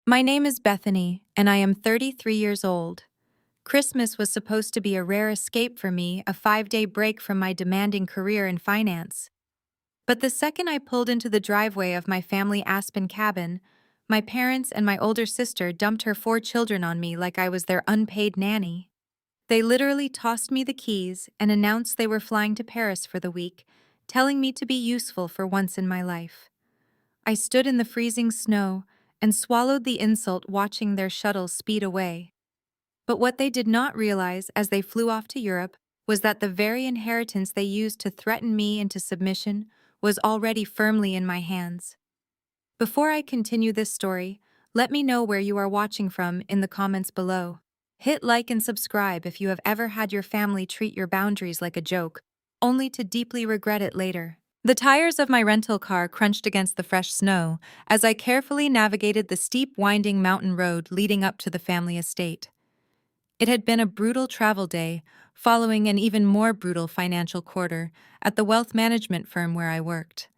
My name is Bethany, and I am 33 years old. Christmas was supposed to be a rare escape for me, a 5-day break from my demanding career in finance. But the second I pulled into the driveway of my family Aspen cabin, my parents and my older sister dumped her 4 children on me like I was their unpaid nanny. They literally tossed me the keys and announced they were flying to Paris for the week, telling me to be useful for once in my life. I stood in the freezing snow and swallowed the insult watching their shuttle speed away. But what they did not realize as they flew off to Europe was that the very inheritance they used to threaten me into submission was already firmly in my hands. Before I continue this story, let me know where you are watching from in the comments below. Hit like and subscribe if you have ever had your family treat your boundaries like a joke, only to deeply regret it later. The tires of my rental car crunched against the fresh snow as I carefully navigated the steep, winding mountain road leading up to the family estate. It had been a brutal travel day, following an even more brutal financial quarter at the wealth management firm where I worked.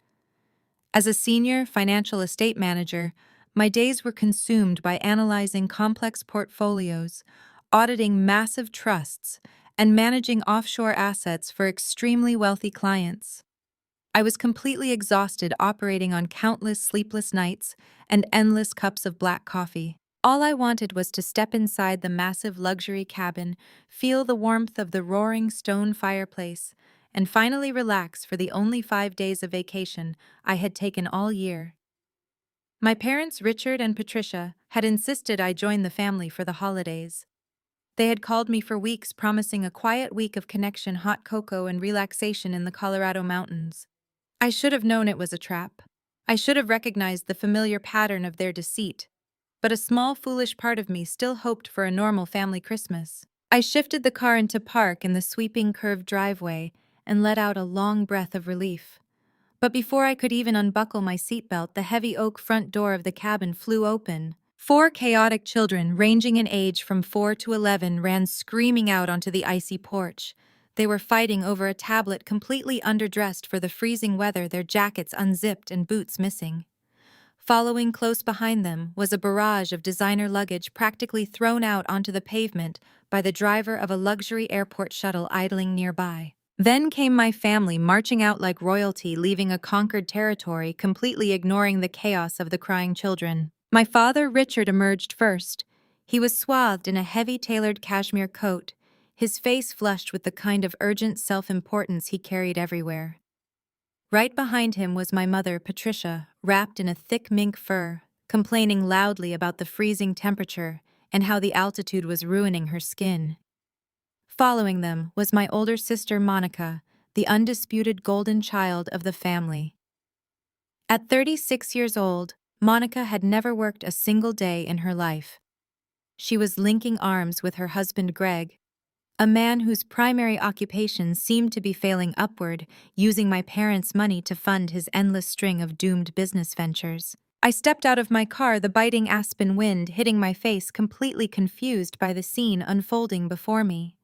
As a senior financial estate manager, my days were consumed by analyzing complex portfolios, auditing massive trusts, and managing offshore assets for extremely wealthy clients. I was completely exhausted operating on countless sleepless nights and endless cups of black coffee. All I wanted was to step inside the massive luxury cabin, feel the warmth of the roaring stone fireplace, and finally relax for the only 5 days of vacation I had taken all year. My parents, Richard and Patricia, had insisted I join the family for the holidays. They had called me for weeks, promising a quiet week of connection, hot cocoa, and relaxation in the Colorado mountains. I should have known it was a trap. I should have recognized the familiar pattern of their deceit. But a small, foolish part of me still hoped for a normal family Christmas. I shifted the car into park in the sweeping curved driveway and let out a long breath of relief. But before I could even unbuckle my seatbelt, the heavy oak front door of the cabin flew open. 4 chaotic children, ranging in age from 4 to 11, ran screaming out onto the icy porch. They were fighting over a tablet, completely underdressed for the freezing weather, their jackets unzipped and boots missing. Following close behind them was a barrage of designer luggage practically thrown out onto the pavement by the driver of a luxury airport shuttle idling nearby. Then came my family, marching out like royalty, leaving a conquered territory, completely ignoring the chaos of the crying children. My father, Richard, emerged first. He was swathed in a heavy tailored cashmere coat, his face flushed with the kind of urgent self-importance he carried everywhere. Right behind him was my mother, Patricia, wrapped in a thick mink fur, complaining loudly about the freezing temperature and how the altitude was ruining her skin. Following them was my older sister, Monica, the undisputed golden child of the family. At 36 years old, Monica had never worked a single day in her life. She was linking arms with her husband, Greg, a man whose primary occupation seemed to be failing upward, using my parents' money to fund his endless string of doomed business ventures. I stepped out of my car, the biting aspen wind hitting my face, completely confused by the scene unfolding before me.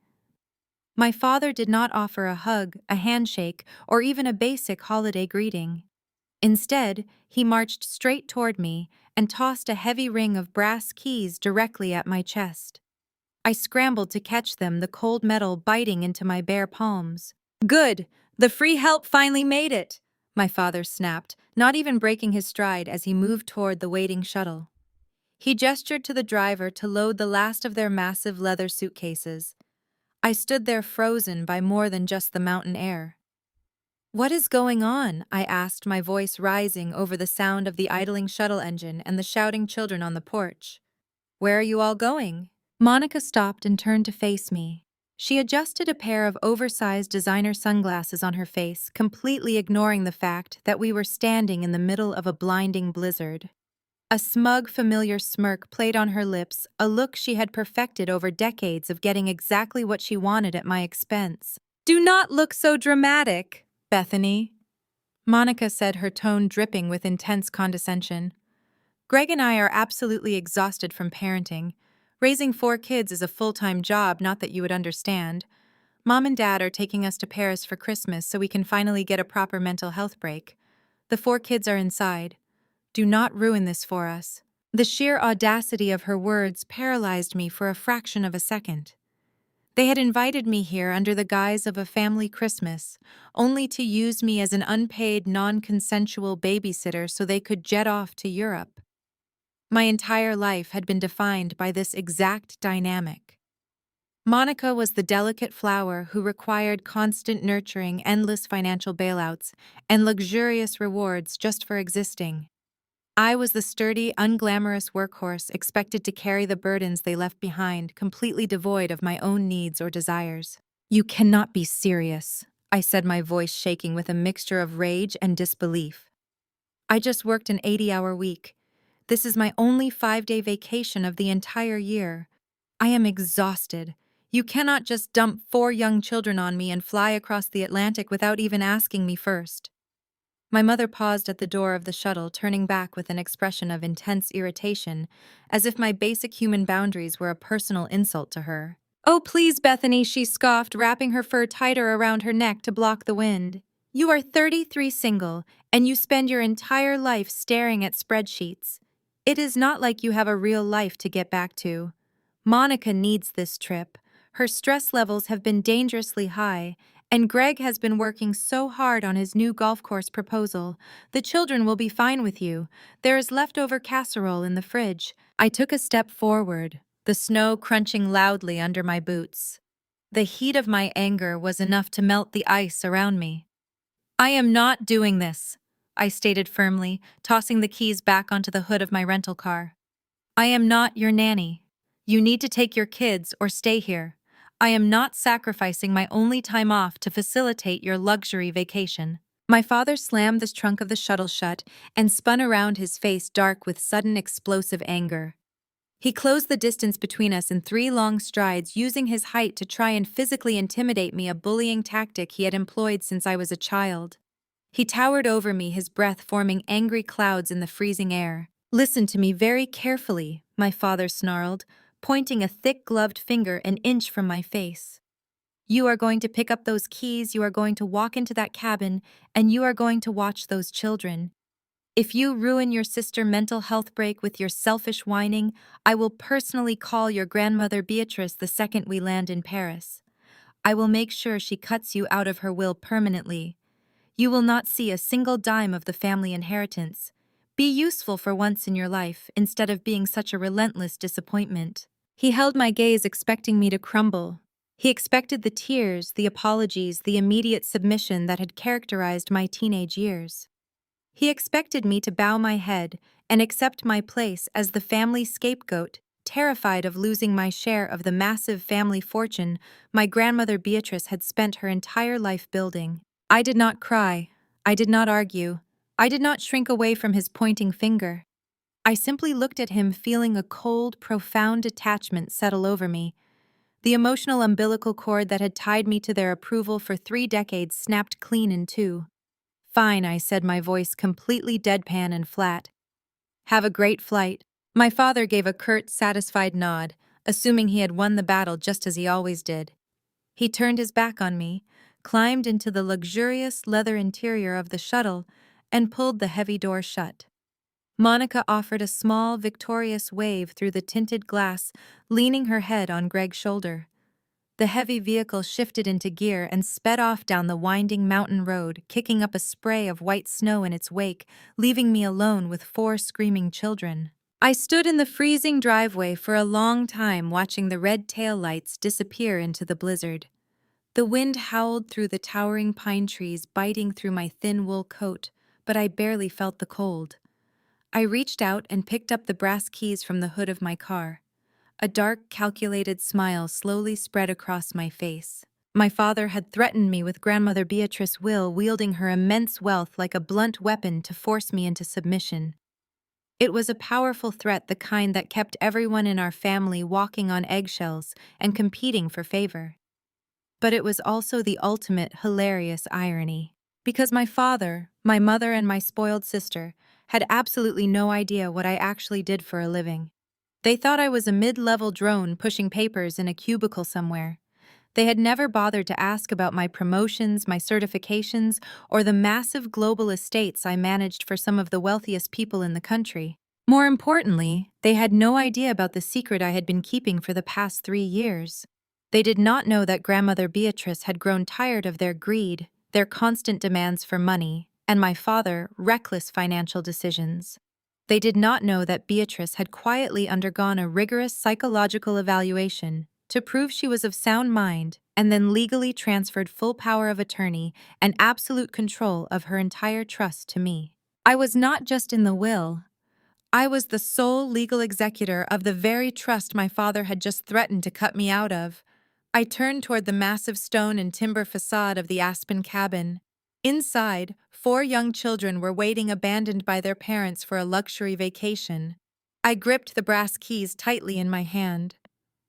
My father did not offer a hug, a handshake, or even a basic holiday greeting. Instead, he marched straight toward me and tossed a heavy ring of brass keys directly at my chest. I scrambled to catch them, the cold metal biting into my bare palms. "Good! The free help finally made it!" my father snapped, not even breaking his stride as he moved toward the waiting shuttle. He gestured to the driver to load the last of their massive leather suitcases. I stood there frozen by more than just the mountain air. "What is going on?" I asked, my voice rising over the sound of the idling shuttle engine and the shouting children on the porch. "Where are you all going?" Monica stopped and turned to face me. She adjusted a pair of oversized designer sunglasses on her face, completely ignoring the fact that we were standing in the middle of a blinding blizzard. A smug, familiar smirk played on her lips, a look she had perfected over decades of getting exactly what she wanted at my expense. "Do not look so dramatic, Bethany," Monica said, her tone dripping with intense condescension. "Greg and I are absolutely exhausted from parenting. Raising 4 kids is a full-time job, not that you would understand. Mom and Dad are taking us to Paris for Christmas so we can finally get a proper mental health break. The 4 kids are inside. Do not ruin this for us." The sheer audacity of her words paralyzed me for a fraction of a second. They had invited me here under the guise of a family Christmas, only to use me as an unpaid, non-consensual babysitter so they could jet off to Europe. My entire life had been defined by this exact dynamic. Monica was the delicate flower who required constant nurturing, endless financial bailouts, and luxurious rewards just for existing. I was the sturdy, unglamorous workhorse expected to carry the burdens they left behind, completely devoid of my own needs or desires. "You cannot be serious," I said, my voice shaking with a mixture of rage and disbelief. "I just worked an 80-hour week. This is my only 5-day vacation of the entire year. I am exhausted. You cannot just dump 4 young children on me and fly across the Atlantic without even asking me first." My mother paused at the door of the shuttle, turning back with an expression of intense irritation, as if my basic human boundaries were a personal insult to her. "Oh, please, Bethany," she scoffed, wrapping her fur tighter around her neck to block the wind. "You are 33 single, and you spend your entire life staring at spreadsheets. It is not like you have a real life to get back to. Monica needs this trip. Her stress levels have been dangerously high, and Greg has been working so hard on his new golf course proposal. The children will be fine with you. There is leftover casserole in the fridge." I took a step forward, the snow crunching loudly under my boots. The heat of my anger was enough to melt the ice around me. "I am not doing this," I stated firmly, tossing the keys back onto the hood of my rental car. "I am not your nanny. You need to take your kids or stay here. I am not sacrificing my only time off to facilitate your luxury vacation." My father slammed the trunk of the shuttle shut and spun around, his face dark with sudden explosive anger. He closed the distance between us in 3 long strides, using his height to try and physically intimidate me, a bullying tactic he had employed since I was a child. He towered over me, his breath forming angry clouds in the freezing air. "Listen to me very carefully," my father snarled, pointing a thick gloved finger an inch from my face. "You are going to pick up those keys, you are going to walk into that cabin, and you are going to watch those children. If you ruin your sister's mental health break with your selfish whining, I will personally call your grandmother Beatrice the second we land in Paris. I will make sure she cuts you out of her will permanently. You will not see a single dime of the family inheritance. Be useful for once in your life, instead of being such a relentless disappointment." He held my gaze, expecting me to crumble. He expected the tears, the apologies, the immediate submission that had characterized my teenage years. He expected me to bow my head and accept my place as the family scapegoat, terrified of losing my share of the massive family fortune my grandmother Beatrice had spent her entire life building. I did not cry. I did not argue. I did not shrink away from his pointing finger. I simply looked at him, feeling a cold, profound detachment settle over me. The emotional umbilical cord that had tied me to their approval for 3 decades snapped clean in two. "Fine," I said, my voice completely deadpan and flat. "Have a great flight." My father gave a curt, satisfied nod, assuming he had won the battle just as he always did. He turned his back on me, climbed into the luxurious leather interior of the shuttle, and pulled the heavy door shut. Monica offered a small, victorious wave through the tinted glass, leaning her head on Greg's shoulder. The heavy vehicle shifted into gear and sped off down the winding mountain road, kicking up a spray of white snow in its wake, leaving me alone with 4 screaming children. I stood in the freezing driveway for a long time, watching the red taillights disappear into the blizzard. The wind howled through the towering pine trees, biting through my thin wool coat, but I barely felt the cold. I reached out and picked up the brass keys from the hood of my car. A dark, calculated smile slowly spread across my face. My father had threatened me with grandmother Beatrice Will, wielding her immense wealth like a blunt weapon to force me into submission. It was a powerful threat, the kind that kept everyone in our family walking on eggshells and competing for favor. But it was also the ultimate hilarious irony. Because my father, my mother, and my spoiled sister had absolutely no idea what I actually did for a living. They thought I was a mid-level drone pushing papers in a cubicle somewhere. They had never bothered to ask about my promotions, my certifications, or the massive global estates I managed for some of the wealthiest people in the country. More importantly, they had no idea about the secret I had been keeping for the past 3 years. They did not know that Grandmother Beatrice had grown tired of their greed, their constant demands for money, and my father, reckless financial decisions. They did not know that Beatrice had quietly undergone a rigorous psychological evaluation to prove she was of sound mind and then legally transferred full power of attorney and absolute control of her entire trust to me. I was not just in the will, I was the sole legal executor of the very trust my father had just threatened to cut me out of. I turned toward the massive stone and timber facade of the Aspen cabin. Inside, 4 young children were waiting abandoned by their parents for a luxury vacation. I gripped the brass keys tightly in my hand.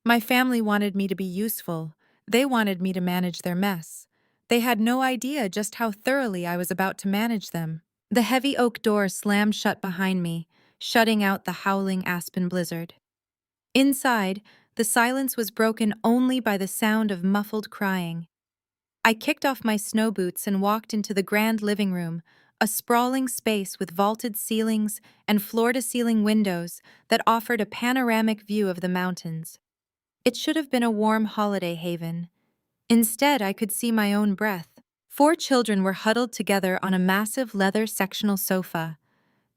My family wanted me to be useful. They wanted me to manage their mess. They had no idea just how thoroughly I was about to manage them. The heavy oak door slammed shut behind me, shutting out the howling aspen blizzard. Inside, the silence was broken only by the sound of muffled crying. I kicked off my snow boots and walked into the grand living room, a sprawling space with vaulted ceilings and floor-to-ceiling windows that offered a panoramic view of the mountains. It should have been a warm holiday haven. Instead, I could see my own breath. 4 children were huddled together on a massive leather sectional sofa.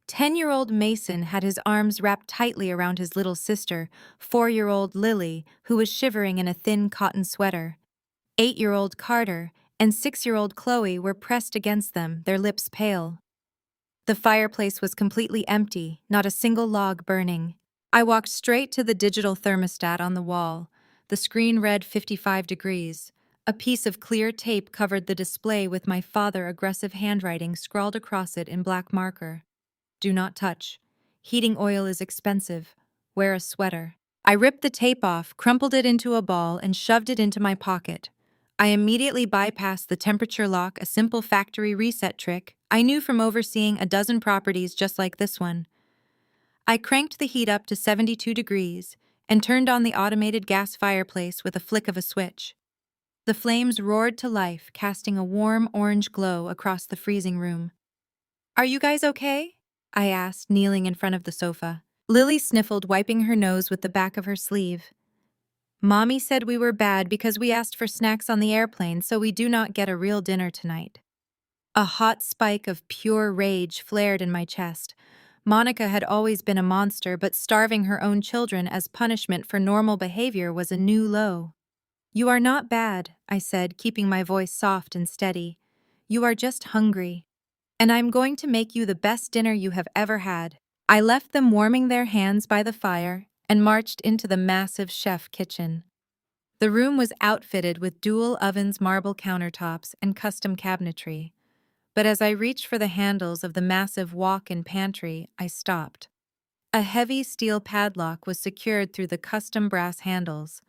10-year-old Mason had his arms wrapped tightly around his little sister, 4-year-old Lily, who was shivering in a thin cotton sweater. 8-year-old Carter and 6-year-old Chloe were pressed against them, their lips pale. The fireplace was completely empty, not a single log burning. I walked straight to the digital thermostat on the wall. The screen read 55 degrees. A piece of clear tape covered the display with my father's aggressive handwriting scrawled across it in black marker. Do not touch. Heating oil is expensive. Wear a sweater. I ripped the tape off, crumpled it into a ball, and shoved it into my pocket. I immediately bypassed the temperature lock, a simple factory reset trick I knew from overseeing a dozen properties just like this one. I cranked the heat up to 72 degrees and turned on the automated gas fireplace with a flick of a switch. The flames roared to life, casting a warm orange glow across the freezing room. "Are you guys okay?" I asked, kneeling in front of the sofa. Lily sniffled, wiping her nose with the back of her sleeve. "Mommy said we were bad because we asked for snacks on the airplane, so we do not get a real dinner tonight." A hot spike of pure rage flared in my chest. Monica had always been a monster, but starving her own children as punishment for normal behavior was a new low. "You are not bad," I said, keeping my voice soft and steady. "You are just hungry. And I'm going to make you the best dinner you have ever had." I left them warming their hands by the fire and marched into the massive chef kitchen. The room was outfitted with dual ovens, marble countertops, and custom cabinetry. But as I reached for the handles of the massive walk-in pantry, I stopped. A heavy steel padlock was secured through the custom brass handles.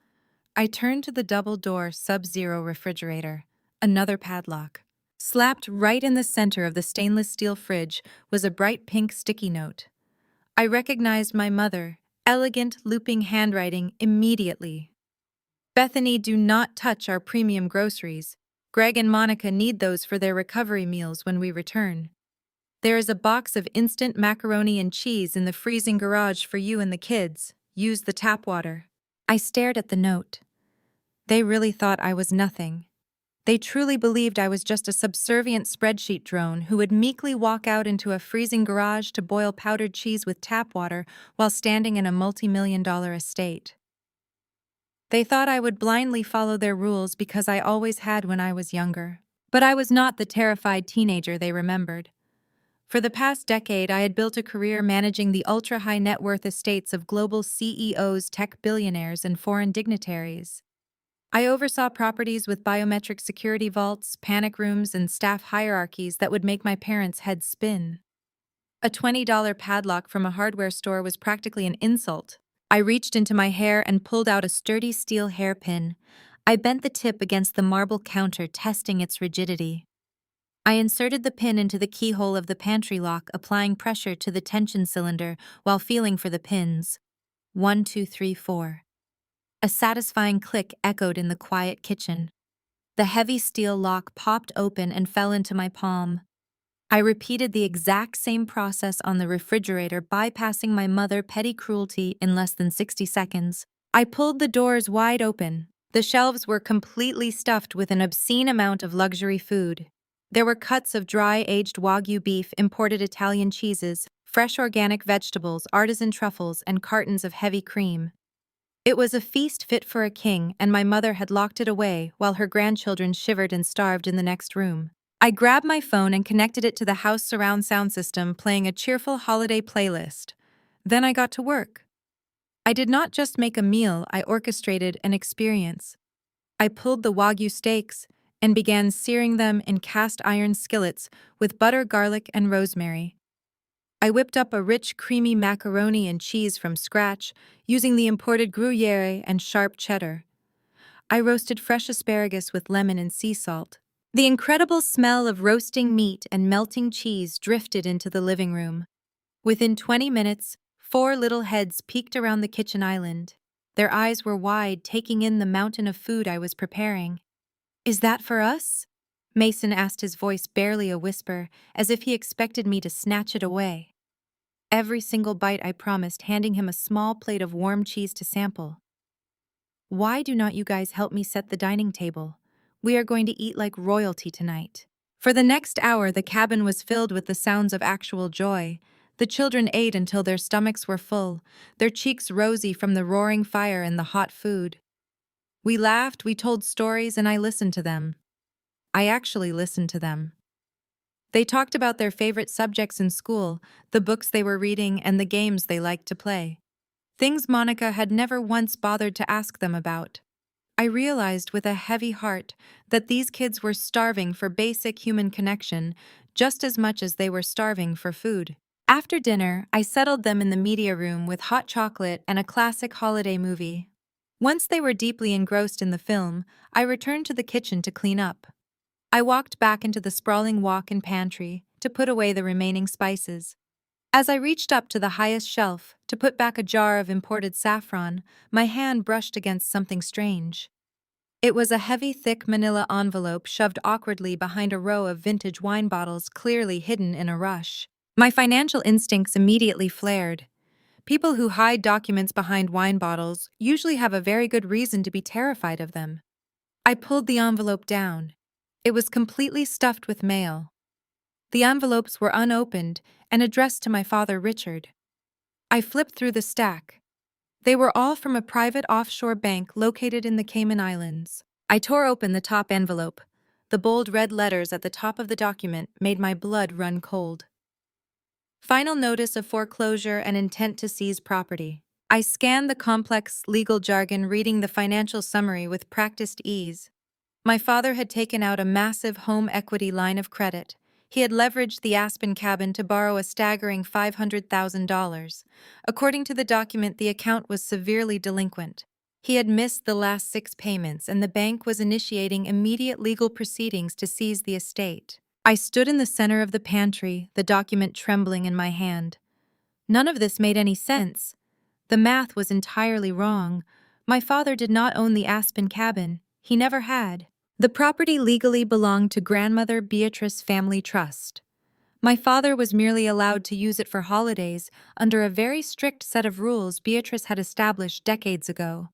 I turned to the double-door Sub-Zero refrigerator. Another padlock. Slapped right in the center of the stainless steel fridge was a bright pink sticky note. I recognized my mother, elegant, looping handwriting immediately. "Bethany, do not touch our premium groceries. Greg and Monica need those for their recovery meals when we return. There is a box of instant macaroni and cheese in the freezing garage for you and the kids. Use the tap water." I stared at the note. They really thought I was nothing. They truly believed I was just a subservient spreadsheet drone who would meekly walk out into a freezing garage to boil powdered cheese with tap water while standing in a multi-million-dollar estate. They thought I would blindly follow their rules because I always had when I was younger. But I was not the terrified teenager they remembered. For the past decade, I had built a career managing the ultra-high net worth estates of global CEOs, tech billionaires, and foreign dignitaries. I oversaw properties with biometric security vaults, panic rooms, and staff hierarchies that would make my parents' heads spin. A $20 padlock from a hardware store was practically an insult. I reached into my hair and pulled out a sturdy steel hairpin. I bent the tip against the marble counter, testing its rigidity. I inserted the pin into the keyhole of the pantry lock, applying pressure to the tension cylinder while feeling for the pins. 1, 2, 3, 4. A satisfying click echoed in the quiet kitchen. The heavy steel lock popped open and fell into my palm. I repeated the exact same process on the refrigerator, bypassing my mother petty cruelty in less than 60 seconds. I pulled the doors wide open. The shelves were completely stuffed with an obscene amount of luxury food. There were cuts of dry aged Wagyu beef, imported Italian cheeses, fresh organic vegetables, artisan truffles, and cartons of heavy cream. It was a feast fit for a king, and my mother had locked it away while her grandchildren shivered and starved in the next room. I grabbed my phone and connected it to the house surround sound system, playing a cheerful holiday playlist. Then I got to work. I did not just make a meal, I orchestrated an experience. I pulled the Wagyu steaks and began searing them in cast iron skillets with butter, garlic, and rosemary. I whipped up a rich, creamy macaroni and cheese from scratch, using the imported Gruyere and sharp cheddar. I roasted fresh asparagus with lemon and sea salt. The incredible smell of roasting meat and melting cheese drifted into the living room. Within 20 minutes, 4 little heads peeked around the kitchen island. Their eyes were wide, taking in the mountain of food I was preparing. "Is that for us?" Mason asked, his voice barely a whisper, as if he expected me to snatch it away. Every single bite, I promised, handing him a small plate of warm cheese to sample. "Why do not you guys help me set the dining table? We are going to eat like royalty tonight." For the next hour, the cabin was filled with the sounds of actual joy. The children ate until their stomachs were full, their cheeks rosy from the roaring fire and the hot food. We laughed, we told stories, and I listened to them. I actually listened to them. They talked about their favorite subjects in school, the books they were reading, and the games they liked to play. Things Monica had never once bothered to ask them about. I realized with a heavy heart that these kids were starving for basic human connection just as much as they were starving for food. After dinner, I settled them in the media room with hot chocolate and a classic holiday movie. Once they were deeply engrossed in the film, I returned to the kitchen to clean up. I walked back into the sprawling walk-in pantry to put away the remaining spices. As I reached up to the highest shelf to put back a jar of imported saffron, my hand brushed against something strange. It was a heavy, thick manila envelope shoved awkwardly behind a row of vintage wine bottles, clearly hidden in a rush. My financial instincts immediately flared. People who hide documents behind wine bottles usually have a very good reason to be terrified of them. I pulled the envelope down. It was completely stuffed with mail. The envelopes were unopened and addressed to my father, Richard. I flipped through the stack. They were all from a private offshore bank located in the Cayman Islands. I tore open the top envelope. The bold red letters at the top of the document made my blood run cold. Final notice of foreclosure and intent to seize property. I scanned the complex legal jargon, reading the financial summary with practiced ease. My father had taken out a massive home equity line of credit. He had leveraged the Aspen cabin to borrow a staggering $500,000. According to the document, the account was severely delinquent. He had missed the last 6 payments, and the bank was initiating immediate legal proceedings to seize the estate. I stood in the center of the pantry, the document trembling in my hand. None of this made any sense. The math was entirely wrong. My father did not own the Aspen cabin. He never had. The property legally belonged to Grandmother Beatrice Family Trust. My father was merely allowed to use it for holidays under a very strict set of rules Beatrice had established decades ago.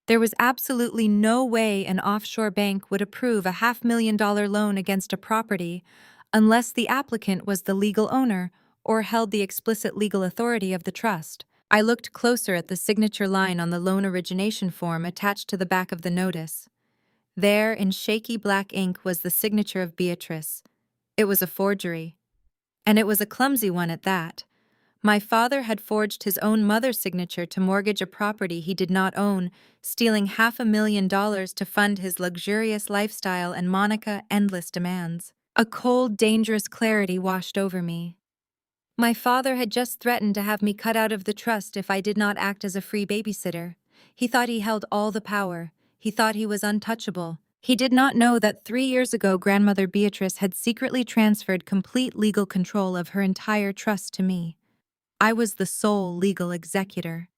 There was absolutely no way an offshore bank would approve a $500,000 loan against a property unless the applicant was the legal owner or held the explicit legal authority of the trust. I looked closer at the signature line on the loan origination form attached to the back of the notice. There, in shaky black ink, was the signature of Beatrice. It was a forgery. And it was a clumsy one at that. My father had forged his own mother's signature to mortgage a property he did not own, stealing $500,000 to fund his luxurious lifestyle and Monica endless demands. A cold, dangerous clarity washed over me. My father had just threatened to have me cut out of the trust if I did not act as a free babysitter. He thought he held all the power. He thought he was untouchable. He did not know that 3 years ago Grandmother Beatrice had secretly transferred complete legal control of her entire trust to me. I was the sole legal executor.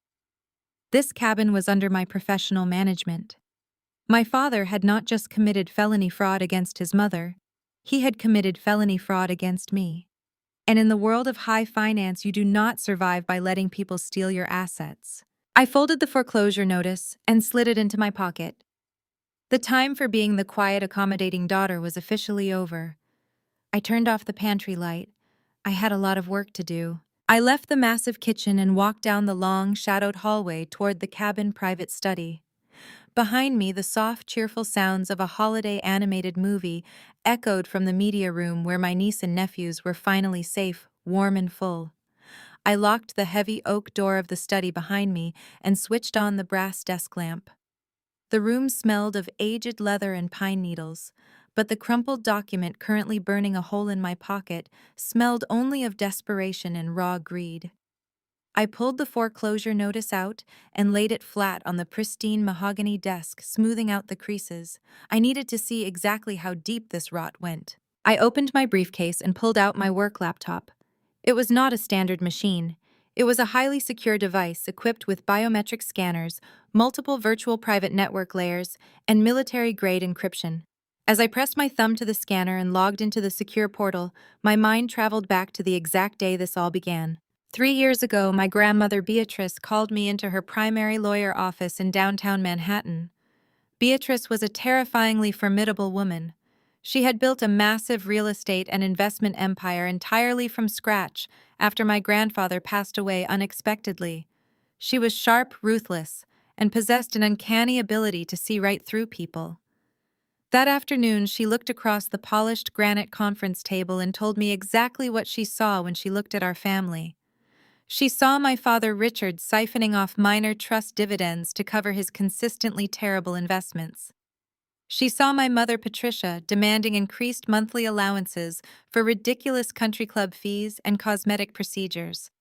This cabin was under my professional management. My father had not just committed felony fraud against his mother. He had committed felony fraud against me. And in the world of high finance, you do not survive by letting people steal your assets. I folded the foreclosure notice and slid it into my pocket. The time for being the quiet, accommodating daughter was officially over. I turned off the pantry light. I had a lot of work to do. I left the massive kitchen and walked down the long, shadowed hallway toward the cabin private study. Behind me, the soft, cheerful sounds of a holiday animated movie echoed from the media room where my niece and nephews were finally safe, warm and full. I locked the heavy oak door of the study behind me and switched on the brass desk lamp. The room smelled of aged leather and pine needles, but the crumpled document currently burning a hole in my pocket smelled only of desperation and raw greed. I pulled the foreclosure notice out and laid it flat on the pristine mahogany desk, smoothing out the creases. I needed to see exactly how deep this rot went. I opened my briefcase and pulled out my work laptop. It was not a standard machine. It was a highly secure device equipped with biometric scanners, multiple virtual private network layers, and military-grade encryption. As I pressed my thumb to the scanner and logged into the secure portal, my mind traveled back to the exact day this all began. 3 years ago, my grandmother Beatrice called me into her primary lawyer office in downtown Manhattan. Beatrice was a terrifyingly formidable woman. She had built a massive real estate and investment empire entirely from scratch after my grandfather passed away unexpectedly. She was sharp, ruthless, and possessed an uncanny ability to see right through people. That afternoon, she looked across the polished granite conference table and told me exactly what she saw when she looked at our family. She saw my father Richard siphoning off minor trust dividends to cover his consistently terrible investments. She saw my mother Patricia demanding increased monthly allowances for ridiculous country club fees and cosmetic procedures.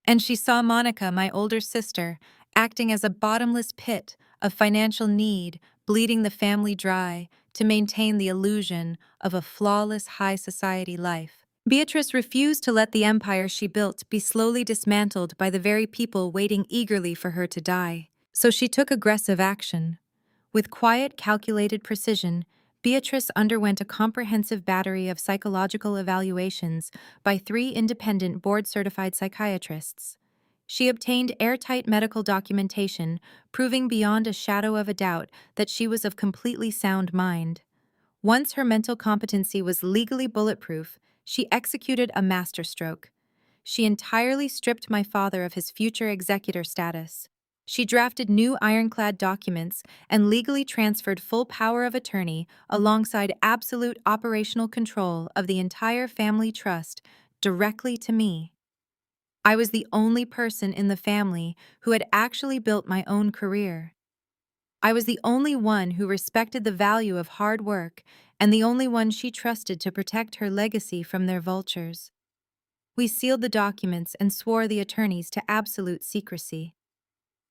And she saw Monica, my older sister, acting as a bottomless pit of financial need, bleeding the family dry to maintain the illusion of a flawless high society life. Beatrice refused to let the empire she built be slowly dismantled by the very people waiting eagerly for her to die. So she took aggressive action. With quiet, calculated precision, Beatrice underwent a comprehensive battery of psychological evaluations by 3 independent board-certified psychiatrists. She obtained airtight medical documentation, proving beyond a shadow of a doubt that she was of completely sound mind. Once her mental competency was legally bulletproof, she executed a masterstroke. She entirely stripped my father of his future executor status. She drafted new ironclad documents and legally transferred full power of attorney alongside absolute operational control of the entire family trust directly to me. I was the only person in the family who had actually built my own career. I was the only one who respected the value of hard work and the only one she trusted to protect her legacy from their vultures. We sealed the documents and swore the attorneys to absolute secrecy.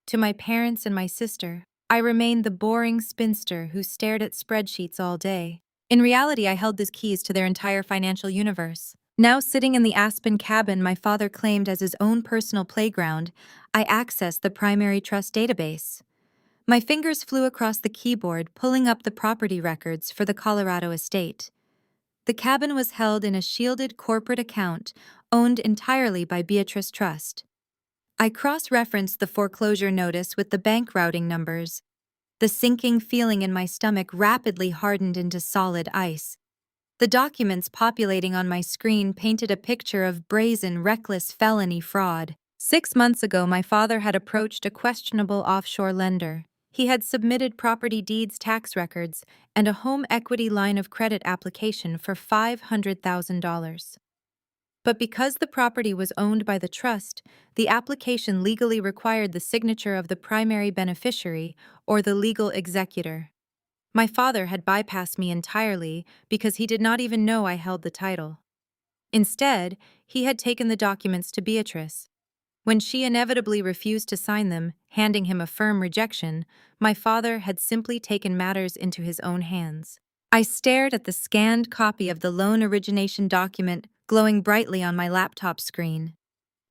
To my parents and my sister, I remained the boring spinster who stared at spreadsheets all day. In reality, I held the keys to their entire financial universe. Now sitting in the Aspen cabin my father claimed as his own personal playground, I accessed the primary trust database. My fingers flew across the keyboard, pulling up the property records for the Colorado estate. The cabin was held in a shielded corporate account owned entirely by Beatrice Trust. I cross-referenced the foreclosure notice with the bank routing numbers. The sinking feeling in my stomach rapidly hardened into solid ice. The documents populating on my screen painted a picture of brazen, reckless felony fraud. 6 months ago, my father had approached a questionable offshore lender. He had submitted property deeds, tax records, and a home equity line of credit application for $500,000. But because the property was owned by the trust, the application legally required the signature of the primary beneficiary or the legal executor. My father had bypassed me entirely because he did not even know I held the title. Instead, he had taken the documents to Beatrice. When she inevitably refused to sign them, handing him a firm rejection, my father had simply taken matters into his own hands. I stared at the scanned copy of the loan origination document glowing brightly on my laptop screen.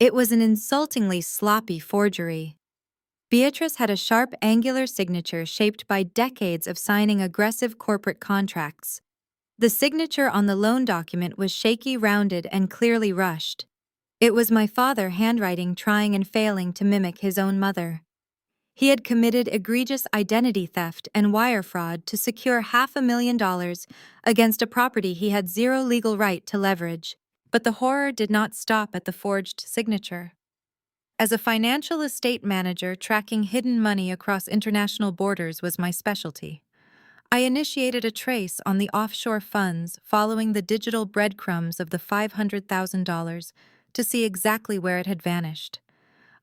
It was an insultingly sloppy forgery. Beatrice had a sharp, angular signature shaped by decades of signing aggressive corporate contracts. The signature on the loan document was shaky, rounded, and clearly rushed. It was my father handwriting trying and failing to mimic his own mother. He had committed egregious identity theft and wire fraud to secure $500,000 against a property he had zero legal right to leverage. But the horror did not stop at the forged signature. As a financial estate manager, tracking hidden money across international borders was my specialty. I initiated a trace on the offshore funds following the digital breadcrumbs of the $500,000 to see exactly where it had vanished.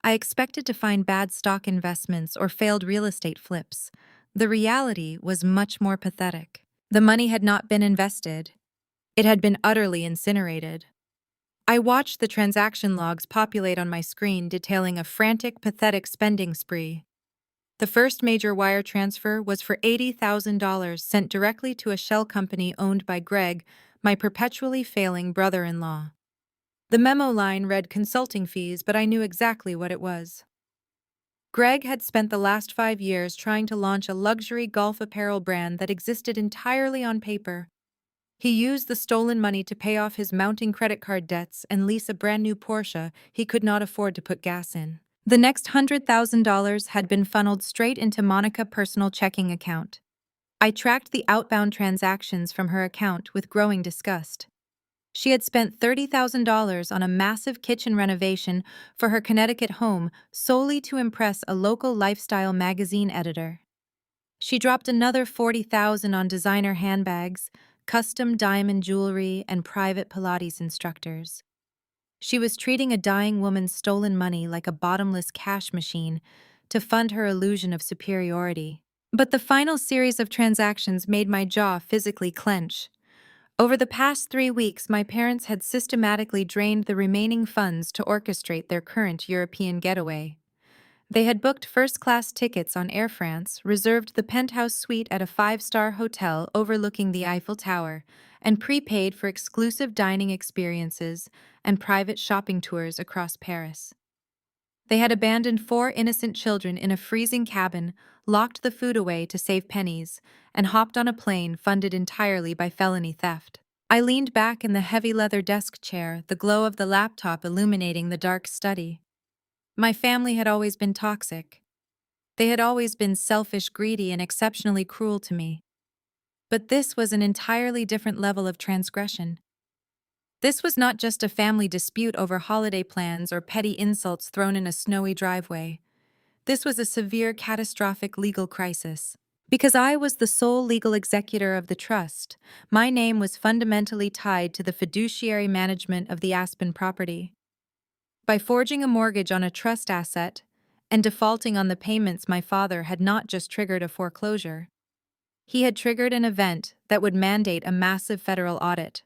I expected to find bad stock investments or failed real estate flips. The reality was much more pathetic. The money had not been invested. It had been utterly incinerated. I watched the transaction logs populate on my screen detailing a frantic, pathetic spending spree. The first major wire transfer was for $80,000 sent directly to a shell company owned by Greg, my perpetually failing brother-in-law. The memo line read consulting fees, but I knew exactly what it was. Greg had spent the last 5 years trying to launch a luxury golf apparel brand that existed entirely on paper. He used the stolen money to pay off his mounting credit card debts and lease a brand new Porsche he could not afford to put gas in. The next $100,000 had been funneled straight into Monica's personal checking account. I tracked the outbound transactions from her account with growing disgust. She had spent $30,000 on a massive kitchen renovation for her Connecticut home solely to impress a local lifestyle magazine editor. She dropped another $40,000 on designer handbags, custom diamond jewelry, and private Pilates instructors. She was treating a dying woman's stolen money like a bottomless cash machine to fund her illusion of superiority. But the final series of transactions made my jaw physically clench. Over the past 3 weeks, my parents had systematically drained the remaining funds to orchestrate their current European getaway. They had booked first-class tickets on Air France, reserved the penthouse suite at a five-star hotel overlooking the Eiffel Tower, and prepaid for exclusive dining experiences and private shopping tours across Paris. They had abandoned 4 innocent children in a freezing cabin, locked the food away to save pennies, and hopped on a plane funded entirely by felony theft. I leaned back in the heavy leather desk chair, the glow of the laptop illuminating the dark study. My family had always been toxic. They had always been selfish, greedy, and exceptionally cruel to me. But this was an entirely different level of transgression. This was not just a family dispute over holiday plans or petty insults thrown in a snowy driveway. This was a severe, catastrophic legal crisis. Because I was the sole legal executor of the trust, my name was fundamentally tied to the fiduciary management of the Aspen property. By forging a mortgage on a trust asset and defaulting on the payments, my father had not just triggered a foreclosure. He had triggered an event that would mandate a massive federal audit.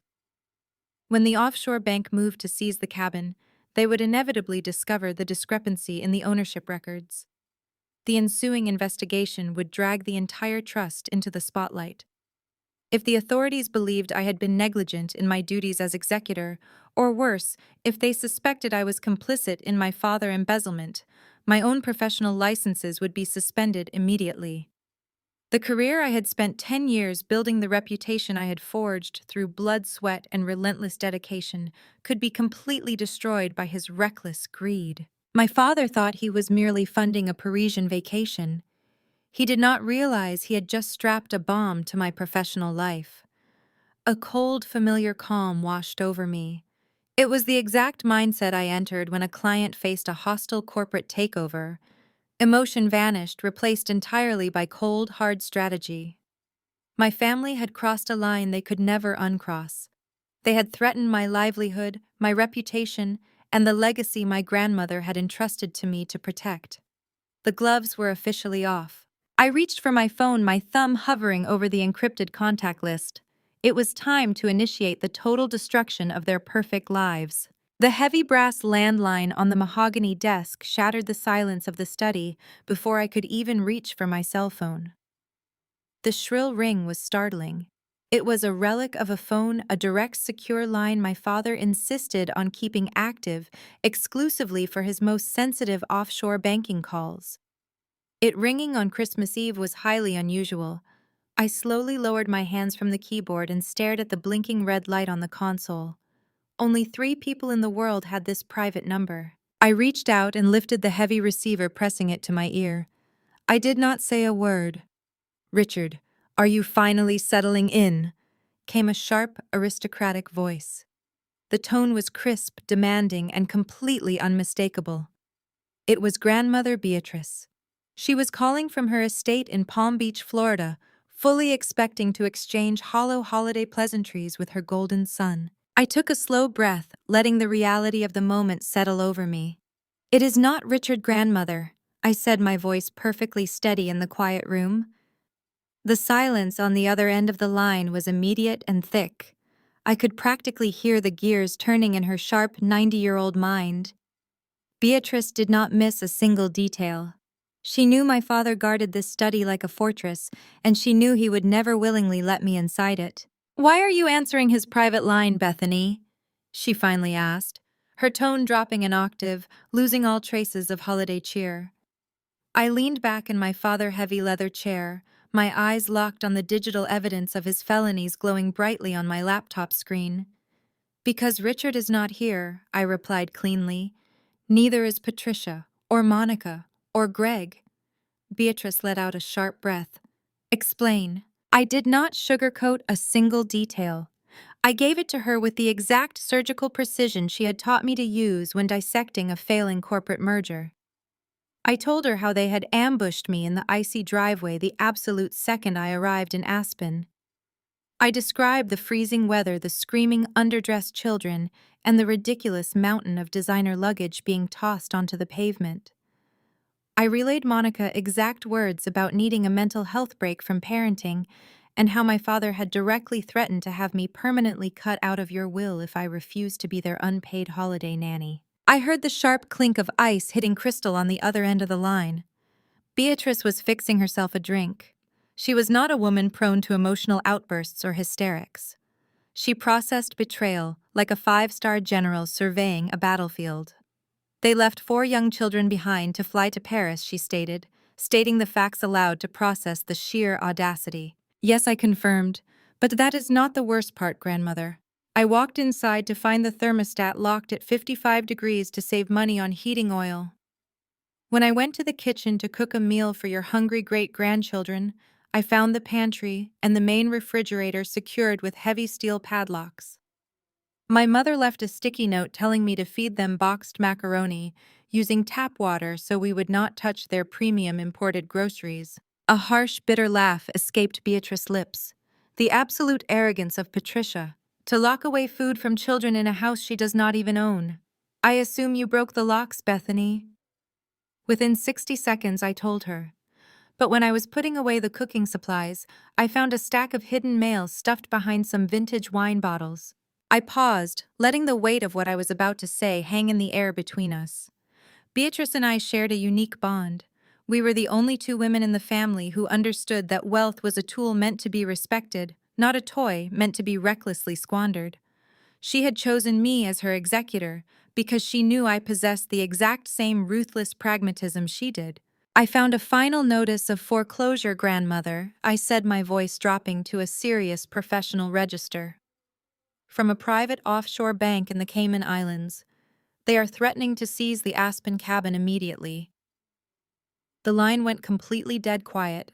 When the offshore bank moved to seize the cabin, they would inevitably discover the discrepancy in the ownership records. The ensuing investigation would drag the entire trust into the spotlight. If the authorities believed I had been negligent in my duties as executor, or worse, if they suspected I was complicit in my father's embezzlement, my own professional licenses would be suspended immediately. The career I had spent 10 years building, the reputation I had forged through blood, sweat, and relentless dedication, could be completely destroyed by his reckless greed. My father thought he was merely funding a Parisian vacation. He did not realize he had just strapped a bomb to my professional life. A cold, familiar calm washed over me. It was the exact mindset I entered when a client faced a hostile corporate takeover. Emotion vanished, replaced entirely by cold, hard strategy. My family had crossed a line they could never uncross. They had threatened my livelihood, my reputation, and the legacy my grandmother had entrusted to me to protect. The gloves were officially off. I reached for my phone, my thumb hovering over the encrypted contact list. It was time to initiate the total destruction of their perfect lives. The heavy brass landline on the mahogany desk shattered the silence of the study before I could even reach for my cell phone. The shrill ring was startling. It was a relic of a phone, a direct, secure line my father insisted on keeping active exclusively for his most sensitive offshore banking calls. It ringing on Christmas Eve was highly unusual, I slowly lowered my hands from the keyboard and stared at the blinking red light on the console. Only 3 people in the world had this private number. I reached out and lifted the heavy receiver, pressing it to my ear. I did not say a word. "Richard, are you finally settling in?" came a sharp, aristocratic voice. The tone was crisp, demanding, and completely unmistakable. It was Grandmother Beatrice. She was calling from her estate in Palm Beach, Florida, fully expecting to exchange hollow holiday pleasantries with her golden son. I took a slow breath, letting the reality of the moment settle over me. "It is not Richard, Grandmother," I said, my voice perfectly steady in the quiet room. The silence on the other end of the line was immediate and thick. I could practically hear the gears turning in her sharp 90-year-old mind. Beatrice did not miss a single detail. She knew my father guarded this study like a fortress, and she knew he would never willingly let me inside it. "Why are you answering his private line, Bethany?" she finally asked, her tone dropping an octave, losing all traces of holiday cheer. I leaned back in my father-heavy leather chair, my eyes locked on the digital evidence of his felonies glowing brightly on my laptop screen. "Because Richard is not here," I replied cleanly. "Neither is Patricia, or Monica, or Greg." Beatrice let out a sharp breath. "Explain." I did not sugarcoat a single detail. I gave it to her with the exact surgical precision she had taught me to use when dissecting a failing corporate merger. I told her how they had ambushed me in the icy driveway the absolute second I arrived in Aspen. I described the freezing weather, the screaming, underdressed children, and the ridiculous mountain of designer luggage being tossed onto the pavement. I relayed Monica exact words about needing a mental health break from parenting and how my father had directly threatened to have me permanently cut out of your will if I refused to be their unpaid holiday nanny. I heard the sharp clink of ice hitting crystal on the other end of the line. Beatrice was fixing herself a drink. She was not a woman prone to emotional outbursts or hysterics. She processed betrayal like a 5-star general surveying a battlefield. "They left 4 young children behind to fly to Paris," she stated, stating the facts aloud to process the sheer audacity. "Yes," I confirmed, "but that is not the worst part, Grandmother." I walked inside to find the thermostat locked at 55 degrees to save money on heating oil. When I went to the kitchen to cook a meal for your hungry great-grandchildren, I found the pantry and the main refrigerator secured with heavy steel padlocks. My mother left a sticky note telling me to feed them boxed macaroni, using tap water so we would not touch their premium imported groceries. A harsh, bitter laugh escaped Beatrice's lips. The absolute arrogance of Patricia, to lock away food from children in a house she does not even own. "I assume you broke the locks, Bethany." Within 60 seconds, I told her. But when I was putting away the cooking supplies, I found a stack of hidden mail stuffed behind some vintage wine bottles. I paused, letting the weight of what I was about to say hang in the air between us. Beatrice and I shared a unique bond. We were the only 2 women in the family who understood that wealth was a tool meant to be respected, not a toy meant to be recklessly squandered. She had chosen me as her executor because she knew I possessed the exact same ruthless pragmatism she did. "I found a final notice of foreclosure, Grandmother," I said, my voice dropping to a serious professional register. "From a private offshore bank in the Cayman Islands. They are threatening to seize the Aspen cabin immediately." The line went completely dead quiet.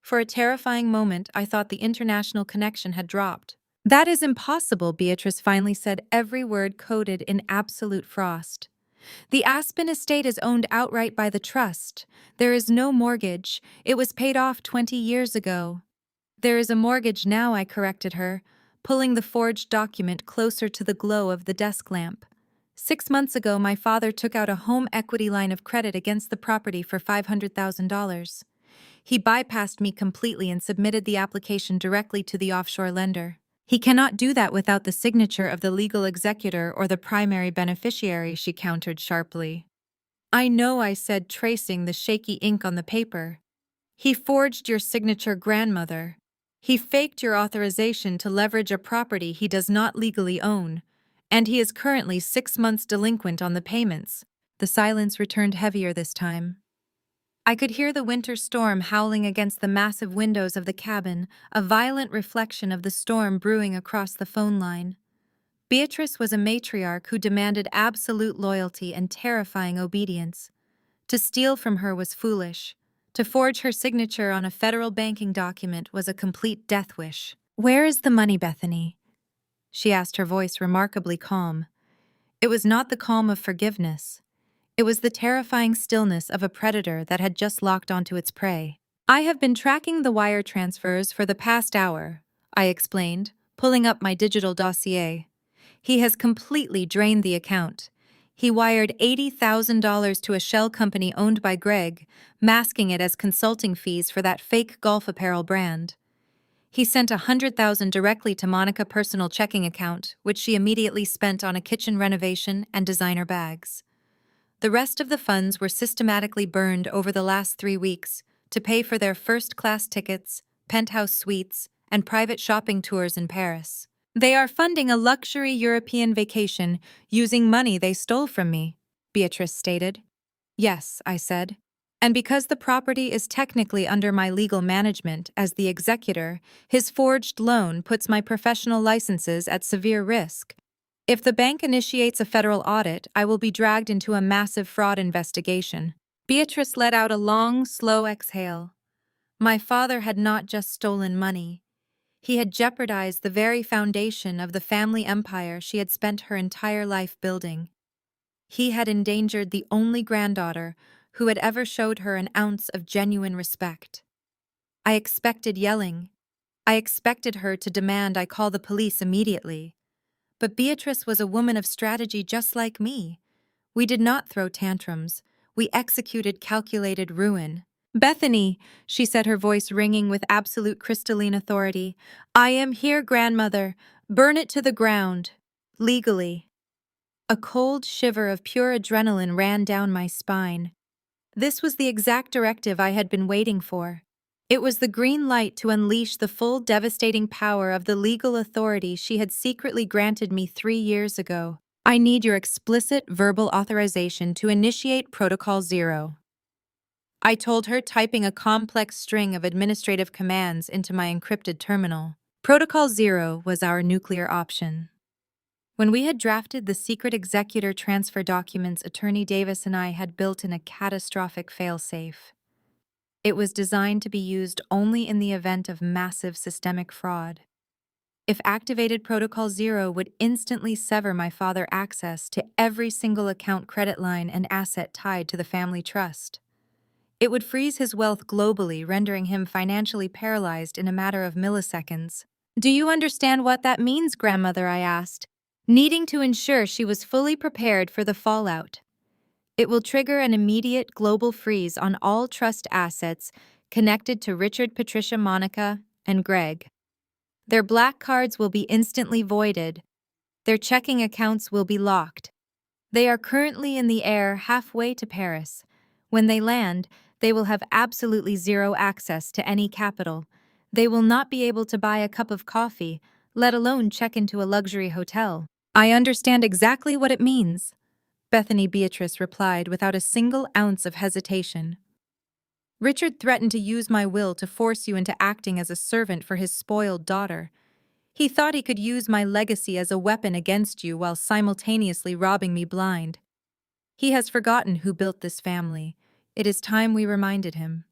For a terrifying moment, I thought the international connection had dropped. "That is impossible," Beatrice finally said, every word coded in absolute frost. "The Aspen estate is owned outright by the trust. There is no mortgage. It was paid off 20 years ago." "There is a mortgage now," I corrected her, pulling the forged document closer to the glow of the desk lamp. "6 months ago, my father took out a home equity line of credit against the property for $500,000. He bypassed me completely and submitted the application directly to the offshore lender. He cannot do that without the signature of the legal executor or the primary beneficiary," she countered sharply. "I know," I said, tracing the shaky ink on the paper. "He forged your signature, Grandmother. He faked your authorization to leverage a property he does not legally own, and he is currently 6 months delinquent on the payments." The silence returned heavier this time. I could hear the winter storm howling against the massive windows of the cabin, a violent reflection of the storm brewing across the phone line. Beatrice was a matriarch who demanded absolute loyalty and terrifying obedience. To steal from her was foolish. To forge her signature on a federal banking document was a complete death wish. "Where is the money, Bethany?" she asked, her voice remarkably calm. It was not the calm of forgiveness. It was the terrifying stillness of a predator that had just locked onto its prey. "I have been tracking the wire transfers for the past hour," I explained, pulling up my digital dossier. "He has completely drained the account. He wired $80,000 to a shell company owned by Greg, masking it as consulting fees for that fake golf apparel brand. He sent $100,000 directly to Monica's personal checking account, which she immediately spent on a kitchen renovation and designer bags. The rest of the funds were systematically burned over the last 3 weeks to pay for their first-class tickets, penthouse suites, and private shopping tours in Paris. They are funding a luxury European vacation using money they stole from me," Beatrice stated. "Yes," I said. "And because the property is technically under my legal management as the executor, his forged loan puts my professional licenses at severe risk. If the bank initiates a federal audit, I will be dragged into a massive fraud investigation." Beatrice let out a long, slow exhale. My father had not just stolen money. He had jeopardized the very foundation of the family empire she had spent her entire life building. He had endangered the only granddaughter who had ever showed her an ounce of genuine respect. I expected yelling. I expected her to demand I call the police immediately. But Beatrice was a woman of strategy just like me. We did not throw tantrums. We executed calculated ruin. "Bethany," she said, her voice ringing with absolute crystalline authority, "I am here, grandmother. Burn it to the ground. Legally." A cold shiver of pure adrenaline ran down my spine. This was the exact directive I had been waiting for. It was the green light to unleash the full devastating power of the legal authority she had secretly granted me 3 years ago. "I need your explicit verbal authorization to initiate Protocol Zero," I told her, typing a complex string of administrative commands into my encrypted terminal. Protocol Zero was our nuclear option. When we had drafted the secret executor transfer documents, Attorney Davis and I had built in a catastrophic failsafe. It was designed to be used only in the event of massive systemic fraud. If activated, Protocol Zero would instantly sever my father access to every single account, credit line, and asset tied to the family trust. It would freeze his wealth globally, rendering him financially paralyzed in a matter of milliseconds. "Do you understand what that means, grandmother?" I asked, needing to ensure she was fully prepared for the fallout. "It will trigger an immediate global freeze on all trust assets connected to Richard, Patricia, Monica, and Greg. Their black cards will be instantly voided. Their checking accounts will be locked. They are currently in the air halfway to Paris. When they land, they will have absolutely zero access to any capital. They will not be able to buy a cup of coffee, let alone check into a luxury hotel." "I understand exactly what it means," Bethany Beatrice replied without a single ounce of hesitation. "Richard threatened to use my will to force you into acting as a servant for his spoiled daughter. He thought he could use my legacy as a weapon against you while simultaneously robbing me blind. He has forgotten who built this family. It is time we reminded him."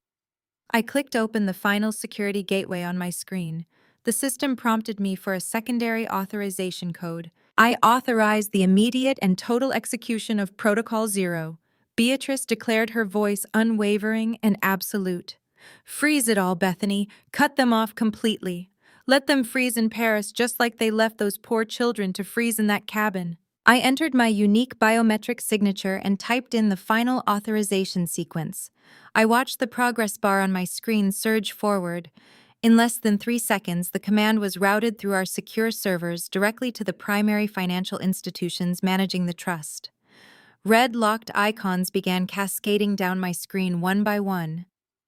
I clicked open the final security gateway on my screen. The system prompted me for a secondary authorization code. "I authorize the immediate and total execution of Protocol Zero," Beatrice declared, her voice unwavering and absolute. "Freeze it all, Bethany. Cut them off completely. Let them freeze in Paris just like they left those poor children to freeze in that cabin." I entered my unique biometric signature and typed in the final authorization sequence. I watched the progress bar on my screen surge forward. In less than 3 seconds, the command was routed through our secure servers directly to the primary financial institutions managing the trust. Red locked icons began cascading down my screen one by one.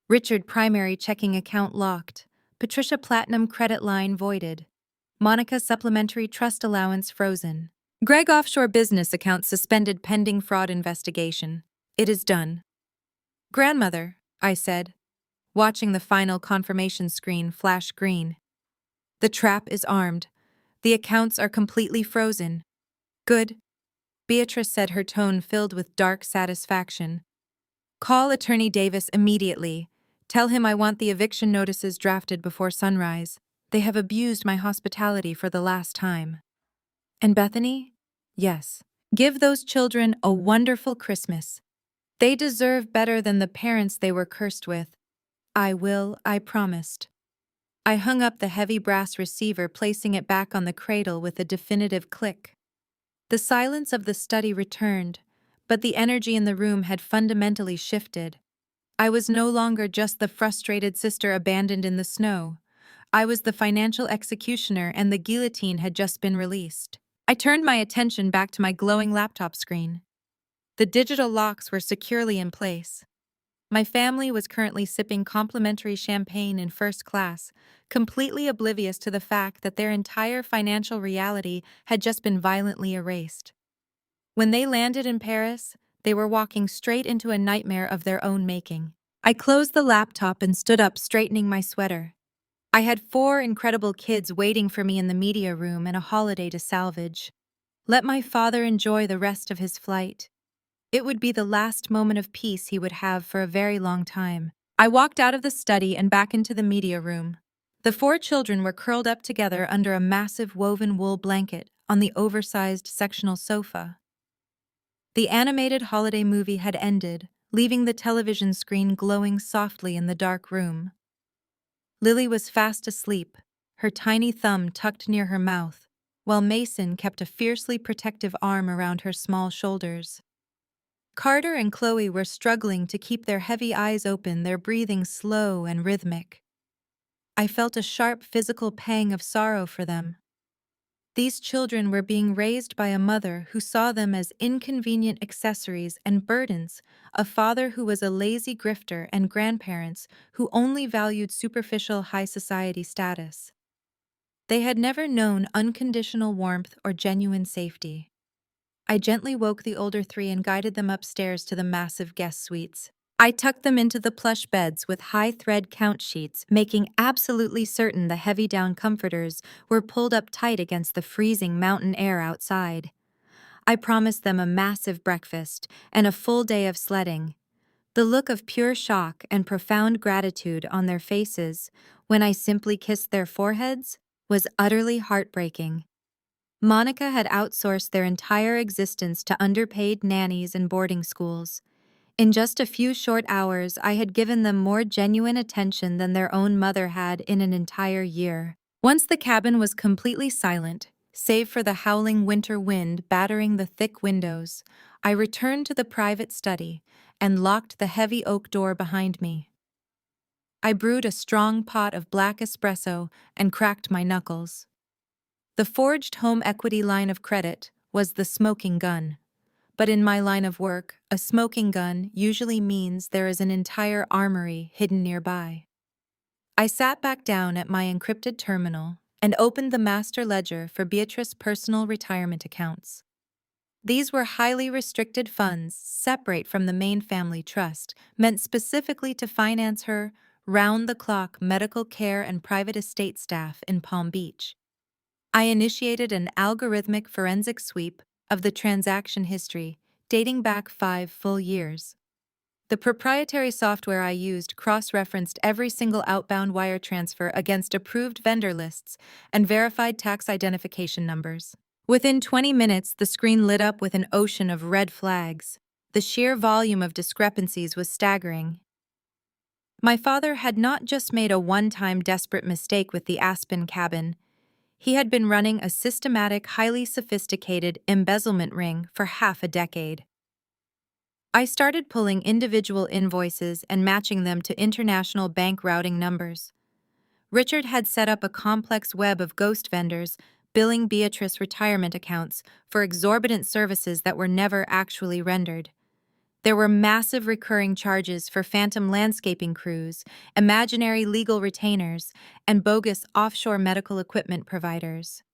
Richard primary checking account locked. Patricia Platinum credit line voided. Monica supplementary trust allowance frozen. Greg offshore business account suspended pending fraud investigation. It is done. "Grandmother," I said, watching the final confirmation screen flash green. The trap is armed. The accounts are completely frozen. Good, Beatrice said, her tone filled with dark satisfaction. Call Attorney Davis immediately. Tell him I want the eviction notices drafted before sunrise. They have abused my hospitality for the last time. And Bethany? Yes. Give those children a wonderful Christmas. They deserve better than the parents they were cursed with. I will, I promised. I hung up the heavy brass receiver, placing it back on the cradle with a definitive click. The silence of the study returned, but the energy in the room had fundamentally shifted. I was no longer just the frustrated sister abandoned in the snow. I was the financial executioner, and the guillotine had just been released. I turned my attention back to my glowing laptop screen. The digital locks were securely in place. My family was currently sipping complimentary champagne in first class, completely oblivious to the fact that their entire financial reality had just been violently erased. When they landed in Paris, they were walking straight into a nightmare of their own making. I closed the laptop and stood up, straightening my sweater. I had 4 incredible kids waiting for me in the media room and a holiday to salvage. Let my father enjoy the rest of his flight. It would be the last moment of peace he would have for a very long time. I walked out of the study and back into the media room. The 4 children were curled up together under a massive woven wool blanket on the oversized sectional sofa. The animated holiday movie had ended, leaving the television screen glowing softly in the dark room. Lily was fast asleep, her tiny thumb tucked near her mouth, while Mason kept a fiercely protective arm around her small shoulders. Carter and Chloe were struggling to keep their heavy eyes open, their breathing slow and rhythmic. I felt a sharp physical pang of sorrow for them. These children were being raised by a mother who saw them as inconvenient accessories and burdens, a father who was a lazy grifter, and grandparents who only valued superficial high society status. They had never known unconditional warmth or genuine safety. I gently woke the older 3 and guided them upstairs to the massive guest suites. I tucked them into the plush beds with high thread count sheets, making absolutely certain the heavy down comforters were pulled up tight against the freezing mountain air outside. I promised them a massive breakfast and a full day of sledding. The look of pure shock and profound gratitude on their faces when I simply kissed their foreheads was utterly heartbreaking. Monica had outsourced their entire existence to underpaid nannies and boarding schools. In just a few short hours, I had given them more genuine attention than their own mother had in an entire year. Once the cabin was completely silent, save for the howling winter wind battering the thick windows, I returned to the private study and locked the heavy oak door behind me. I brewed a strong pot of black espresso and cracked my knuckles. The forged home equity line of credit was the smoking gun. But in my line of work, a smoking gun usually means there is an entire armory hidden nearby. I sat back down at my encrypted terminal and opened the master ledger for Beatrice's personal retirement accounts. These were highly restricted funds, separate from the main family trust, meant specifically to finance her round-the-clock medical care and private estate staff in Palm Beach. I initiated an algorithmic forensic sweep of the transaction history, dating back 5 full years. The proprietary software I used cross-referenced every single outbound wire transfer against approved vendor lists and verified tax identification numbers. Within 20 minutes, the screen lit up with an ocean of red flags. The sheer volume of discrepancies was staggering. My father had not just made a one-time desperate mistake with the Aspen cabin. He had been running a systematic, highly sophisticated embezzlement ring for half a decade. I started pulling individual invoices and matching them to international bank routing numbers. Richard had set up a complex web of ghost vendors, billing Beatrice retirement accounts for exorbitant services that were never actually rendered. There were massive recurring charges for phantom landscaping crews, imaginary legal retainers, and bogus offshore medical equipment providers.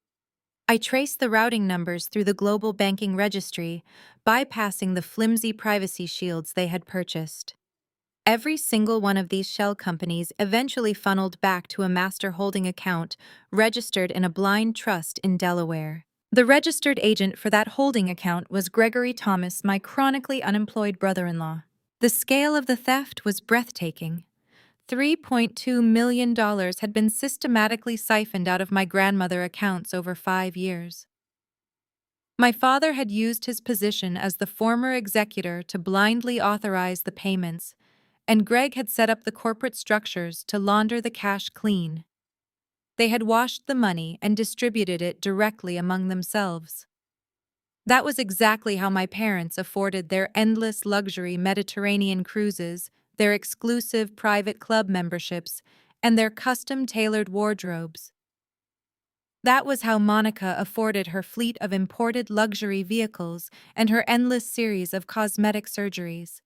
I traced the routing numbers through the global banking registry, bypassing the flimsy privacy shields they had purchased. Every single one of these shell companies eventually funneled back to a master holding account registered in a blind trust in Delaware. The registered agent for that holding account was Gregory Thomas, my chronically unemployed brother-in-law. The scale of the theft was breathtaking. $3.2 million had been systematically siphoned out of my grandmother's accounts over 5 years. My father had used his position as the former executor to blindly authorize the payments, and Greg had set up the corporate structures to launder the cash clean. They had washed the money and distributed it directly among themselves. That was exactly how my parents afforded their endless luxury Mediterranean cruises, their exclusive private club memberships, and their custom-tailored wardrobes. That was how Monica afforded her fleet of imported luxury vehicles and her endless series of cosmetic surgeries.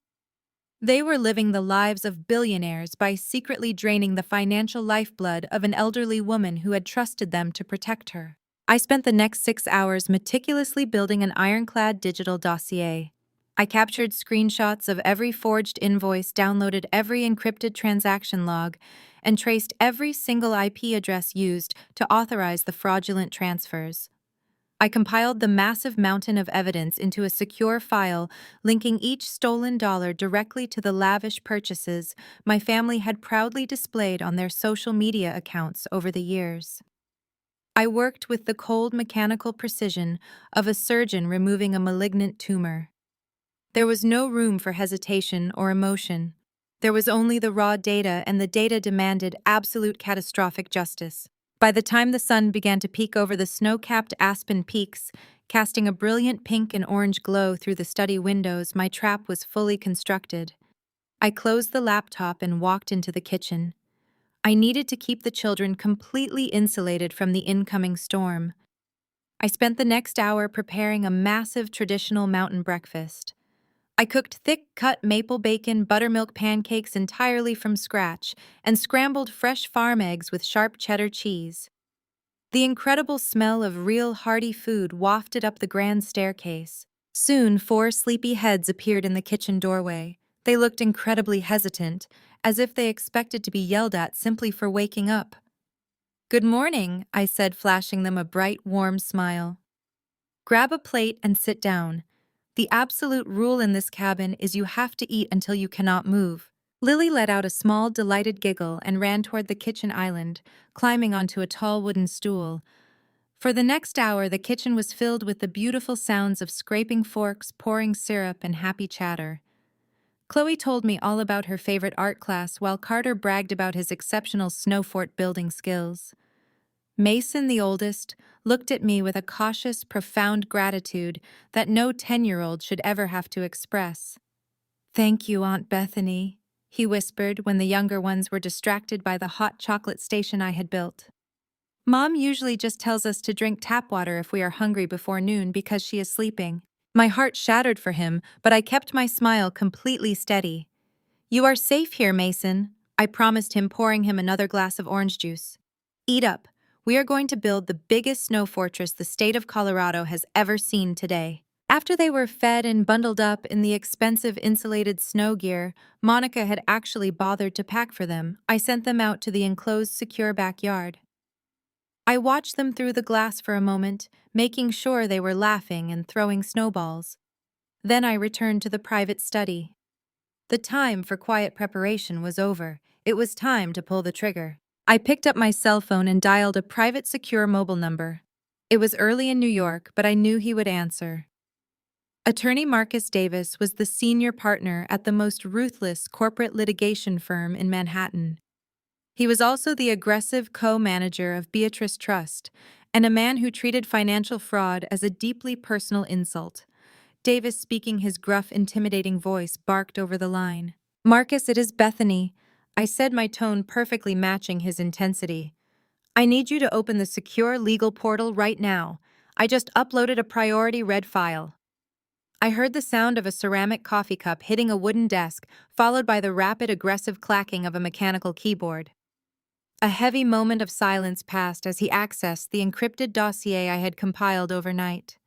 They were living the lives of billionaires by secretly draining the financial lifeblood of an elderly woman who had trusted them to protect her. I spent the next 6 hours meticulously building an ironclad digital dossier. I captured screenshots of every forged invoice, downloaded every encrypted transaction log, and traced every single IP address used to authorize the fraudulent transfers. I compiled the massive mountain of evidence into a secure file, linking each stolen dollar directly to the lavish purchases my family had proudly displayed on their social media accounts over the years. I worked with the cold mechanical precision of a surgeon removing a malignant tumor. There was no room for hesitation or emotion. There was only the raw data, and the data demanded absolute catastrophic justice. By the time the sun began to peek over the snow-capped Aspen peaks, casting a brilliant pink and orange glow through the study windows, my trap was fully constructed. I closed the laptop and walked into the kitchen. I needed to keep the children completely insulated from the incoming storm. I spent the next hour preparing a massive traditional mountain breakfast. I cooked thick-cut maple bacon buttermilk pancakes entirely from scratch and scrambled fresh farm eggs with sharp cheddar cheese. The incredible smell of real hearty food wafted up the grand staircase. Soon, 4 sleepy heads appeared in the kitchen doorway. They looked incredibly hesitant, as if they expected to be yelled at simply for waking up. "Good morning," I said, flashing them a bright, warm smile. "Grab a plate and sit down. The absolute rule in this cabin is you have to eat until you cannot move." Lily let out a small, delighted giggle and ran toward the kitchen island, climbing onto a tall wooden stool. For the next hour, the kitchen was filled with the beautiful sounds of scraping forks, pouring syrup, and happy chatter. Chloe told me all about her favorite art class, while Carter bragged about his exceptional snow fort building skills. Mason, the oldest, looked at me with a cautious, profound gratitude that no 10-year-old should ever have to express. "Thank you, Aunt Bethany," he whispered when the younger ones were distracted by the hot chocolate station I had built. "Mom usually just tells us to drink tap water if we are hungry before noon because she is sleeping." My heart shattered for him, but I kept my smile completely steady. "You are safe here, Mason," I promised him, pouring him another glass of orange juice. "Eat up. We are going to build the biggest snow fortress the state of Colorado has ever seen today." After they were fed and bundled up in the expensive insulated snow gear Monica had actually bothered to pack for them, I sent them out to the enclosed, secure backyard. I watched them through the glass for a moment, making sure they were laughing and throwing snowballs. Then I returned to the private study. The time for quiet preparation was over. It was time to pull the trigger. I picked up my cell phone and dialed a private secure mobile number. It was early in New York, but I knew he would answer. Attorney Marcus Davis was the senior partner at the most ruthless corporate litigation firm in Manhattan. He was also the aggressive co-manager of Beatrice Trust, and a man who treated financial fraud as a deeply personal insult. Davis, speaking his gruff, intimidating voice, barked over the line. "Marcus, it is Bethany," I said, my tone perfectly matching his intensity. "I need you to open the secure legal portal right now. I just uploaded a priority red file." I heard the sound of a ceramic coffee cup hitting a wooden desk, followed by the rapid, aggressive clacking of a mechanical keyboard. A heavy moment of silence passed as he accessed the encrypted dossier I had compiled overnight.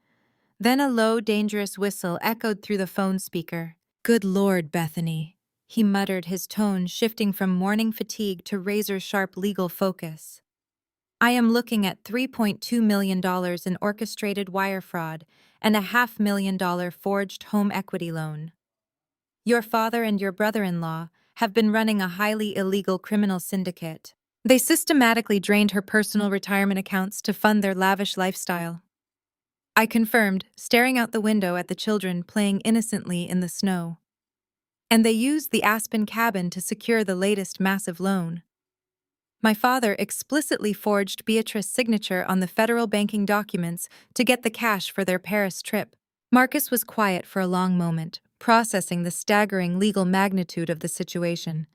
Then a low, dangerous whistle echoed through the phone speaker. "Good Lord, Bethany," he muttered, his tone shifting from morning fatigue to razor-sharp legal focus. I am looking at $3.2 million in orchestrated wire fraud and a $500,000 forged home equity loan. Your father and your brother-in-law have been running a highly illegal criminal syndicate. They systematically drained her personal retirement accounts to fund their lavish lifestyle. I confirmed, staring out the window at the children playing innocently in the snow. And they used the Aspen cabin to secure the latest massive loan. My father explicitly forged Beatrice's signature on the federal banking documents to get the cash for their Paris trip. Marcus was quiet for a long moment, processing the staggering legal magnitude of the situation.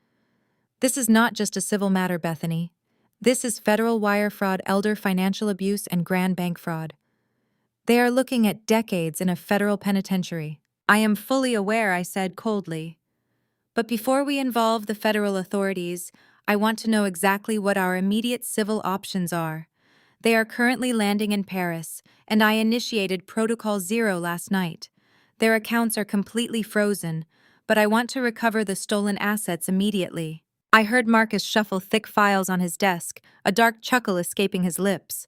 This is not just a civil matter, Bethany. This is federal wire fraud, elder financial abuse, and grand bank fraud. They are looking at decades in a federal penitentiary. I am fully aware, I said coldly. But before we involve the federal authorities, I want to know exactly what our immediate civil options are. They are currently landing in Paris, and I initiated Protocol Zero last night. Their accounts are completely frozen, but I want to recover the stolen assets immediately. I heard Marcus shuffle thick files on his desk, a dark chuckle escaping his lips.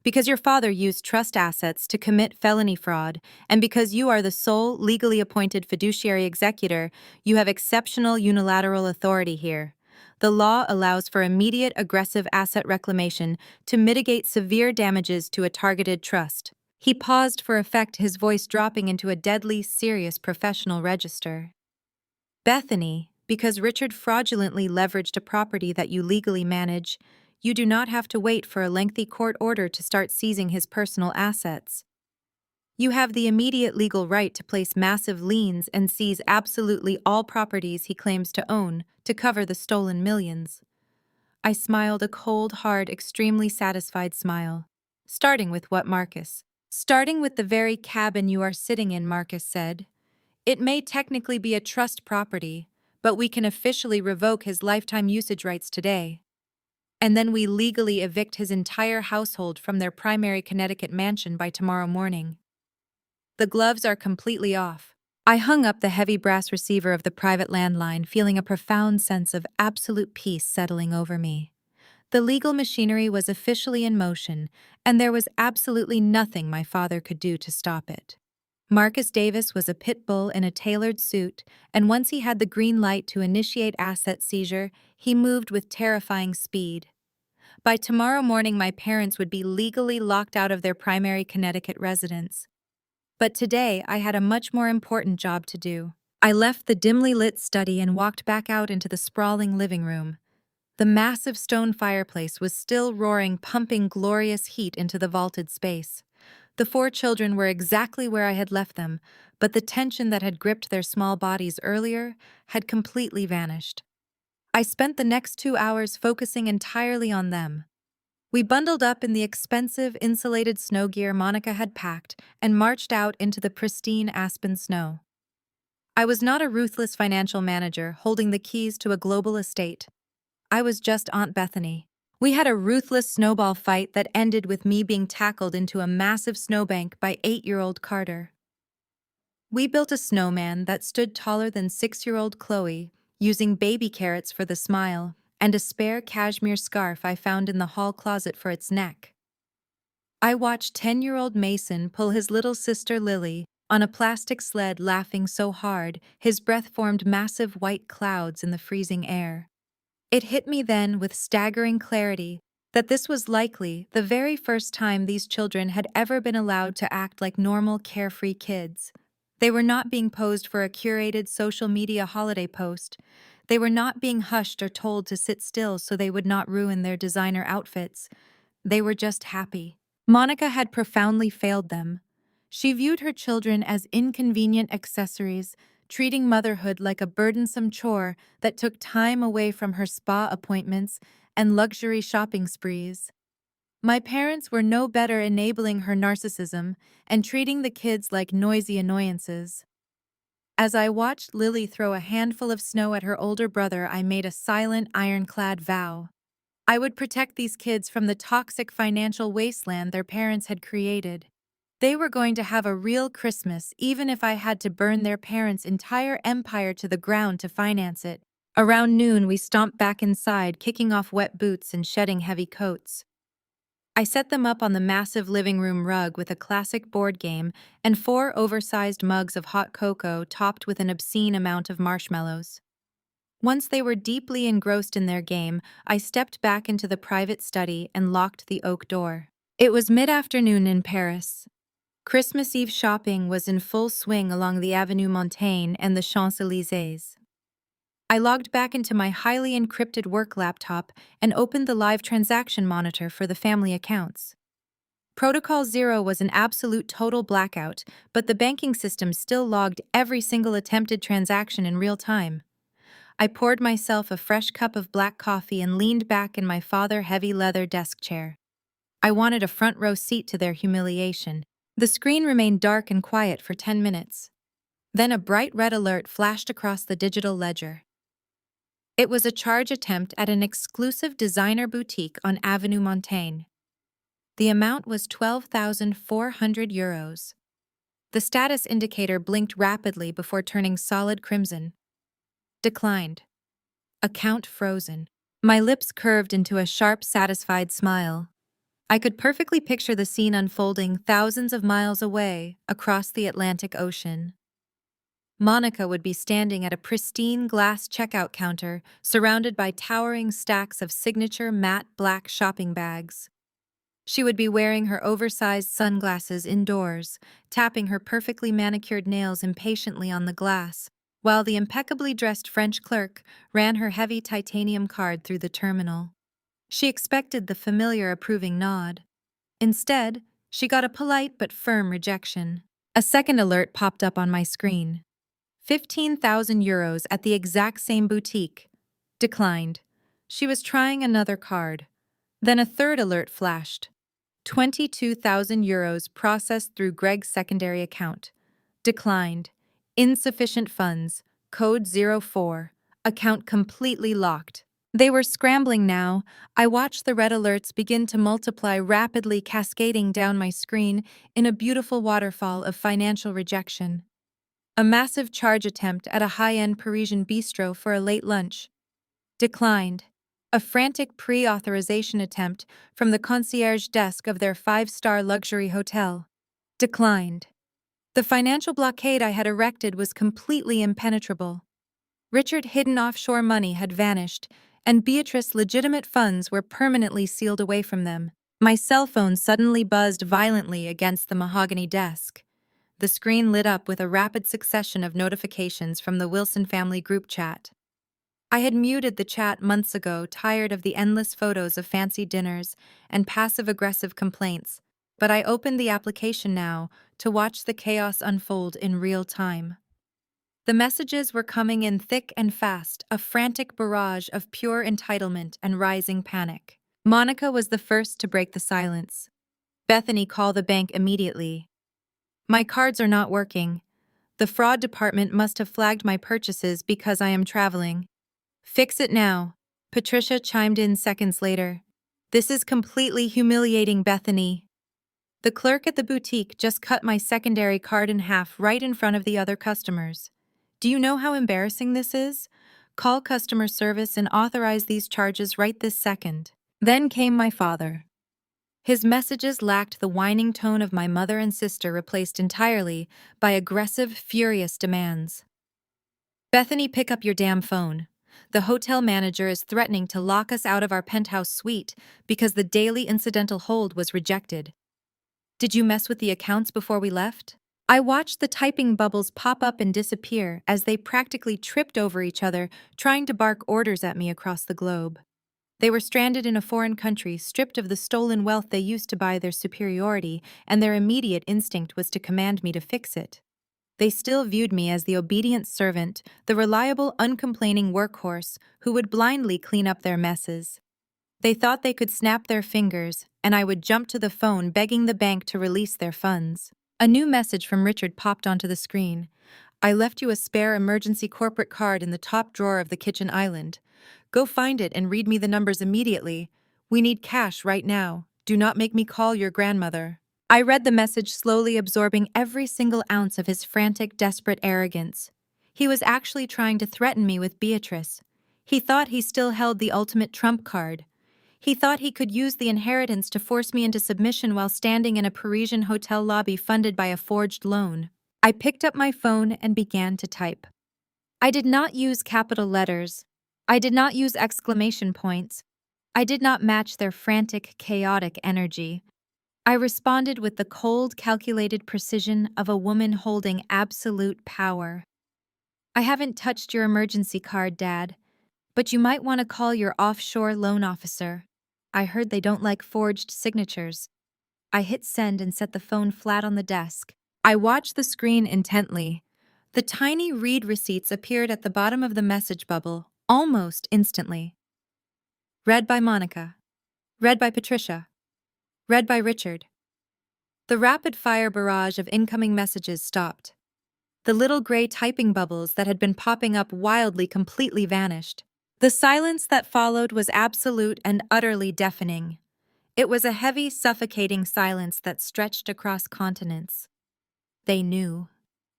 Because your father used trust assets to commit felony fraud, and because you are the sole legally appointed fiduciary executor, you have exceptional unilateral authority here. The law allows for immediate aggressive asset reclamation to mitigate severe damages to a targeted trust. He paused for effect, his voice dropping into a deadly serious professional register. Bethany, because Richard fraudulently leveraged a property that you legally manage, you do not have to wait for a lengthy court order to start seizing his personal assets. You have the immediate legal right to place massive liens and seize absolutely all properties he claims to own to cover the stolen millions. I smiled, a cold, hard, extremely satisfied smile. Starting with what, Marcus? Starting with the very cabin you are sitting in, Marcus said. It may technically be a trust property, but we can officially revoke his lifetime usage rights today. And then we legally evict his entire household from their primary Connecticut mansion by tomorrow morning. The gloves are completely off. I hung up the heavy brass receiver of the private landline, feeling a profound sense of absolute peace settling over me. The legal machinery was officially in motion, and there was absolutely nothing my father could do to stop it. Marcus Davis was a pit bull in a tailored suit, and once he had the green light to initiate asset seizure, he moved with terrifying speed. By tomorrow morning, my parents would be legally locked out of their primary Connecticut residence. But today, I had a much more important job to do. I left the dimly lit study and walked back out into the sprawling living room. The massive stone fireplace was still roaring, pumping glorious heat into the vaulted space. The four children were exactly where I had left them, but the tension that had gripped their small bodies earlier had completely vanished. I spent the next 2 hours focusing entirely on them. We bundled up in the expensive, insulated snow gear Monica had packed and marched out into the pristine aspen snow. I was not a ruthless financial manager holding the keys to a global estate. I was just Aunt Bethany. We had a ruthless snowball fight that ended with me being tackled into a massive snowbank by 8-year-old Carter. We built a snowman that stood taller than 6-year-old Chloe, using baby carrots for the smile and a spare cashmere scarf I found in the hall closet for its neck. I watched 10-year-old Mason pull his little sister Lily on a plastic sled, laughing so hard his breath formed massive white clouds in the freezing air. It hit me then with staggering clarity that this was likely the very first time these children had ever been allowed to act like normal, carefree kids. They were not being posed for a curated social media holiday post. They were not being hushed or told to sit still so they would not ruin their designer outfits. They were just happy. Monica had profoundly failed them. She viewed her children as inconvenient accessories, treating motherhood like a burdensome chore that took time away from her spa appointments and luxury shopping sprees. My parents were no better, enabling her narcissism and treating the kids like noisy annoyances. As I watched Lily throw a handful of snow at her older brother, I made a silent, ironclad vow. I would protect these kids from the toxic financial wasteland their parents had created. They were going to have a real Christmas, even if I had to burn their parents' entire empire to the ground to finance it. Around noon, we stomped back inside, kicking off wet boots and shedding heavy coats. I set them up on the massive living room rug with a classic board game and 4 oversized mugs of hot cocoa topped with an obscene amount of marshmallows. Once they were deeply engrossed in their game, I stepped back into the private study and locked the oak door. It was mid-afternoon in Paris. Christmas Eve shopping was in full swing along the Avenue Montaigne and the Champs-Élysées. I logged back into my highly encrypted work laptop and opened the live transaction monitor for the family accounts. Protocol Zero was an absolute total blackout, but the banking system still logged every single attempted transaction in real time. I poured myself a fresh cup of black coffee and leaned back in my father-heavy leather desk chair. I wanted a front row seat to their humiliation. The screen remained dark and quiet for 10 minutes. Then a bright red alert flashed across the digital ledger. It was a charge attempt at an exclusive designer boutique on Avenue Montaigne. The amount was €12,400. The status indicator blinked rapidly before turning solid crimson. Declined. Account frozen. My lips curved into a sharp, satisfied smile. I could perfectly picture the scene unfolding thousands of miles away, across the Atlantic Ocean. Monica would be standing at a pristine glass checkout counter, surrounded by towering stacks of signature matte black shopping bags. She would be wearing her oversized sunglasses indoors, tapping her perfectly manicured nails impatiently on the glass, while the impeccably dressed French clerk ran her heavy titanium card through the terminal. She expected the familiar approving nod. Instead, she got a polite but firm rejection. A second alert popped up on my screen. €15,000 at the exact same boutique. Declined. She was trying another card. Then a third alert flashed. €22,000 processed through Greg's secondary account. Declined. Insufficient funds. Code 04. Account completely locked. They were scrambling now. I watched the red alerts begin to multiply, rapidly cascading down my screen in a beautiful waterfall of financial rejection. A massive charge attempt at a high-end Parisian bistro for a late lunch. Declined. A frantic pre-authorization attempt from the concierge desk of their 5-star luxury hotel. Declined. The financial blockade I had erected was completely impenetrable. Richard's hidden offshore money had vanished, and Beatrice's legitimate funds were permanently sealed away from them. My cell phone suddenly buzzed violently against the mahogany desk. The screen lit up with a rapid succession of notifications from the Wilson family group chat. I had muted the chat months ago, tired of the endless photos of fancy dinners and passive-aggressive complaints, but I opened the application now to watch the chaos unfold in real time. The messages were coming in thick and fast, a frantic barrage of pure entitlement and rising panic. Monica was the first to break the silence. "Bethany, call the bank immediately. My cards are not working. The fraud department must have flagged my purchases because I am traveling. Fix it now." Patricia chimed in seconds later. "This is completely humiliating, Bethany. The clerk at the boutique just cut my secondary card in half right in front of the other customers. Do you know how embarrassing this is? Call customer service and authorize these charges right this second." Then came my father. His messages lacked the whining tone of my mother and sister, replaced entirely by aggressive, furious demands. "Bethany, pick up your damn phone. The hotel manager is threatening to lock us out of our penthouse suite because the daily incidental hold was rejected. Did you mess with the accounts before we left?" I watched the typing bubbles pop up and disappear as they practically tripped over each other, trying to bark orders at me across the globe. They were stranded in a foreign country, stripped of the stolen wealth they used to buy their superiority, and their immediate instinct was to command me to fix it. They still viewed me as the obedient servant, the reliable, uncomplaining workhorse who would blindly clean up their messes. They thought they could snap their fingers, and I would jump to the phone begging the bank to release their funds. A new message from Richard popped onto the screen. "I left you a spare emergency corporate card in the top drawer of the kitchen island. Go find it and read me the numbers immediately. We need cash right now. Do not make me call your grandmother." I read the message slowly, absorbing every single ounce of his frantic, desperate arrogance. He was actually trying to threaten me with Beatrice. He thought he still held the ultimate trump card. He thought he could use the inheritance to force me into submission while standing in a Parisian hotel lobby funded by a forged loan. I picked up my phone and began to type. I did not use capital letters. I did not use exclamation points. I did not match their frantic, chaotic energy. I responded with the cold, calculated precision of a woman holding absolute power. I haven't touched your emergency card, Dad, but you might want to call your offshore loan officer. I heard they don't like forged signatures. I hit send and set the phone flat on the desk. I watched the screen intently. The tiny read receipts appeared at the bottom of the message bubble, almost instantly. Read by Monica. Read by Patricia. Read by Richard. The rapid-fire barrage of incoming messages stopped. The little gray typing bubbles that had been popping up wildly completely vanished. The silence that followed was absolute and utterly deafening. It was a heavy, suffocating silence that stretched across continents. They knew.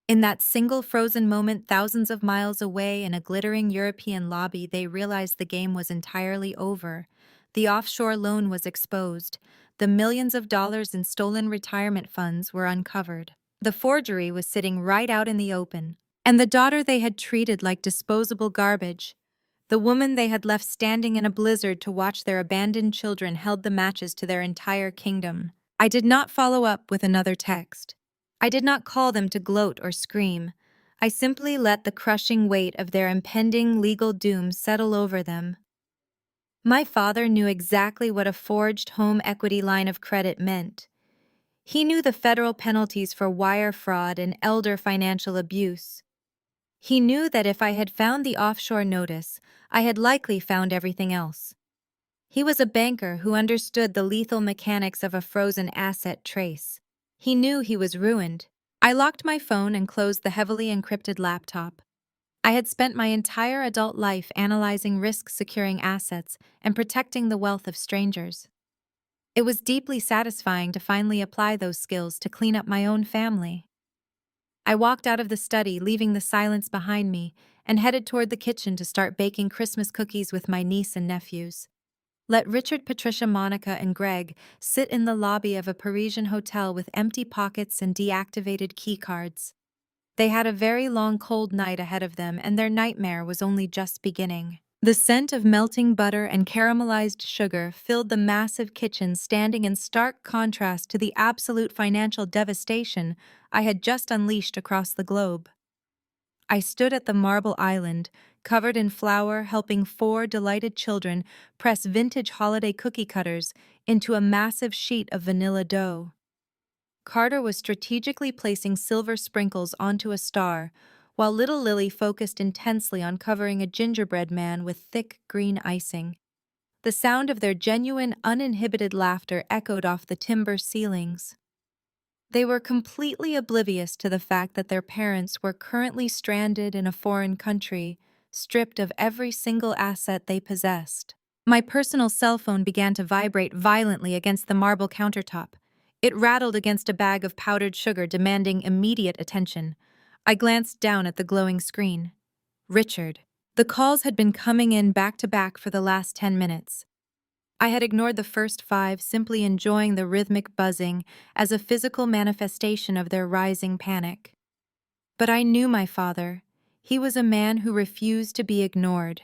In that single frozen moment thousands of miles away in a glittering European lobby, they realized the game was entirely over. The offshore loan was exposed. The millions of dollars in stolen retirement funds were uncovered. The forgery was sitting right out in the open. And the daughter they had treated like disposable garbage, the woman they had left standing in a blizzard to watch their abandoned children, held the matches to their entire kingdom. I did not follow up with another text. I did not call them to gloat or scream. I simply let the crushing weight of their impending legal doom settle over them. My father knew exactly what a forged home equity line of credit meant. He knew the federal penalties for wire fraud and elder financial abuse. He knew that if I had found the offshore notice, I had likely found everything else. He was a banker who understood the lethal mechanics of a frozen asset trace. He knew he was ruined. I locked my phone and closed the heavily encrypted laptop. I had spent my entire adult life analyzing risk-securing assets and protecting the wealth of strangers. It was deeply satisfying to finally apply those skills to clean up my own family. I walked out of the study, leaving the silence behind me, and headed toward the kitchen to start baking Christmas cookies with my niece and nephews. Let Richard, Patricia, Monica, and Greg sit in the lobby of a Parisian hotel with empty pockets and deactivated key cards. They had a very long cold night ahead of them, and their nightmare was only just beginning. The scent of melting butter and caramelized sugar filled the massive kitchen, standing in stark contrast to the absolute financial devastation I had just unleashed across the globe. I stood at the marble island, covered in flour, helping 4 delighted children press vintage holiday cookie cutters into a massive sheet of vanilla dough. Carter was strategically placing silver sprinkles onto a star, while little Lily focused intensely on covering a gingerbread man with thick green icing. The sound of their genuine, uninhibited laughter echoed off the timber ceilings. They were completely oblivious to the fact that their parents were currently stranded in a foreign country, stripped of every single asset they possessed. My personal cell phone began to vibrate violently against the marble countertop. It rattled against a bag of powdered sugar, demanding immediate attention. I glanced down at the glowing screen. Richard. The calls had been coming in back to back for the last 10 minutes. I had ignored the first 5, simply enjoying the rhythmic buzzing as a physical manifestation of their rising panic. But I knew my father. He was a man who refused to be ignored.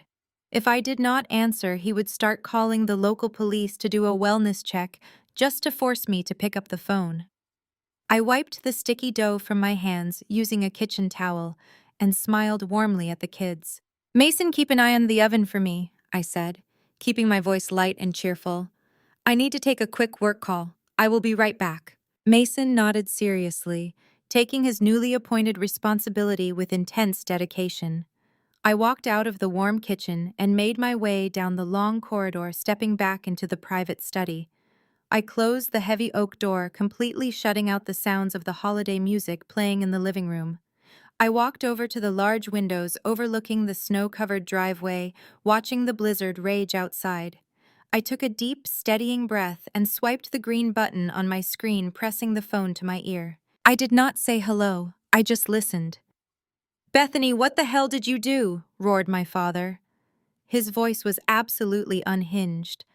If I did not answer, he would start calling the local police to do a wellness check just to force me to pick up the phone. I wiped the sticky dough from my hands using a kitchen towel and smiled warmly at the kids. "Mason, keep an eye on the oven for me," I said, keeping my voice light and cheerful. "I need to take a quick work call. I will be right back." Mason nodded seriously, taking his newly appointed responsibility with intense dedication. I walked out of the warm kitchen and made my way down the long corridor, stepping back into the private study. I closed the heavy oak door, completely shutting out the sounds of the holiday music playing in the living room. I walked over to the large windows overlooking the snow-covered driveway, watching the blizzard rage outside. I took a deep, steadying breath and swiped the green button on my screen, pressing the phone to my ear. I did not say hello, I just listened. "Bethany, what the hell did you do?" roared my father. His voice was absolutely unhinged.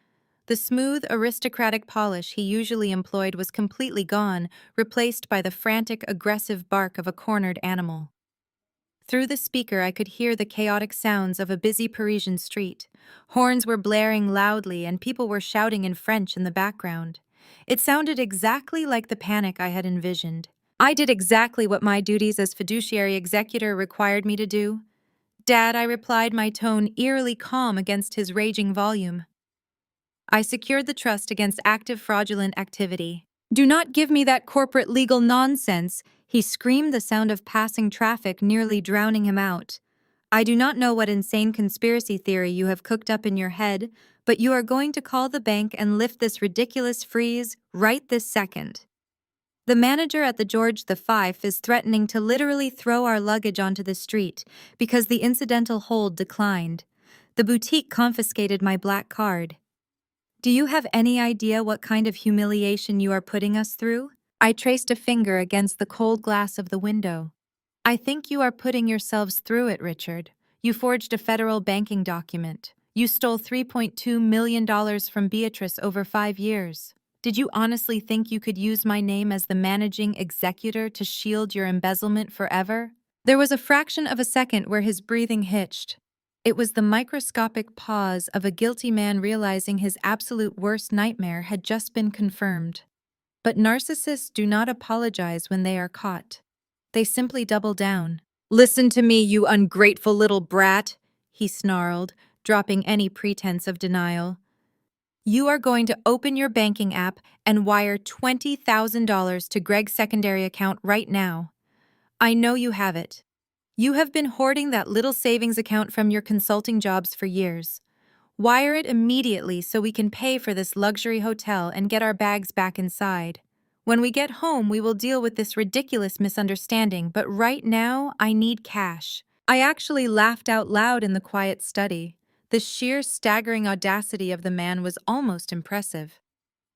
The smooth, aristocratic polish he usually employed was completely gone, replaced by the frantic, aggressive bark of a cornered animal. Through the speaker, I could hear the chaotic sounds of a busy Parisian street. Horns were blaring loudly, and people were shouting in French in the background. It sounded exactly like the panic I had envisioned. I did exactly what my duties as fiduciary executor required me to do. "Dad," I replied, my tone eerily calm against his raging volume. "I secured the trust against active fraudulent activity." "Do not give me that corporate legal nonsense," he screamed, the sound of passing traffic nearly drowning him out. "I do not know what insane conspiracy theory you have cooked up in your head, but you are going to call the bank and lift this ridiculous freeze right this second. The manager at the George V is threatening to literally throw our luggage onto the street because the incidental hold declined. The boutique confiscated my black card. Do you have any idea what kind of humiliation you are putting us through?" I traced a finger against the cold glass of the window. "I think you are putting yourselves through it, Richard. You forged a federal banking document. You stole $3.2 million from Beatrice over 5 years. Did you honestly think you could use my name as the managing executor to shield your embezzlement forever?" There was a fraction of a second where his breathing hitched. It was the microscopic pause of a guilty man realizing his absolute worst nightmare had just been confirmed. But narcissists do not apologize when they are caught. They simply double down. "Listen to me, you ungrateful little brat," he snarled, dropping any pretense of denial. "You are going to open your banking app and wire $20,000 to Greg's secondary account right now. I know you have it. You have been hoarding that little savings account from your consulting jobs for years. Wire it immediately so we can pay for this luxury hotel and get our bags back inside. When we get home, we will deal with this ridiculous misunderstanding, but right now, I need cash." I actually laughed out loud in the quiet study. The sheer, staggering audacity of the man was almost impressive.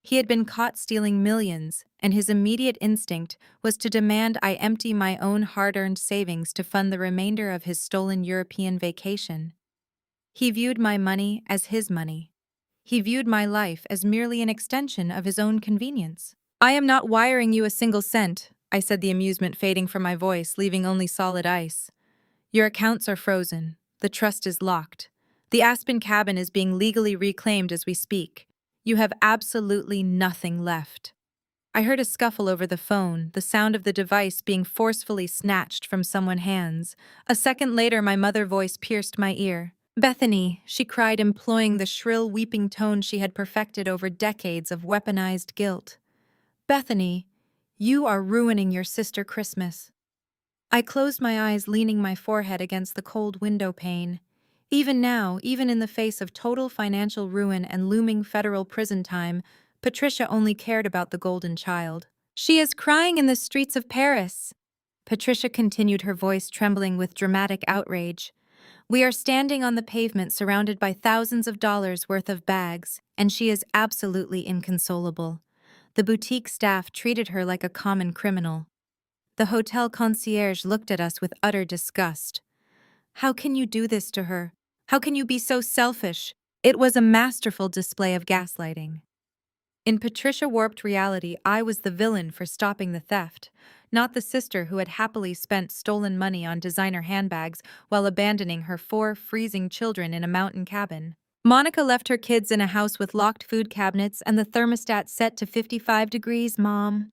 He had been caught stealing millions, and his immediate instinct was to demand I empty my own hard-earned savings to fund the remainder of his stolen European vacation. He viewed my money as his money. He viewed my life as merely an extension of his own convenience. "I am not wiring you a single cent," I said, the amusement fading from my voice, leaving only solid ice. "Your accounts are frozen. The trust is locked. The Aspen cabin is being legally reclaimed as we speak. You have absolutely nothing left." I heard a scuffle over the phone, the sound of the device being forcefully snatched from someone's hands. A second later, my mother's voice pierced my ear. "Bethany," she cried, employing the shrill, weeping tone she had perfected over decades of weaponized guilt. "Bethany, you are ruining your sister Christmas." I closed my eyes, leaning my forehead against the cold window pane. Even now, even in the face of total financial ruin and looming federal prison time, Patricia only cared about the golden child. "She is crying in the streets of Paris," Patricia continued, her voice trembling with dramatic outrage. "We are standing on the pavement surrounded by thousands of dollars worth of bags, and she is absolutely inconsolable. The boutique staff treated her like a common criminal. The hotel concierge looked at us with utter disgust. How can you do this to her? How can you be so selfish?" It was a masterful display of gaslighting. In Patricia warped reality, I was the villain for stopping the theft, not the sister who had happily spent stolen money on designer handbags while abandoning her 4 freezing children in a mountain cabin. Monica left her kids in a house with locked food cabinets and the thermostat set to 55 degrees, Mom.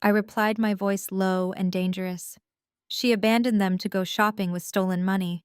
I replied, my voice low and dangerous. She abandoned them to go shopping with stolen money.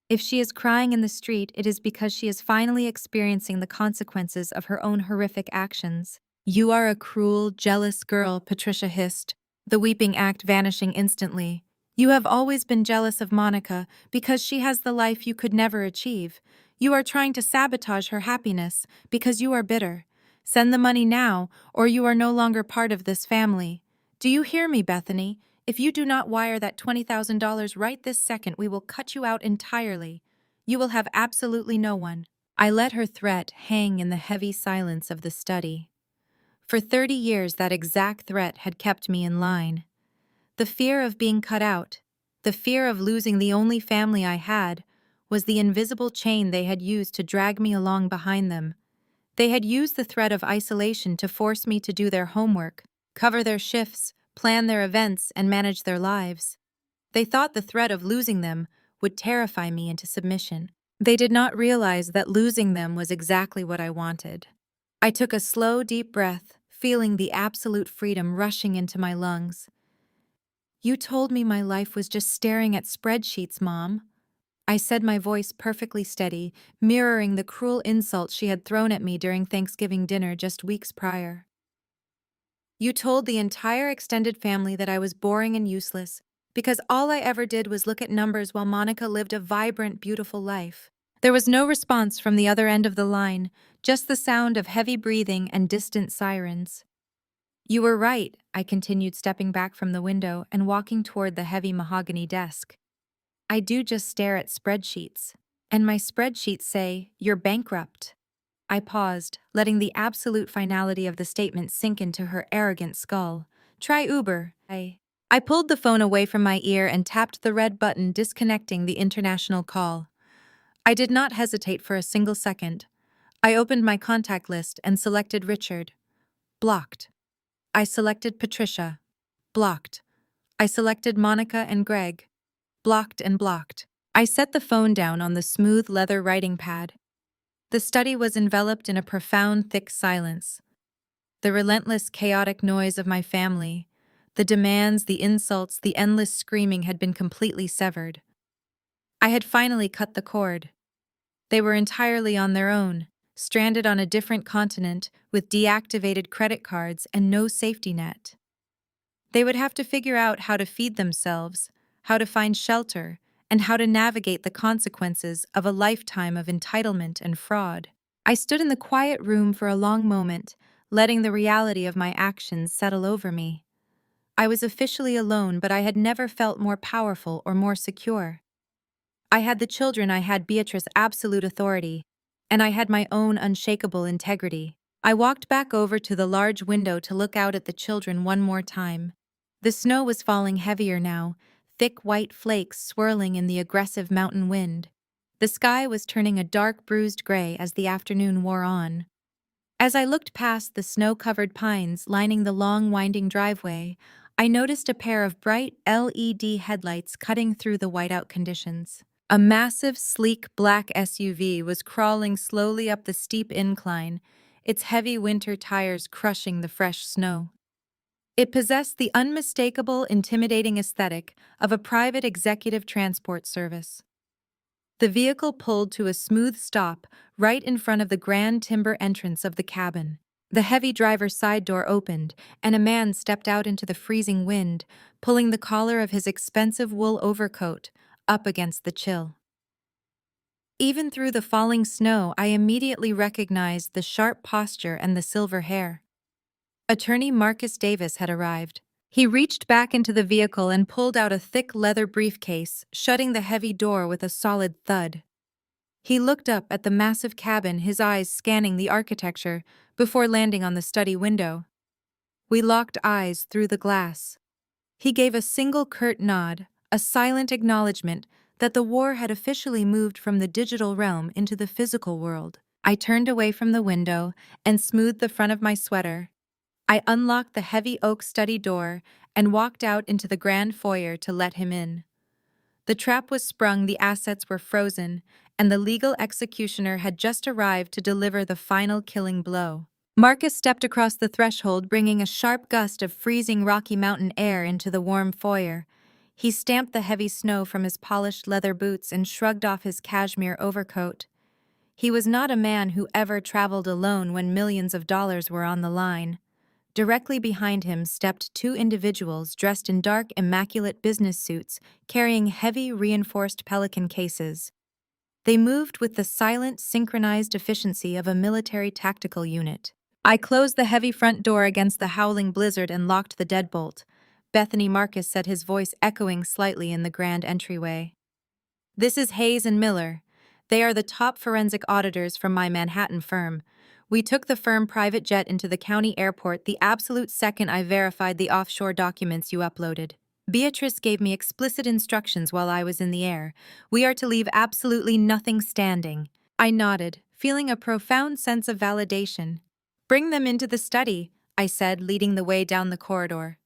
If she is crying in the street, it is because she is finally experiencing the consequences of her own horrific actions. "You are a cruel, jealous girl," Patricia hissed, the weeping act vanishing instantly. "You have always been jealous of Monica because she has the life you could never achieve. You are trying to sabotage her happiness because you are bitter. Send the money now, or you are no longer part of this family. Do you hear me, Bethany? If you do not wire that $20,000 right this second, we will cut you out entirely. You will have absolutely no one." I let her threat hang in the heavy silence of the study. For 30 years, that exact threat had kept me in line. The fear of being cut out, the fear of losing the only family I had, was the invisible chain they had used to drag me along behind them. They had used the threat of isolation to force me to do their homework, cover their shifts, plan their events, and manage their lives. They thought the threat of losing them would terrify me into submission. They did not realize that losing them was exactly what I wanted. I took a slow, deep breath, feeling the absolute freedom rushing into my lungs. "You told me my life was just staring at spreadsheets, Mom," I said, my voice perfectly steady, mirroring the cruel insult she had thrown at me during Thanksgiving dinner just weeks prior. "You told the entire extended family that I was boring and useless, because all I ever did was look at numbers while Monica lived a vibrant, beautiful life." There was no response from the other end of the line, just the sound of heavy breathing and distant sirens. "You were right," I continued, stepping back from the window and walking toward the heavy mahogany desk. "I do just stare at spreadsheets. And my spreadsheets say, you're bankrupt." I paused, letting the absolute finality of the statement sink into her arrogant skull. "Try Uber." I pulled the phone away from my ear and tapped the red button, disconnecting the international call. I did not hesitate for a single second. I opened my contact list and selected Richard. Blocked. I selected Patricia. Blocked. I selected Monica and Greg. Blocked and blocked. I set the phone down on the smooth leather writing pad. The study was enveloped in a profound, thick silence. The relentless, chaotic noise of my family, the demands, the insults, the endless screaming had been completely severed. I had finally cut the cord. They were entirely on their own, stranded on a different continent with deactivated credit cards and no safety net. They would have to figure out how to feed themselves, how to find shelter, and how to navigate the consequences of a lifetime of entitlement and fraud. I stood in the quiet room for a long moment, letting the reality of my actions settle over me. I was officially alone, but I had never felt more powerful or more secure. I had the children, I had Beatrice's absolute authority, and I had my own unshakable integrity. I walked back over to the large window to look out at the children one more time. The snow was falling heavier now, thick white flakes swirling in the aggressive mountain wind. The sky was turning a dark, bruised gray as the afternoon wore on. As I looked past the snow-covered pines lining the long, winding driveway, I noticed a pair of bright LED headlights cutting through the whiteout conditions. A massive, sleek black SUV was crawling slowly up the steep incline, its heavy winter tires crushing the fresh snow. It possessed the unmistakable, intimidating aesthetic of a private executive transport service. The vehicle pulled to a smooth stop right in front of the grand timber entrance of the cabin. The heavy driver's side door opened, and a man stepped out into the freezing wind, pulling the collar of his expensive wool overcoat up against the chill. Even through the falling snow, I immediately recognized the sharp posture and the silver hair. Attorney Marcus Davis had arrived. He reached back into the vehicle and pulled out a thick leather briefcase, shutting the heavy door with a solid thud. He looked up at the massive cabin, his eyes scanning the architecture, before landing on the study window. We locked eyes through the glass. He gave a single curt nod, a silent acknowledgement that the war had officially moved from the digital realm into the physical world. I turned away from the window and smoothed the front of my sweater. I unlocked the heavy oak study door and walked out into the grand foyer to let him in. The trap was sprung, the assets were frozen, and the legal executioner had just arrived to deliver the final killing blow. Marcus stepped across the threshold, bringing a sharp gust of freezing Rocky Mountain air into the warm foyer. He stamped the heavy snow from his polished leather boots and shrugged off his cashmere overcoat. He was not a man who ever traveled alone when millions of dollars were on the line. Directly behind him stepped two individuals dressed in dark, immaculate business suits, carrying heavy, reinforced pelican cases. They moved with the silent, synchronized efficiency of a military tactical unit. I closed the heavy front door against the howling blizzard and locked the deadbolt. Bethany Marcus said, his voice echoing slightly in the grand entryway. "This is Hayes and Miller. They are the top forensic auditors from my Manhattan firm. We took the firm private jet into the county airport the absolute second I verified the offshore documents you uploaded. Beatrice gave me explicit instructions while I was in the air. We are to leave absolutely nothing standing. I nodded, feeling a profound sense of validation. Bring them into the study, I said, leading the way down the corridor.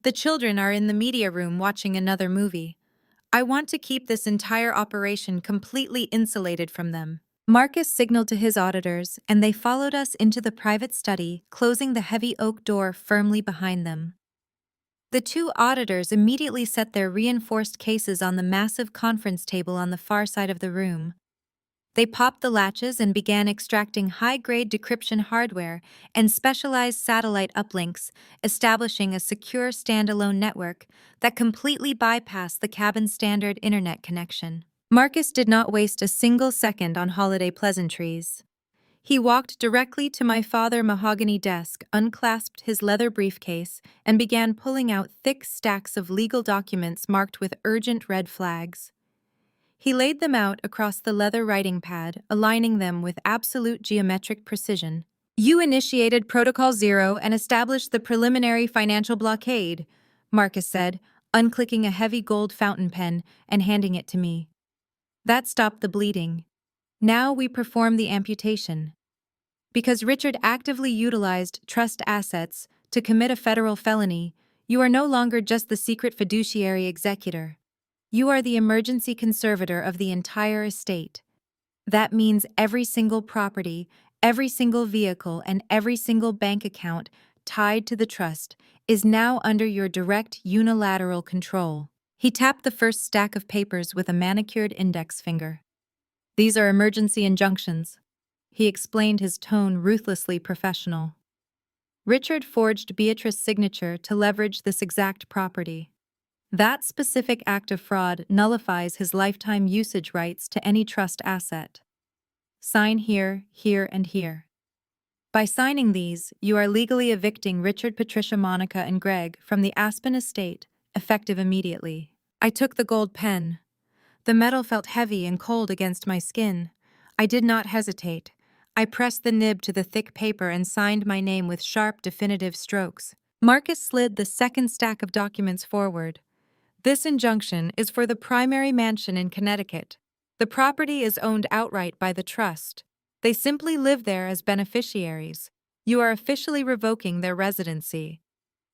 The children are in the media room watching another movie. I want to keep this entire operation completely insulated from them. Marcus signaled to his auditors, and they followed us into the private study, closing the heavy oak door firmly behind them. The two auditors immediately set their reinforced cases on the massive conference table on the far side of the room. They popped the latches and began extracting high-grade decryption hardware and specialized satellite uplinks, establishing a secure standalone network that completely bypassed the cabin's standard internet connection. Marcus did not waste a single second on holiday pleasantries. He walked directly to my mahogany desk, unclasped his leather briefcase, and began pulling out thick stacks of legal documents marked with urgent red flags. He laid them out across the leather writing pad, aligning them with absolute geometric precision. You initiated Protocol Zero and established the preliminary financial blockade, Marcus said, unclicking a heavy gold fountain pen and handing it to me. That stopped the bleeding. Now we perform the amputation. Because Richard actively utilized trust assets to commit a federal felony, you are no longer just the secret fiduciary executor. You are the emergency conservator of the entire estate. That means every single property, every single vehicle, and every single bank account tied to the trust is now under your direct unilateral control. He tapped the first stack of papers with a manicured index finger. These are emergency injunctions. He explained, his tone ruthlessly professional. Richard forged Beatrice's signature to leverage this exact property. That specific act of fraud nullifies his lifetime usage rights to any trust asset. Sign here, here, and here. By signing these, you are legally evicting Richard, Patricia, Monica, and Greg from the Aspen estate, effective immediately. I took the gold pen. The metal felt heavy and cold against my skin. I did not hesitate. I pressed the nib to the thick paper and signed my name with sharp, definitive strokes. Marcus slid the second stack of documents forward. This injunction is for the primary mansion in Connecticut. The property is owned outright by the trust. They simply live there as beneficiaries. You are officially revoking their residency.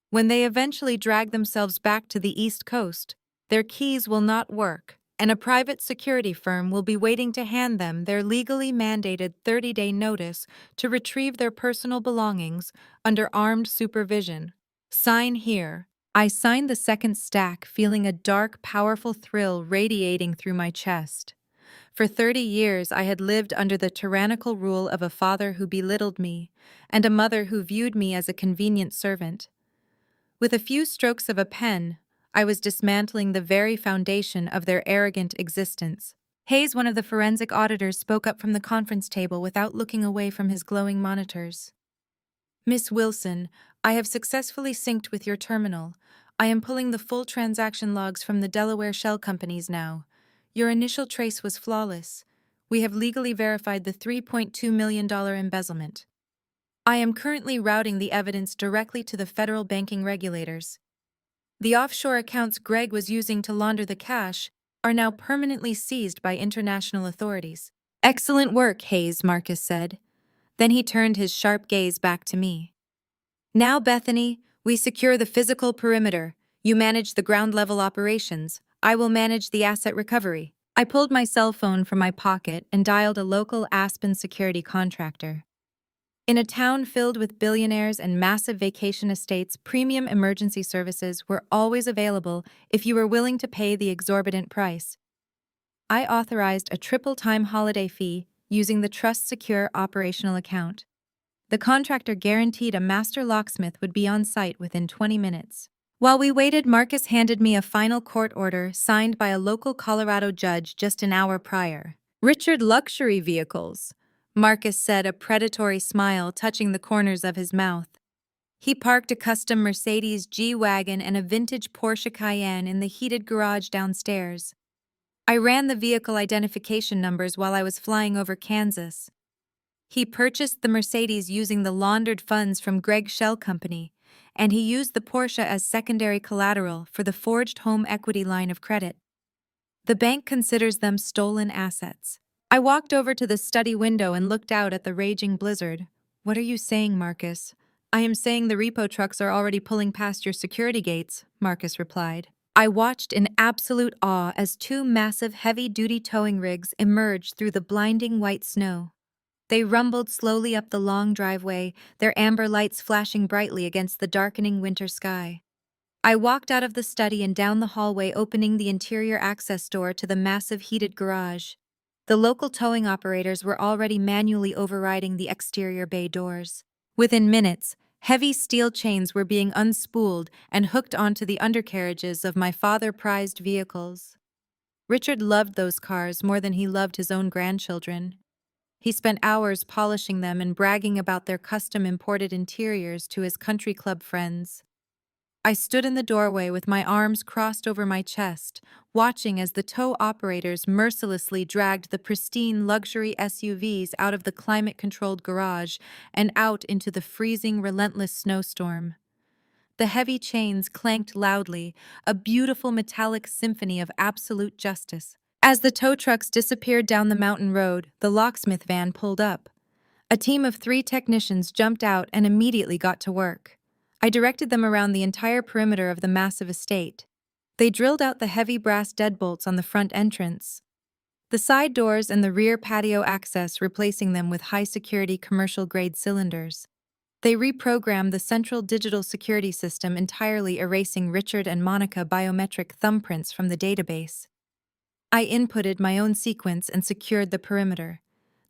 When they eventually drag themselves back to the East Coast, their keys will not work, and a private security firm will be waiting to hand them their legally mandated 30-day notice to retrieve their personal belongings under armed supervision. Sign here. I signed the second stack, feeling a dark, powerful thrill radiating through my chest. For 30 years, I had lived under the tyrannical rule of a father who belittled me and a mother who viewed me as a convenient servant. With a few strokes of a pen, I was dismantling the very foundation of their arrogant existence. Hayes, one of the forensic auditors, spoke up from the conference table without looking away from his glowing monitors. Miss Wilson, I have successfully synced with your terminal. I am pulling the full transaction logs from the Delaware shell companies now. Your initial trace was flawless. We have legally verified the $3.2 million embezzlement. I am currently routing the evidence directly to the federal banking regulators. The offshore accounts Greg was using to launder the cash are now permanently seized by international authorities. Excellent work, Hayes, Marcus said. Then he turned his sharp gaze back to me. Now, Bethany, we secure the physical perimeter. You manage the ground-level operations. I will manage the asset recovery. I pulled my cell phone from my pocket and dialed a local Aspen security contractor. In a town filled with billionaires and massive vacation estates, premium emergency services were always available if you were willing to pay the exorbitant price. I authorized a triple-time holiday fee using the Trust Secure operational account. The contractor guaranteed a master locksmith would be on site within 20 minutes. While we waited, Marcus handed me a final court order signed by a local Colorado judge just an hour prior. Richard, luxury vehicles, Marcus said, a predatory smile touching the corners of his mouth. He parked a custom Mercedes G-Wagon and a vintage Porsche Cayenne in the heated garage downstairs. I ran the vehicle identification numbers while I was flying over Kansas. He purchased the Mercedes using the laundered funds from Greg's shell company, and he used the Porsche as secondary collateral for the forged home equity line of credit. The bank considers them stolen assets. I walked over to the study window and looked out at the raging blizzard. What are you saying, Marcus? I am saying the repo trucks are already pulling past your security gates, Marcus replied. I watched in absolute awe as two massive heavy-duty towing rigs emerged through the blinding white snow. They rumbled slowly up the long driveway, their amber lights flashing brightly against the darkening winter sky. I walked out of the study and down the hallway, opening the interior access door to the massive heated garage. The local towing operators were already manually overriding the exterior bay doors. Within minutes, heavy steel chains were being unspooled and hooked onto the undercarriages of my father-prized vehicles. Richard loved those cars more than he loved his own grandchildren. He spent hours polishing them and bragging about their custom-imported interiors to his country club friends. I stood in the doorway with my arms crossed over my chest, watching as the tow operators mercilessly dragged the pristine luxury SUVs out of the climate-controlled garage and out into the freezing, relentless snowstorm. The heavy chains clanked loudly, a beautiful metallic symphony of absolute justice. As the tow trucks disappeared down the mountain road, the locksmith van pulled up. A team of 3 technicians jumped out and immediately got to work. I directed them around the entire perimeter of the massive estate. They drilled out the heavy brass deadbolts on the front entrance, the side doors and the rear patio access, replacing them with high-security commercial-grade cylinders. They reprogrammed the central digital security system, entirely erasing Richard and Monica biometric thumbprints from the database. I inputted my own sequence and secured the perimeter.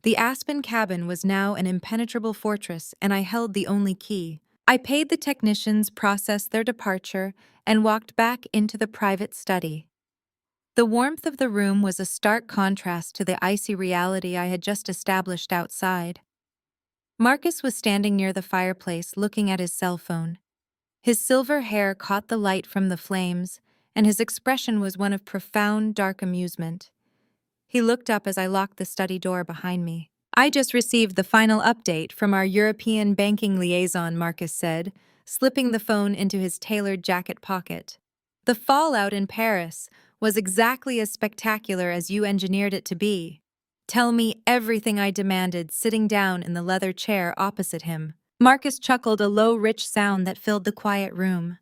The Aspen cabin was now an impenetrable fortress, and I held the only key. I paid the technicians, processed their departure, and walked back into the private study. The warmth of the room was a stark contrast to the icy reality I had just established outside. Marcus was standing near the fireplace, looking at his cell phone. His silver hair caught the light from the flames, and his expression was one of profound, dark amusement. He looked up as I locked the study door behind me. I just received the final update from our European banking liaison, Marcus said, slipping the phone into his tailored jacket pocket. The fallout in Paris was exactly as spectacular as you engineered it to be. Tell me everything, I demanded, sitting down in the leather chair opposite him. Marcus chuckled, a low, rich sound that filled the quiet room.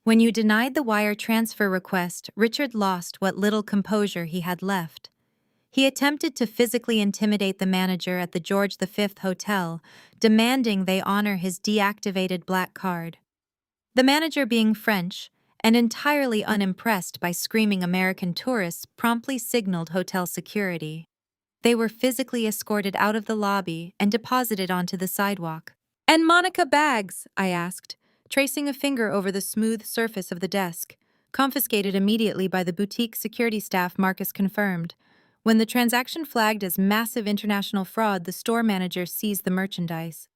When you denied the wire transfer request, Richard lost what little composure he had left. He attempted to physically intimidate the manager at the George V Hotel, demanding they honor his deactivated black card. The manager, being French and entirely unimpressed by screaming American tourists, promptly signaled hotel security. They were physically escorted out of the lobby and deposited onto the sidewalk. "And Monica bags?" I asked, tracing a finger over the smooth surface of the desk. "Confiscated immediately by the boutique security staff," Marcus confirmed. When the transaction flagged as massive international fraud, the store manager seized the merchandise.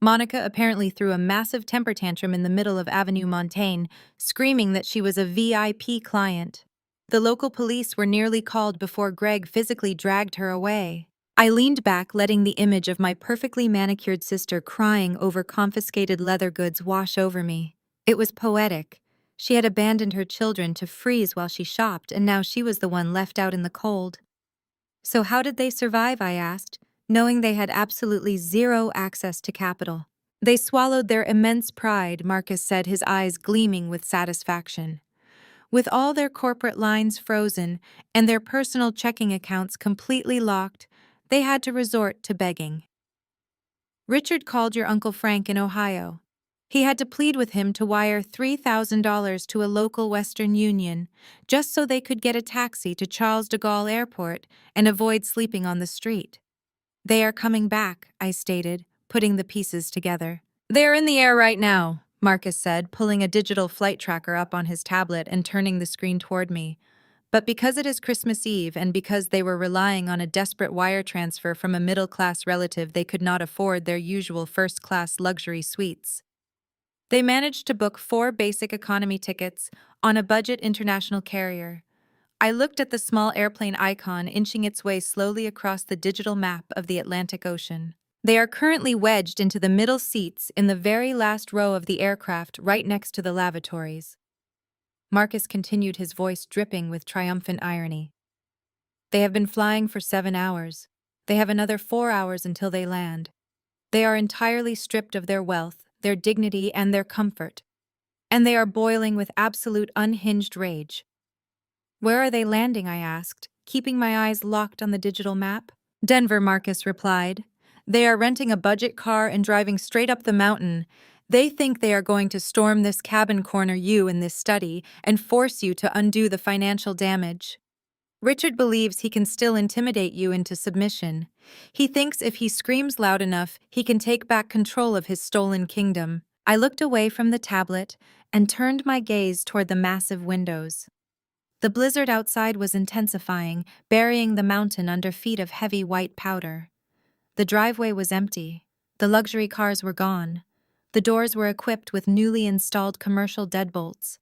Monica apparently threw a massive temper tantrum in the middle of Avenue Montaigne, screaming that she was a VIP client. The local police were nearly called before Greg physically dragged her away. I leaned back, letting the image of my perfectly manicured sister crying over confiscated leather goods wash over me. It was poetic. She had abandoned her children to freeze while she shopped, and now she was the one left out in the cold. So how did they survive, I asked, knowing they had absolutely zero access to capital. "They swallowed their immense pride," Marcus said, his eyes gleaming with satisfaction. "With all their corporate lines frozen and their personal checking accounts completely locked, they had to resort to begging. Richard called your Uncle Frank in Ohio. He had to plead with him to wire $3,000 to a local Western Union, just so they could get a taxi to Charles de Gaulle Airport and avoid sleeping on the street. They are coming back," I stated, putting the pieces together. "They are in the air right now," Marcus said, pulling a digital flight tracker up on his tablet and turning the screen toward me. "But because it is Christmas Eve and because they were relying on a desperate wire transfer from a middle-class relative, they could not afford their usual first-class luxury suites. They managed to book 4 basic economy tickets on a budget international carrier. I looked at the small airplane icon inching its way slowly across the digital map of the Atlantic Ocean. They are currently wedged into the middle seats in the very last row of the aircraft right next to the lavatories. Marcus continued, his voice dripping with triumphant irony. They have been flying for 7 hours. They have another 4 hours until they land. They are entirely stripped of their wealth, their dignity, and their comfort. And they are boiling with absolute unhinged rage. Where are they landing? I asked, keeping my eyes locked on the digital map. Denver, Marcus replied. They are renting a budget car and driving straight up the mountain. They think they are going to storm this cabin, corner you in this study, and force you to undo the financial damage. Richard believes he can still intimidate you into submission. He thinks if he screams loud enough, he can take back control of his stolen kingdom. I looked away from the tablet and turned my gaze toward the massive windows. The blizzard outside was intensifying, burying the mountain under feet of heavy white powder. The driveway was empty. The luxury cars were gone. The doors were equipped with newly installed commercial deadbolts.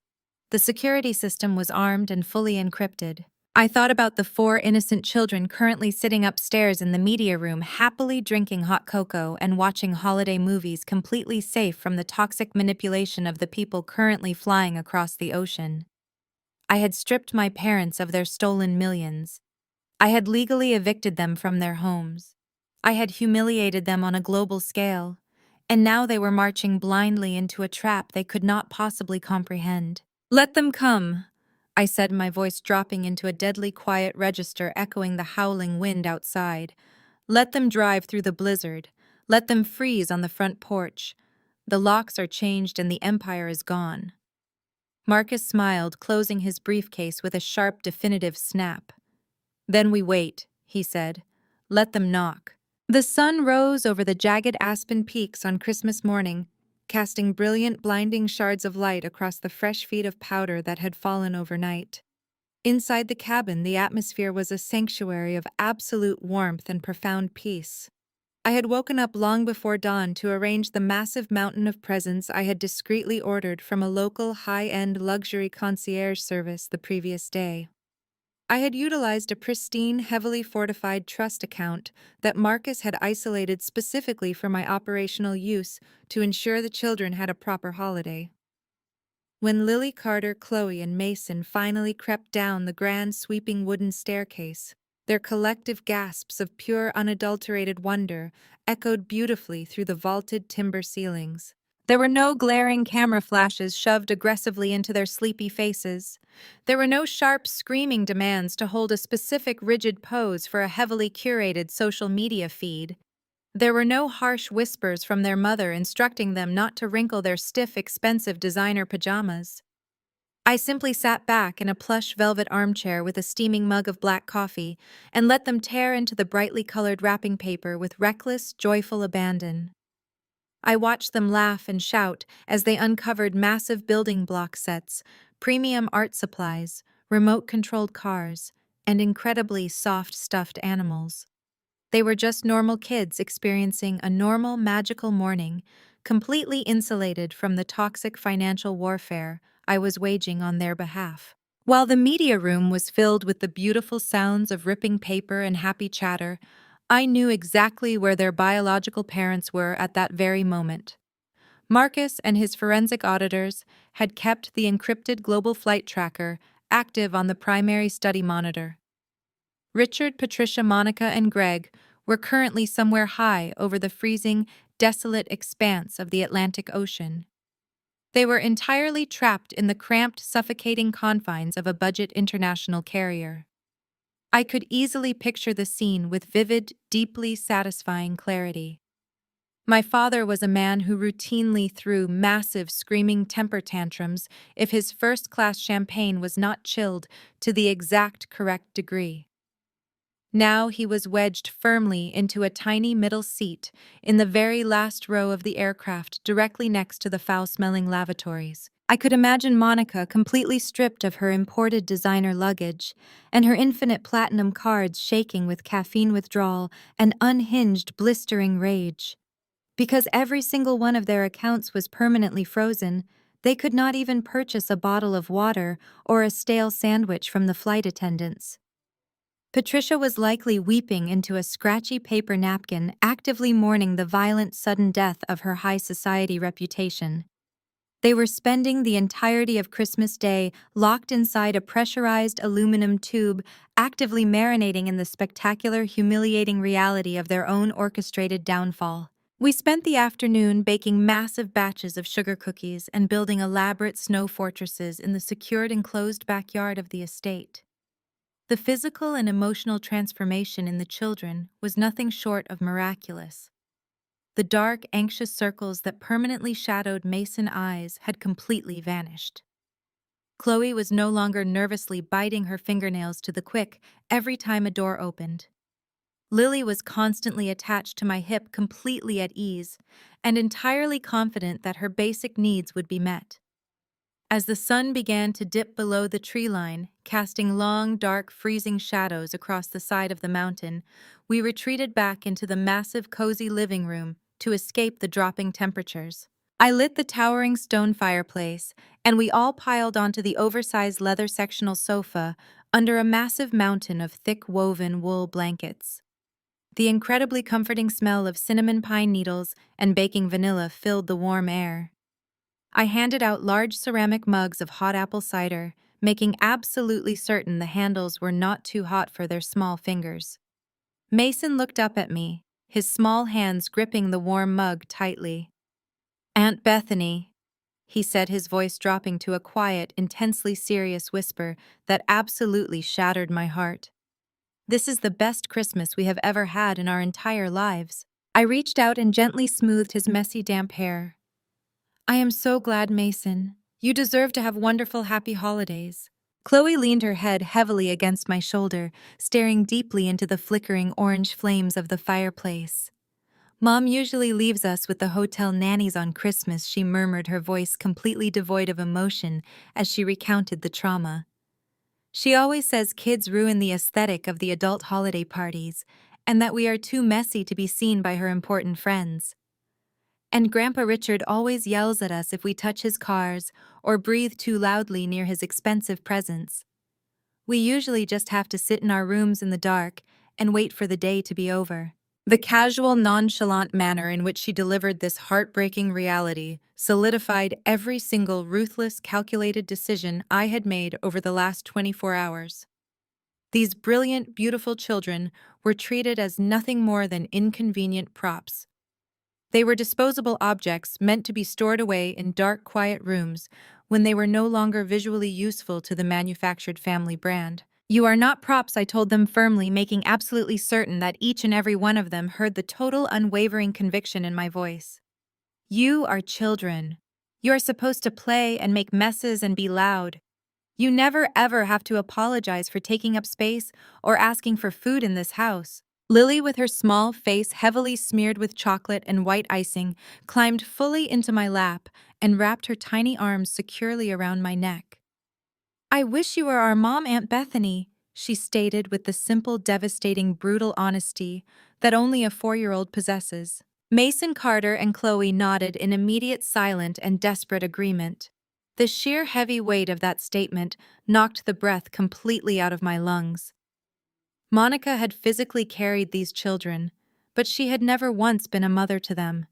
The security system was armed and fully encrypted. I thought about the 4 innocent children currently sitting upstairs in the media room, happily drinking hot cocoa and watching holiday movies, completely safe from the toxic manipulation of the people currently flying across the ocean. I had stripped my parents of their stolen millions. I had legally evicted them from their homes. I had humiliated them on a global scale, and now they were marching blindly into a trap they could not possibly comprehend. Let them come, I said, my voice dropping into a deadly quiet register echoing the howling wind outside. Let them drive through the blizzard. Let them freeze on the front porch. The locks are changed and the empire is gone. Marcus smiled, closing his briefcase with a sharp, definitive snap. Then we wait, he said. Let them knock. The sun rose over the jagged aspen peaks on Christmas morning, casting brilliant, blinding shards of light across the fresh feet of powder that had fallen overnight. Inside the cabin, the atmosphere was a sanctuary of absolute warmth and profound peace. I had woken up long before dawn to arrange the massive mountain of presents I had discreetly ordered from a local high-end luxury concierge service the previous day. I had utilized a pristine, heavily fortified trust account that Marcus had isolated specifically for my operational use to ensure the children had a proper holiday. When Lily, Carter, Chloe, and Mason finally crept down the grand sweeping wooden staircase, their collective gasps of pure, unadulterated wonder echoed beautifully through the vaulted timber ceilings. There were no glaring camera flashes shoved aggressively into their sleepy faces. There were no sharp, screaming demands to hold a specific rigid pose for a heavily curated social media feed. There were no harsh whispers from their mother instructing them not to wrinkle their stiff, expensive designer pajamas. I simply sat back in a plush velvet armchair with a steaming mug of black coffee and let them tear into the brightly colored wrapping paper with reckless, joyful abandon. I watched them laugh and shout as they uncovered massive building block sets, premium art supplies, remote-controlled cars, and incredibly soft stuffed animals. They were just normal kids experiencing a normal, magical morning, completely insulated from the toxic financial warfare I was waging on their behalf. While the media room was filled with the beautiful sounds of ripping paper and happy chatter, I knew exactly where their biological parents were at that very moment. Marcus and his forensic auditors had kept the encrypted global flight tracker active on the primary study monitor. Richard, Patricia, Monica, and Greg were currently somewhere high over the freezing, desolate expanse of the Atlantic Ocean. They were entirely trapped in the cramped, suffocating confines of a budget international carrier. I could easily picture the scene with vivid, deeply satisfying clarity. My father was a man who routinely threw massive, screaming temper tantrums if his first-class champagne was not chilled to the exact correct degree. Now he was wedged firmly into a tiny middle seat in the very last row of the aircraft directly next to the foul-smelling lavatories. I could imagine Monica completely stripped of her imported designer luggage and her infinite platinum cards shaking with caffeine withdrawal and unhinged, blistering rage. Because every single one of their accounts was permanently frozen, They could not even purchase a bottle of water or a stale sandwich from the flight attendants. Patricia was likely weeping into a scratchy paper napkin, actively mourning the violent sudden death of her high society reputation. They were spending the entirety of Christmas Day locked inside a pressurized aluminum tube, actively marinating in the spectacular, humiliating reality of their own orchestrated downfall. We spent the afternoon baking massive batches of sugar cookies and building elaborate snow fortresses in the secured enclosed backyard of the estate. The physical and emotional transformation in the children was nothing short of miraculous. The dark, anxious circles that permanently shadowed Mason eyes had completely vanished. Chloe was no longer nervously biting her fingernails to the quick every time a door opened. Lily was constantly attached to my hip, completely at ease, and entirely confident that her basic needs would be met. As the sun began to dip below the tree line, casting long, dark, freezing shadows across the side of the mountain, we retreated back into the massive, cozy living room to escape the dropping temperatures. I lit the towering stone fireplace, and we all piled onto the oversized leather sectional sofa under a massive mountain of thick woven wool blankets. The incredibly comforting smell of cinnamon pine needles and baking vanilla filled the warm air. I handed out large ceramic mugs of hot apple cider, making absolutely certain the handles were not too hot for their small fingers. Mason looked up at me, his small hands gripping the warm mug tightly. "Aunt Bethany," he said, his voice dropping to a quiet, intensely serious whisper that absolutely shattered my heart. "This is the best Christmas we have ever had in our entire lives." I reached out and gently smoothed his messy, damp hair. "I am so glad, Mason. You deserve to have wonderful, happy holidays." Chloe leaned her head heavily against my shoulder, staring deeply into the flickering orange flames of the fireplace. "Mom usually leaves us with the hotel nannies on Christmas," she murmured, her voice completely devoid of emotion as she recounted the trauma. "She always says kids ruin the aesthetic of the adult holiday parties, and that we are too messy to be seen by her important friends. And Grandpa Richard always yells at us if we touch his cars or breathe too loudly near his expensive presents. We usually just have to sit in our rooms in the dark and wait for the day to be over." The casual, nonchalant manner in which she delivered this heartbreaking reality solidified every single ruthless, calculated decision I had made over the last 24 hours. These brilliant, beautiful children were treated as nothing more than inconvenient props. They were disposable objects meant to be stored away in dark, quiet rooms when they were no longer visually useful to the manufactured family brand. "You are not props," I told them firmly, making absolutely certain that each and every one of them heard the total, unwavering conviction in my voice. "You are children. You are supposed to play and make messes and be loud. You never ever have to apologize for taking up space or asking for food in this house." Lily, with her small face heavily smeared with chocolate and white icing, climbed fully into my lap and wrapped her tiny arms securely around my neck. "I wish you were our mom, Aunt Bethany," she stated with the simple, devastating, brutal honesty that only a 4-year-old possesses. Mason, Carter, and Chloe nodded in immediate, silent, and desperate agreement. The sheer heavy weight of that statement knocked the breath completely out of my lungs. Monica had physically carried these children, but she had never once been a mother to them.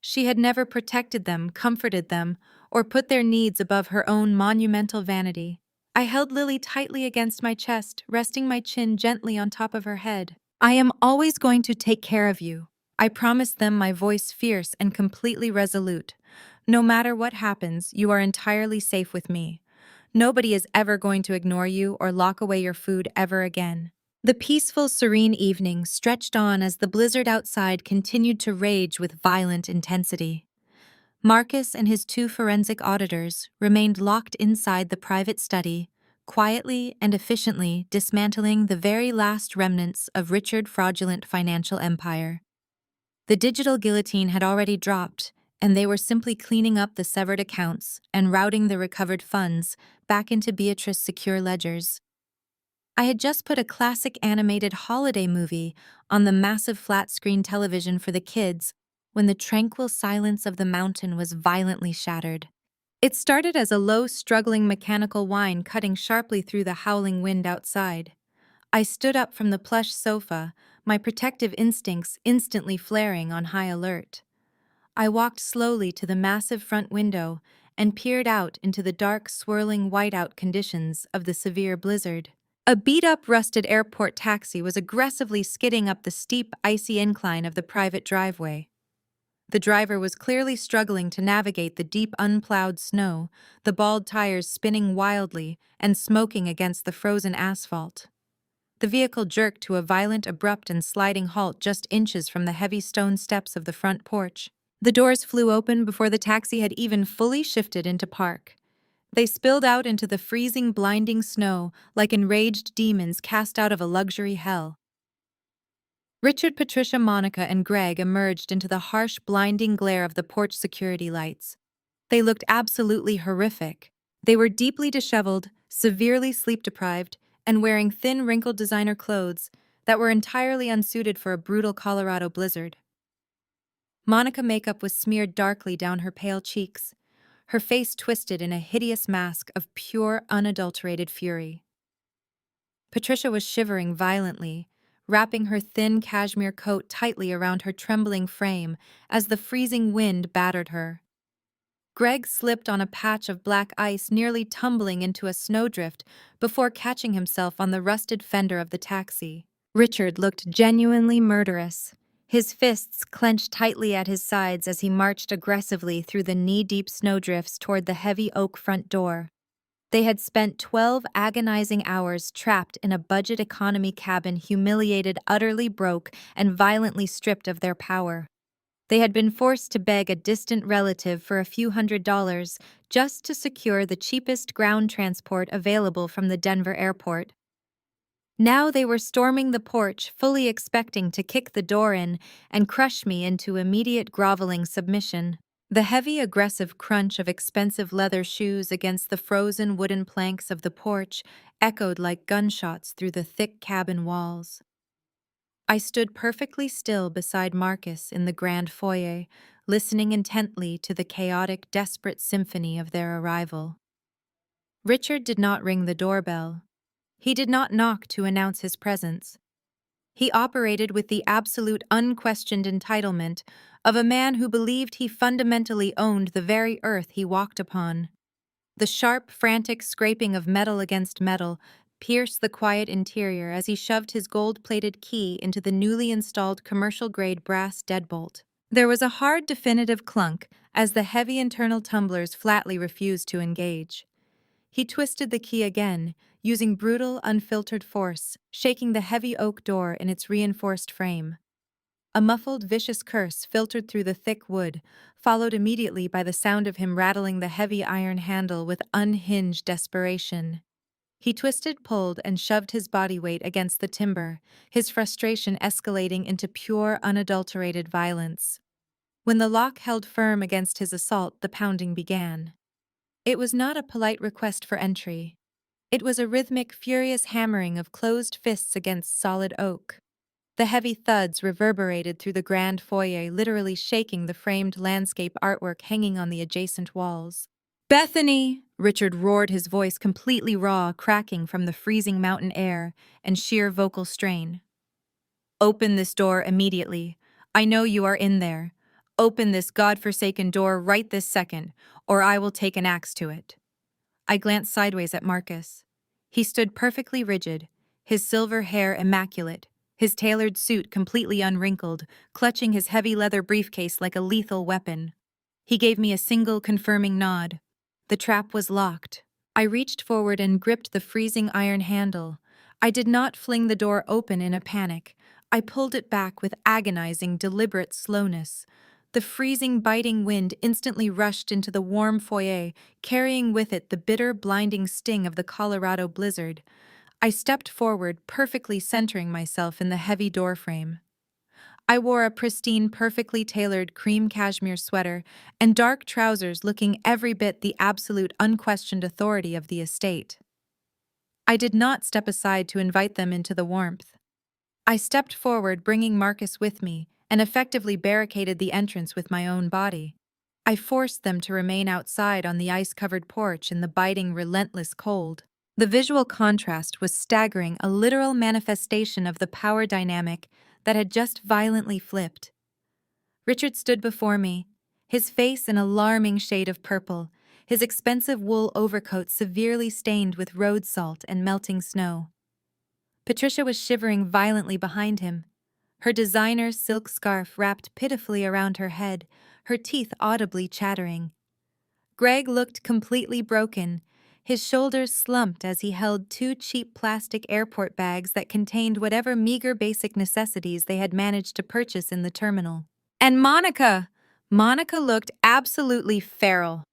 She had never protected them, comforted them, or put their needs above her own monumental vanity. I held Lily tightly against my chest, resting my chin gently on top of her head. "I am always going to take care of you," I promised them, my voice fierce and completely resolute. "No matter what happens, you are entirely safe with me. Nobody is ever going to ignore you or lock away your food ever again." The peaceful, serene evening stretched on as the blizzard outside continued to rage with violent intensity. Marcus and his 2 forensic auditors remained locked inside the private study, quietly and efficiently dismantling the very last remnants of Richard's fraudulent financial empire. The digital guillotine had already dropped, and they were simply cleaning up the severed accounts and routing the recovered funds back into Beatrice's secure ledgers. I had just put a classic animated holiday movie on the massive flat-screen television for the kids when the tranquil silence of the mountain was violently shattered. It started as a low, struggling mechanical whine cutting sharply through the howling wind outside. I stood up from the plush sofa, my protective instincts instantly flaring on high alert. I walked slowly to the massive front window and peered out into the dark, swirling whiteout conditions of the severe blizzard. A beat-up, rusted airport taxi was aggressively skidding up the steep, icy incline of the private driveway. The driver was clearly struggling to navigate the deep, unplowed snow, the bald tires spinning wildly and smoking against the frozen asphalt. The vehicle jerked to a violent, abrupt, and sliding halt just inches from the heavy stone steps of the front porch. The doors flew open before the taxi had even fully shifted into park. They spilled out into the freezing, blinding snow like enraged demons cast out of a luxury hell. Richard, Patricia, Monica, and Greg emerged into the harsh, blinding glare of the porch security lights. They looked absolutely horrific. They were deeply disheveled, severely sleep-deprived, and wearing thin, wrinkled designer clothes that were entirely unsuited for a brutal Colorado blizzard. Monica makeup was smeared darkly down her pale cheeks, her face twisted in a hideous mask of pure, unadulterated fury. Patricia was shivering violently, wrapping her thin cashmere coat tightly around her trembling frame as the freezing wind battered her. Greg slipped on a patch of black ice, nearly tumbling into a snowdrift before catching himself on the rusted fender of the taxi. Richard looked genuinely murderous, his fists clenched tightly at his sides as he marched aggressively through the knee-deep snowdrifts toward the heavy oak front door. They had spent 12 agonizing hours trapped in a budget economy cabin, humiliated, utterly broke, and violently stripped of their power. They had been forced to beg a distant relative for a few $100s just to secure the cheapest ground transport available from the Denver airport. Now they were storming the porch, fully expecting to kick the door in and crush me into immediate groveling submission. The heavy, aggressive crunch of expensive leather shoes against the frozen wooden planks of the porch echoed like gunshots through the thick cabin walls. I stood perfectly still beside Marcus in the grand foyer, listening intently to the chaotic, desperate symphony of their arrival. Richard did not ring the doorbell. He did not knock to announce his presence. He operated with the absolute, unquestioned entitlement of a man who believed he fundamentally owned the very earth he walked upon. The sharp, frantic scraping of metal against metal pierced the quiet interior as he shoved his gold-plated key into the newly installed commercial-grade brass deadbolt. There was a hard, definitive clunk as the heavy internal tumblers flatly refused to engage. He twisted the key again, using brutal, unfiltered force, shaking the heavy oak door in its reinforced frame. A muffled, vicious curse filtered through the thick wood, followed immediately by the sound of him rattling the heavy iron handle with unhinged desperation. He twisted, pulled, and shoved his body weight against the timber, his frustration escalating into pure, unadulterated violence. When the lock held firm against his assault, the pounding began. It was not a polite request for entry. It was a rhythmic, furious hammering of closed fists against solid oak. The heavy thuds reverberated through the grand foyer, literally shaking the framed landscape artwork hanging on the adjacent walls. "Bethany!" Richard roared, his voice completely raw, cracking from the freezing mountain air and sheer vocal strain. "Open this door immediately. I know you are in there. Open this godforsaken door right this second, or I will take an axe to it." I glanced sideways at Marcus. He stood perfectly rigid, his silver hair immaculate, his tailored suit completely unwrinkled, clutching his heavy leather briefcase like a lethal weapon. He gave me a single confirming nod. The trap was locked. I reached forward and gripped the freezing iron handle. I did not fling the door open in a panic. I pulled it back with agonizing, deliberate slowness. The freezing, biting wind instantly rushed into the warm foyer, carrying with it the bitter, blinding sting of the Colorado blizzard. I stepped forward, perfectly centering myself in the heavy doorframe. I wore a pristine, perfectly tailored cream cashmere sweater and dark trousers looking every bit the absolute, unquestioned authority of the estate. I did not step aside to invite them into the warmth. I stepped forward, bringing Marcus with me, and effectively barricaded the entrance with my own body. I forced them to remain outside on the ice-covered porch in the biting, relentless cold. The visual contrast was staggering, a literal manifestation of the power dynamic that had just violently flipped. Richard stood before me, his face an alarming shade of purple, his expensive wool overcoat severely stained with road salt and melting snow. Patricia was shivering violently behind him, her designer silk scarf wrapped pitifully around her head, her teeth audibly chattering. Greg looked completely broken, his shoulders slumped as he held two cheap plastic airport bags that contained whatever meager basic necessities they had managed to purchase in the terminal. And Monica! Monica looked absolutely feral.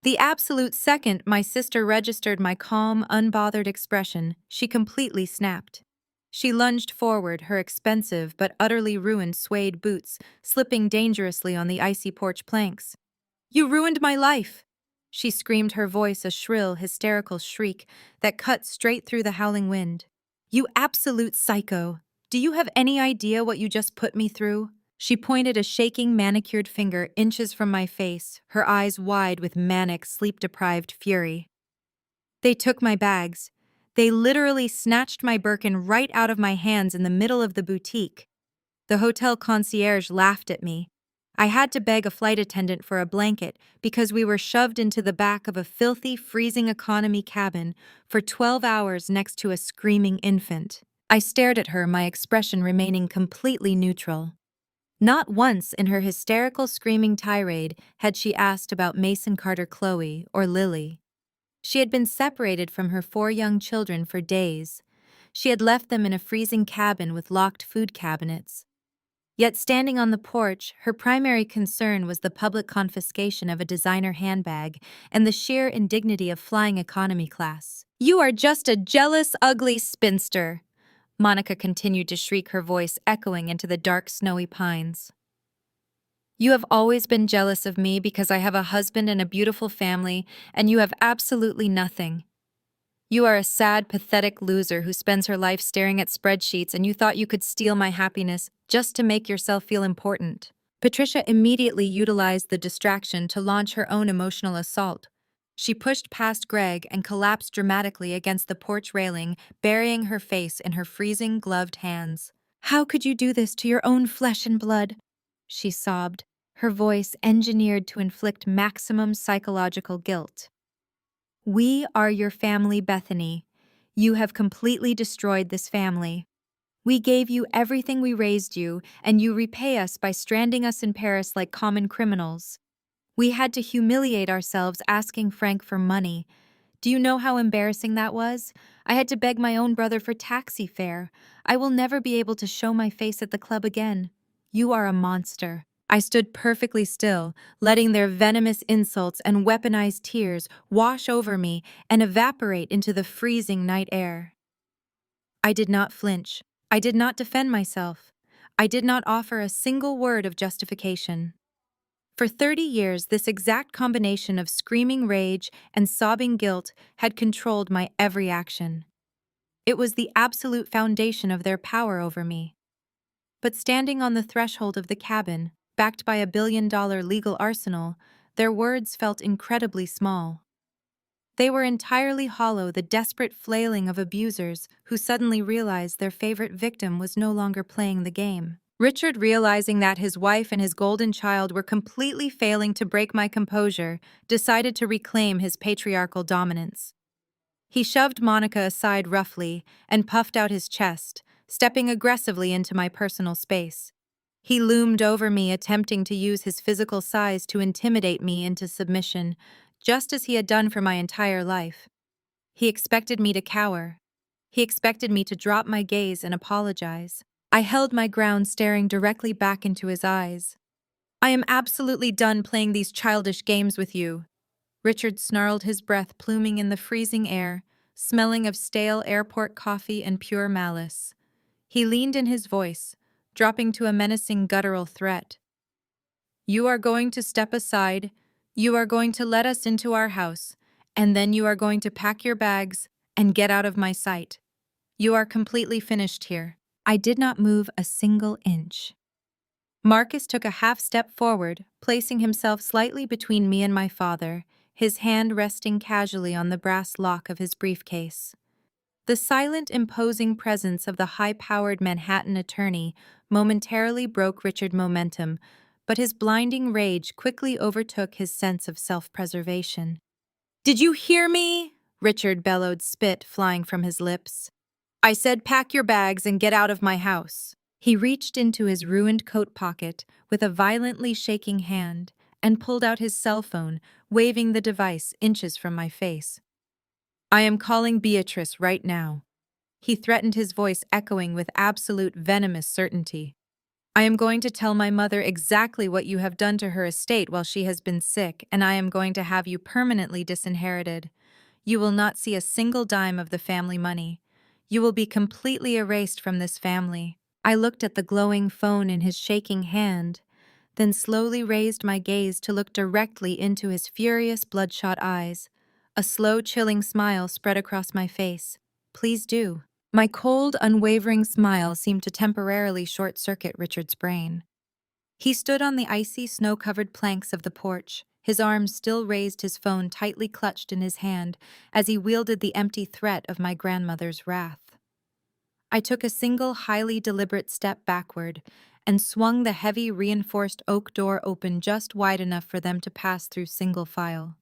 The absolute second my sister registered my calm, unbothered expression, she completely snapped. She lunged forward, her expensive but utterly ruined suede boots slipping dangerously on the icy porch planks. "You ruined my life!" She screamed, her voice a shrill, hysterical shriek that cut straight through the howling wind. "You absolute psycho! Do you have any idea what you just put me through?" She pointed a shaking, manicured finger inches from my face, her eyes wide with manic, sleep-deprived fury. They took my bags. They literally snatched my Birkin right out of my hands in the middle of the boutique. The hotel concierge laughed at me. I had to beg a flight attendant for a blanket because we were shoved into the back of a filthy, freezing economy cabin for 12 hours next to a screaming infant. I stared at her, my expression remaining completely neutral. Not once in her hysterical screaming tirade had she asked about Mason Carter Chloe or Lily. She had been separated from her 4 young children for days. She had left them in a freezing cabin with locked food cabinets. Yet standing on the porch, her primary concern was the public confiscation of a designer handbag and the sheer indignity of flying economy class. "You are just a jealous, ugly spinster," Monica continued to shriek, her voice echoing into the dark, snowy pines. "You have always been jealous of me because I have a husband and a beautiful family, and you have absolutely nothing. You are a sad, pathetic loser who spends her life staring at spreadsheets, and you thought you could steal my happiness just to make yourself feel important." Patricia immediately utilized the distraction to launch her own emotional assault. She pushed past Greg and collapsed dramatically against the porch railing, burying her face in her freezing, gloved hands. "How could you do this to your own flesh and blood?" she sobbed, her voice engineered to inflict maximum psychological guilt. "We are your family, Bethany. You have completely destroyed this family. We gave you everything, we raised you, and you repay us by stranding us in Paris like common criminals. We had to humiliate ourselves asking Frank for money. Do you know how embarrassing that was? I had to beg my own brother for taxi fare. I will never be able to show my face at the club again. You are a monster." I stood perfectly still, letting their venomous insults and weaponized tears wash over me and evaporate into the freezing night air. I did not flinch. I did not defend myself. I did not offer a single word of justification. For 30 years, this exact combination of screaming rage and sobbing guilt had controlled my every action. It was the absolute foundation of their power over me. But standing on the threshold of the cabin, backed by $1 billion legal arsenal, their words felt incredibly small. They were entirely hollow, the desperate flailing of abusers who suddenly realized their favorite victim was no longer playing the game. Richard, realizing that his wife and his golden child were completely failing to break my composure, decided to reclaim his patriarchal dominance. He shoved Monica aside roughly and puffed out his chest, stepping aggressively into my personal space. He loomed over me, attempting to use his physical size to intimidate me into submission, just as he had done for my entire life. He expected me to cower. He expected me to drop my gaze and apologize. I held my ground, staring directly back into his eyes. "I am absolutely done playing these childish games with you." Richard snarled, his breath pluming in the freezing air, smelling of stale airport coffee and pure malice. He leaned in his voice, dropping to a menacing guttural threat. "You are going to step aside, you are going to let us into our house, and then you are going to pack your bags and get out of my sight. You are completely finished here." I did not move a single inch. Marcus took a half step forward, placing himself slightly between me and my father, his hand resting casually on the brass lock of his briefcase. The silent, imposing presence of the high-powered Manhattan attorney momentarily broke Richard's momentum, but his blinding rage quickly overtook his sense of self-preservation. "Did you hear me?" Richard bellowed, spit flying from his lips. "I said pack your bags and get out of my house." He reached into his ruined coat pocket with a violently shaking hand and pulled out his cell phone, waving the device inches from my face. "I am calling Beatrice right now." He threatened, his voice echoing with absolute venomous certainty. "I am going to tell my mother exactly what you have done to her estate while she has been sick, and I am going to have you permanently disinherited. You will not see a single dime of the family money. You will be completely erased from this family." I looked at the glowing phone in his shaking hand, then slowly raised my gaze to look directly into his furious, bloodshot eyes. A slow, chilling smile spread across my face. "Please do." My cold, unwavering smile seemed to temporarily short-circuit Richard's brain. He stood on the icy, snow-covered planks of the porch, his arms still raised, his phone tightly clutched in his hand as he wielded the empty threat of my grandmother's wrath. I took a single, highly deliberate step backward and swung the heavy, reinforced oak door open just wide enough for them to pass through single file.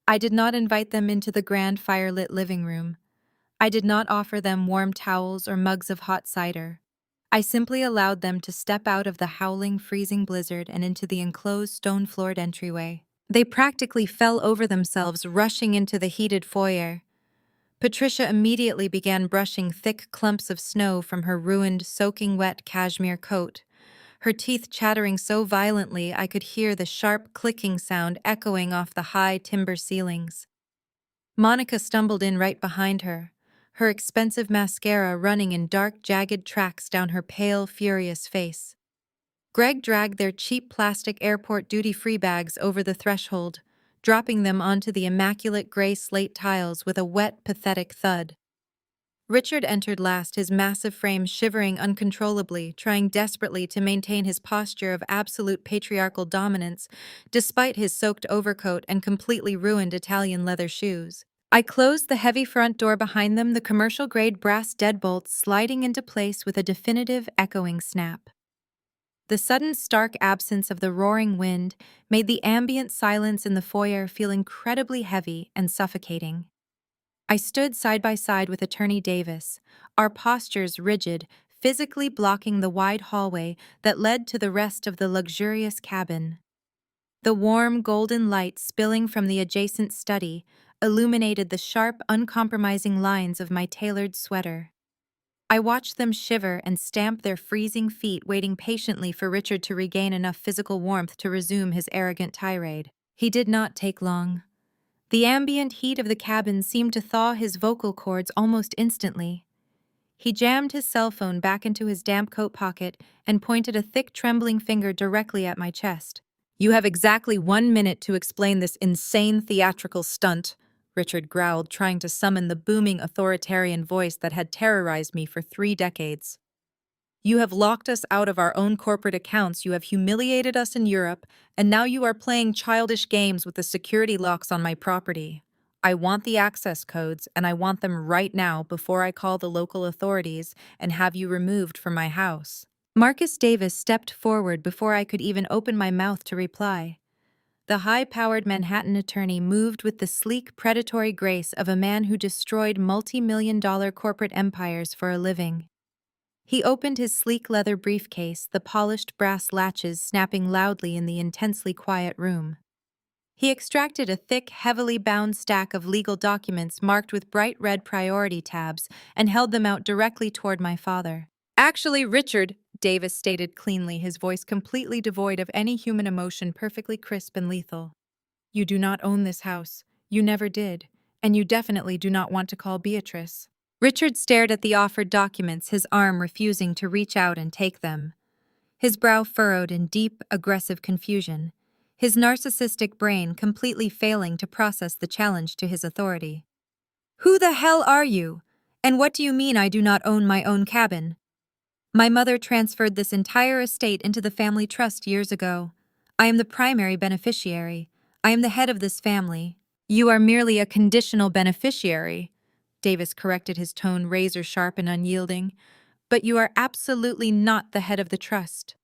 I did not invite them into the grand firelit living room. I did not offer them warm towels or mugs of hot cider. I simply allowed them to step out of the howling, freezing blizzard and into the enclosed, stone-floored entryway. They practically fell over themselves, rushing into the heated foyer. Patricia immediately began brushing thick clumps of snow from her ruined, soaking wet cashmere coat, her teeth chattering so violently I could hear the sharp clicking sound echoing off the high timber ceilings. Monica stumbled in right behind her, her expensive mascara running in dark, jagged tracks down her pale, furious face. Greg dragged their cheap plastic airport duty-free bags over the threshold, dropping them onto the immaculate gray slate tiles with a wet, pathetic thud. Richard entered last, his massive frame shivering uncontrollably, trying desperately to maintain his posture of absolute patriarchal dominance, despite his soaked overcoat and completely ruined Italian leather shoes. I closed the heavy front door behind them, the commercial-grade brass deadbolts sliding into place with a definitive, echoing snap. The sudden, stark absence of the roaring wind made the ambient silence in the foyer feel incredibly heavy and suffocating. I stood side by side with Attorney Davis, our postures rigid, physically blocking the wide hallway that led to the rest of the luxurious cabin. The warm, golden light spilling from the adjacent study illuminated the sharp, uncompromising lines of my tailored sweater. I watched them shiver and stamp their freezing feet, waiting patiently for Richard to regain enough physical warmth to resume his arrogant tirade. He did not take long. The ambient heat of the cabin seemed to thaw his vocal cords almost instantly. He jammed his cell phone back into his damp coat pocket and pointed a thick, trembling finger directly at my chest. "You have exactly 1 minute to explain this insane theatrical stunt," Richard growled, trying to summon the booming authoritarian voice that had terrorized me for 3 decades. "You have locked us out of our own corporate accounts, you have humiliated us in Europe, and now you are playing childish games with the security locks on my property. I want the access codes, and I want them right now before I call the local authorities and have you removed from my house." Marcus Davis stepped forward before I could even open my mouth to reply. The high-powered Manhattan attorney moved with the sleek, predatory grace of a man who destroyed multi-million-dollar corporate empires for a living. He opened his sleek leather briefcase, the polished brass latches snapping loudly in the intensely quiet room. He extracted a thick, heavily bound stack of legal documents marked with bright red priority tabs and held them out directly toward my father. "Actually, Richard," Davis stated cleanly, his voice completely devoid of any human emotion, perfectly crisp and lethal. "You do not own this house. You never did. And you definitely do not want to call Beatrice." Richard stared at the offered documents, his arm refusing to reach out and take them. His brow furrowed in deep, aggressive confusion, his narcissistic brain completely failing to process the challenge to his authority. "Who the hell are you? And what do you mean I do not own my own cabin?" My mother transferred this entire estate into the family trust years ago. I am the primary beneficiary. I am the head of this family. You are merely a conditional beneficiary. Davis corrected, his tone razor sharp and unyielding. But you are absolutely not the head of the trust.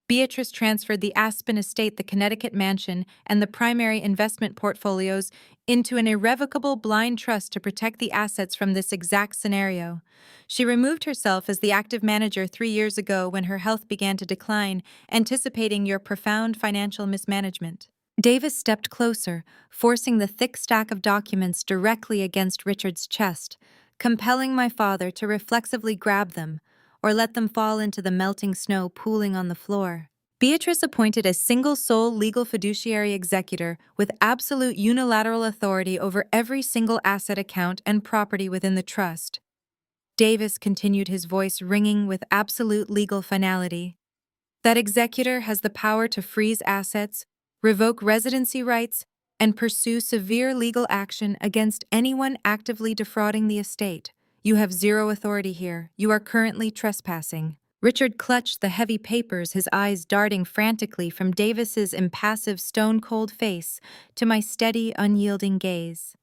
Beatrice transferred the Aspen estate, the Connecticut mansion, and the primary investment portfolios into an irrevocable blind trust to protect the assets from this exact scenario. She removed herself as the active manager 3 years ago when her health began to decline, anticipating your profound financial mismanagement. Davis stepped closer, forcing the thick stack of documents directly against Richard's chest, compelling my father to reflexively grab them or let them fall into the melting snow pooling on the floor. Beatrice appointed a single-sole legal fiduciary executor with absolute unilateral authority over every single asset account and property within the trust. Davis continued, his voice ringing with absolute legal finality. That executor has the power to freeze assets, revoke residency rights, and pursue severe legal action against anyone actively defrauding the estate. You have zero authority here. You are currently trespassing. Richard clutched the heavy papers, his eyes darting frantically from Davis's impassive, stone-cold face to my steady, unyielding gaze.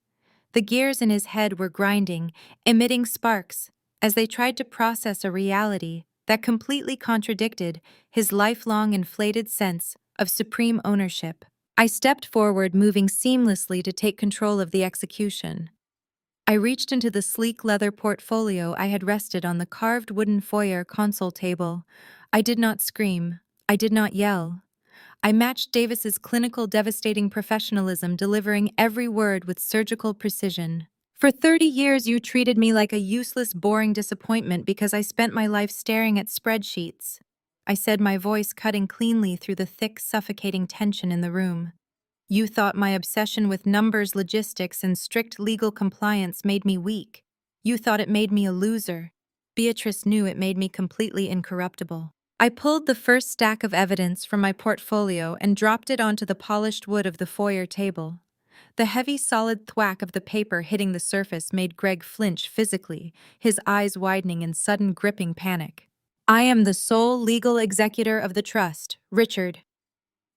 The gears in his head were grinding, emitting sparks, as they tried to process a reality that completely contradicted his lifelong inflated sense of supreme ownership. I stepped forward, moving seamlessly to take control of the execution. I reached into the sleek leather portfolio I had rested on the carved wooden foyer console table. I did not scream. I did not yell. I matched Davis's clinical, devastating professionalism, delivering every word with surgical precision. For 30 years, you treated me like a useless, boring disappointment because I spent my life staring at spreadsheets. I said, my voice cutting cleanly through the thick, suffocating tension in the room. You thought my obsession with numbers, logistics, and strict legal compliance made me weak. You thought it made me a loser. Beatrice knew it made me completely incorruptible. I pulled the first stack of evidence from my portfolio and dropped it onto the polished wood of the foyer table. The heavy, solid thwack of the paper hitting the surface made Greg flinch physically, his eyes widening in sudden, gripping panic. I am the sole legal executor of the trust, Richard,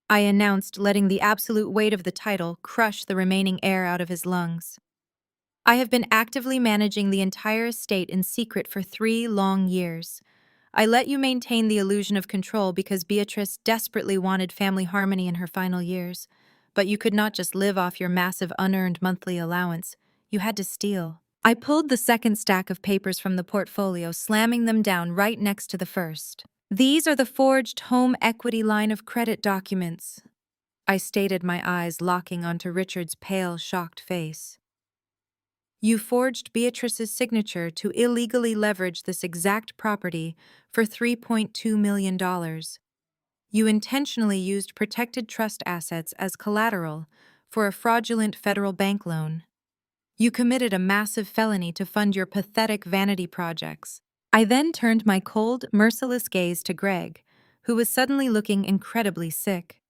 I announced, letting the absolute weight of the title crush the remaining air out of his lungs. I have been actively managing the entire estate in secret for 3 long years. I let you maintain the illusion of control because Beatrice desperately wanted family harmony in her final years. But you could not just live off your massive unearned monthly allowance. You had to steal. I pulled the second stack of papers from the portfolio, slamming them down right next to the first. These are the forged home equity line of credit documents, I stated, my eyes locking onto Richard's pale, shocked face. You forged Beatrice's signature to illegally leverage this exact property for $3.2 million. You intentionally used protected trust assets as collateral for a fraudulent federal bank loan. You committed a massive felony to fund your pathetic vanity projects. I then turned my cold, merciless gaze to Greg, who was suddenly looking incredibly sick.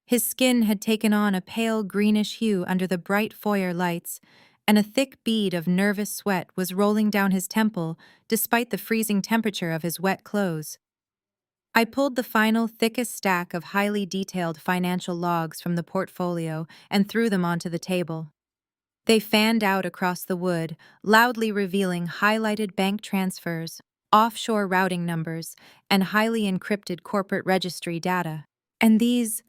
His skin had taken on a pale greenish hue under the bright foyer lights, and a thick bead of nervous sweat was rolling down his temple despite the freezing temperature of his wet clothes. I pulled the final, thickest stack of highly detailed financial logs from the portfolio and threw them onto the table. They fanned out across the wood, loudly revealing highlighted bank transfers, offshore routing numbers, and highly encrypted corporate registry data. And these,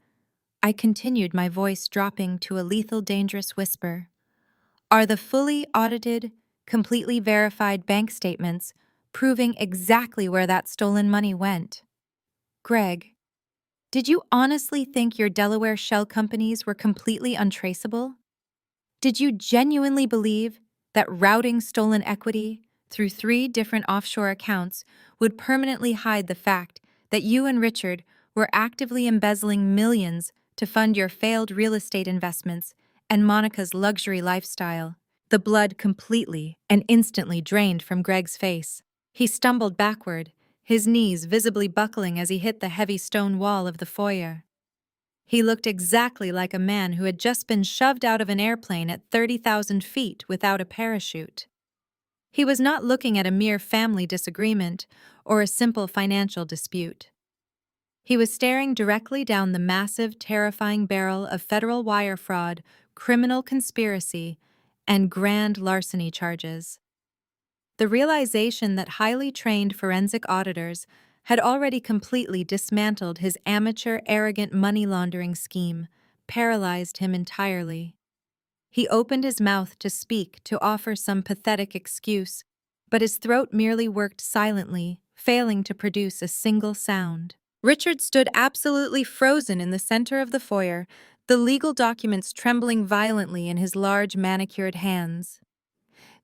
I continued, my voice dropping to a lethal, dangerous whisper, are the fully audited, completely verified bank statements proving exactly where that stolen money went. Greg, did you honestly think your Delaware shell companies were completely untraceable? Did you genuinely believe that routing stolen equity through 3 different offshore accounts would permanently hide the fact that you and Richard were actively embezzling millions to fund your failed real estate investments and Monica's luxury lifestyle? The blood completely and instantly drained from Greg's face. He stumbled backward, his knees visibly buckling as he hit the heavy stone wall of the foyer. He looked exactly like a man who had just been shoved out of an airplane at 30,000 feet without a parachute. He was not looking at a mere family disagreement or a simple financial dispute. He was staring directly down the massive, terrifying barrel of federal wire fraud, criminal conspiracy, and grand larceny charges. The realization that highly trained forensic auditors had already completely dismantled his amateur, arrogant money laundering scheme paralyzed him entirely. He opened his mouth to speak, to offer some pathetic excuse, but his throat merely worked silently, failing to produce a single sound. Richard stood absolutely frozen in the center of the foyer, the legal documents trembling violently in his large manicured hands.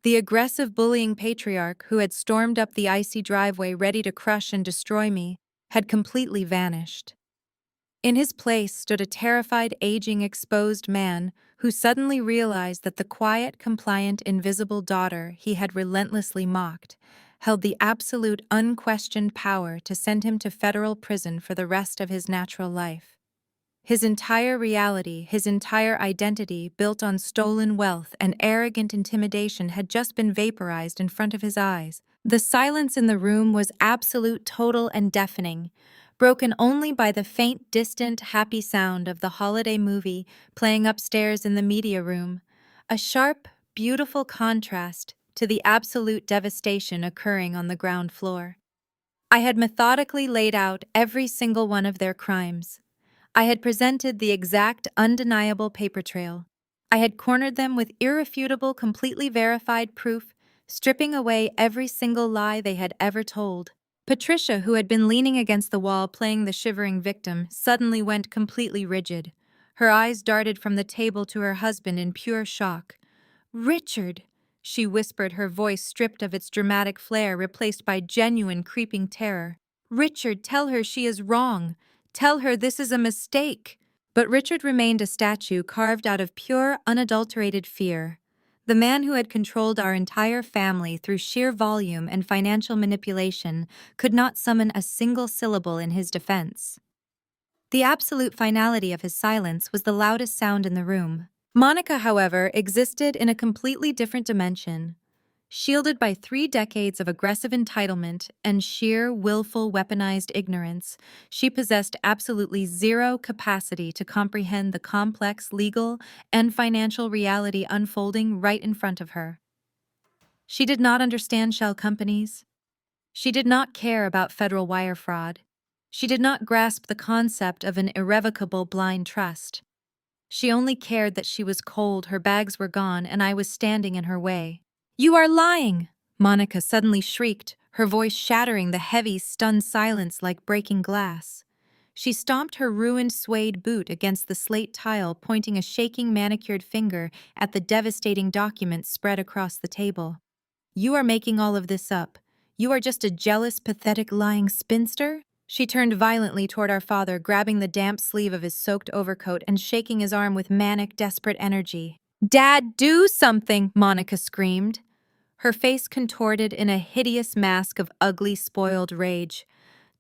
The aggressive bullying patriarch who had stormed up the icy driveway ready to crush and destroy me had completely vanished. In his place stood a terrified, aging, exposed man who suddenly realized that the quiet, compliant, invisible daughter he had relentlessly mocked held the absolute, unquestioned power to send him to federal prison for the rest of his natural life. His entire reality, his entire identity, built on stolen wealth and arrogant intimidation, had just been vaporized in front of his eyes. The silence in the room was absolute, total, and deafening, broken only by the faint, distant, happy sound of the holiday movie playing upstairs in the media room, a sharp, beautiful contrast to the absolute devastation occurring on the ground floor. I had methodically laid out every single one of their crimes. I had presented the exact, undeniable paper trail. I had cornered them with irrefutable, completely verified proof, stripping away every single lie they had ever told. Patricia, who had been leaning against the wall playing the shivering victim, suddenly went completely rigid. Her eyes darted from the table to her husband in pure shock. "Richard," she whispered, her voice stripped of its dramatic flair, replaced by genuine, creeping terror. "Richard, tell her she is wrong. Tell her this is a mistake." But Richard remained a statue carved out of pure, unadulterated fear. The man who had controlled our entire family through sheer volume and financial manipulation could not summon a single syllable in his defense. The absolute finality of his silence was the loudest sound in the room. Monica, however, existed in a completely different dimension. Shielded by 3 decades of aggressive entitlement and sheer, willful, weaponized ignorance, she possessed absolutely zero capacity to comprehend the complex legal and financial reality unfolding right in front of her. She did not understand shell companies. She did not care about federal wire fraud. She did not grasp the concept of an irrevocable blind trust. She only cared that she was cold, her bags were gone, and I was standing in her way. "You are lying!" Monica suddenly shrieked, her voice shattering the heavy, stunned silence like breaking glass. She stomped her ruined suede boot against the slate tile, pointing a shaking, manicured finger at the devastating documents spread across the table. "You are making all of this up. You are just a jealous, pathetic, lying spinster?" She turned violently toward our father, grabbing the damp sleeve of his soaked overcoat and shaking his arm with manic, desperate energy. "Dad, do something!" Monica screamed, her face contorted in a hideous mask of ugly, spoiled rage.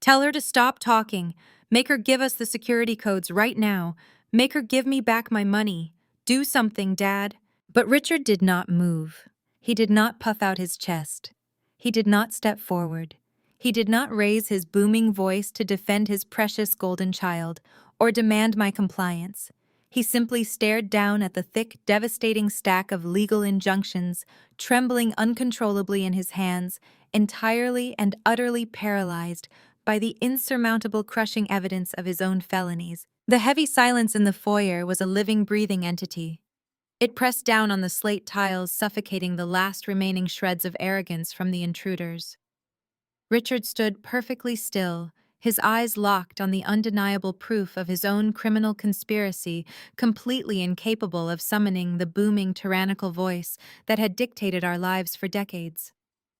"Tell her to stop talking. Make her give us the security codes right now. Make her give me back my money. Do something, Dad." But Richard did not move. He did not puff out his chest. He did not step forward. He did not raise his booming voice to defend his precious golden child or demand my compliance. He simply stared down at the thick, devastating stack of legal injunctions, trembling uncontrollably in his hands, entirely and utterly paralyzed by the insurmountable, crushing evidence of his own felonies. The heavy silence in the foyer was a living, breathing entity. It pressed down on the slate tiles, suffocating the last remaining shreds of arrogance from the intruders. Richard stood perfectly still, his eyes locked on the undeniable proof of his own criminal conspiracy, completely incapable of summoning the booming, tyrannical voice that had dictated our lives for decades.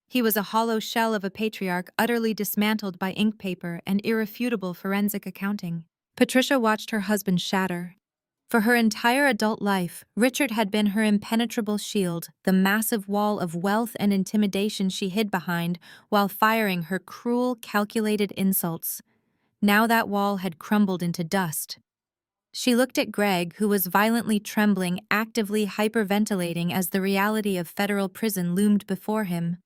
He was a hollow shell of a patriarch utterly dismantled by ink paper and irrefutable forensic accounting. Patricia watched her husband shatter. For her entire adult life, Richard had been her impenetrable shield, the massive wall of wealth and intimidation she hid behind while firing her cruel, calculated insults. Now that wall had crumbled into dust. She looked at Greg, who was violently trembling, actively hyperventilating as the reality of federal prison loomed before him.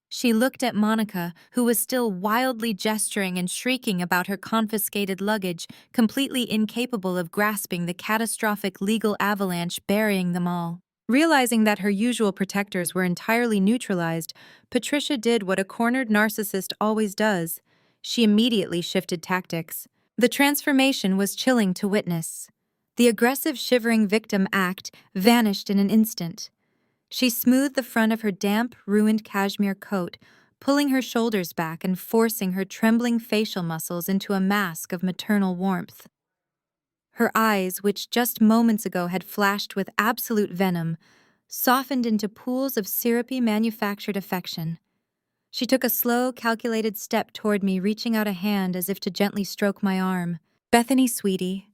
She looked at Monica, who was still wildly gesturing and shrieking about her confiscated luggage, completely incapable of grasping the catastrophic legal avalanche burying them all. Realizing that her usual protectors were entirely neutralized, Patricia did what a cornered narcissist always does. She immediately shifted tactics. The transformation was chilling to witness. The aggressive, shivering victim act vanished in an instant. She smoothed the front of her damp, ruined cashmere coat, pulling her shoulders back and forcing her trembling facial muscles into a mask of maternal warmth. Her eyes, which just moments ago had flashed with absolute venom, softened into pools of syrupy manufactured affection. She took a slow, calculated step toward me, reaching out a hand as if to gently stroke my arm. "Bethany, sweetie."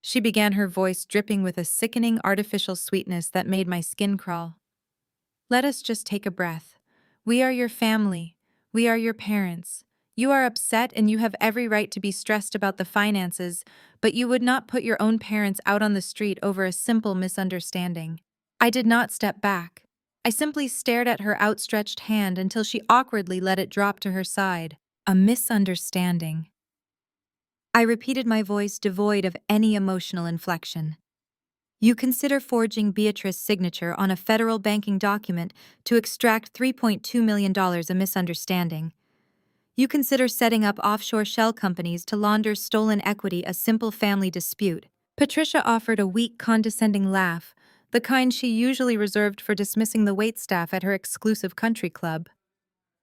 She began, her voice dripping with a sickening artificial sweetness that made my skin crawl. "Let us just take a breath. We are your family. We are your parents. You are upset and you have every right to be stressed about the finances, but you would not put your own parents out on the street over a simple misunderstanding." I did not step back. I simply stared at her outstretched hand until she awkwardly let it drop to her side. "A misunderstanding." I repeated, my voice devoid of any emotional inflection. "You consider forging Beatrice's signature on a federal banking document to extract $3.2 million a misunderstanding. You consider setting up offshore shell companies to launder stolen equity a simple family dispute." Patricia offered a weak, condescending laugh, the kind she usually reserved for dismissing the waitstaff at her exclusive country club.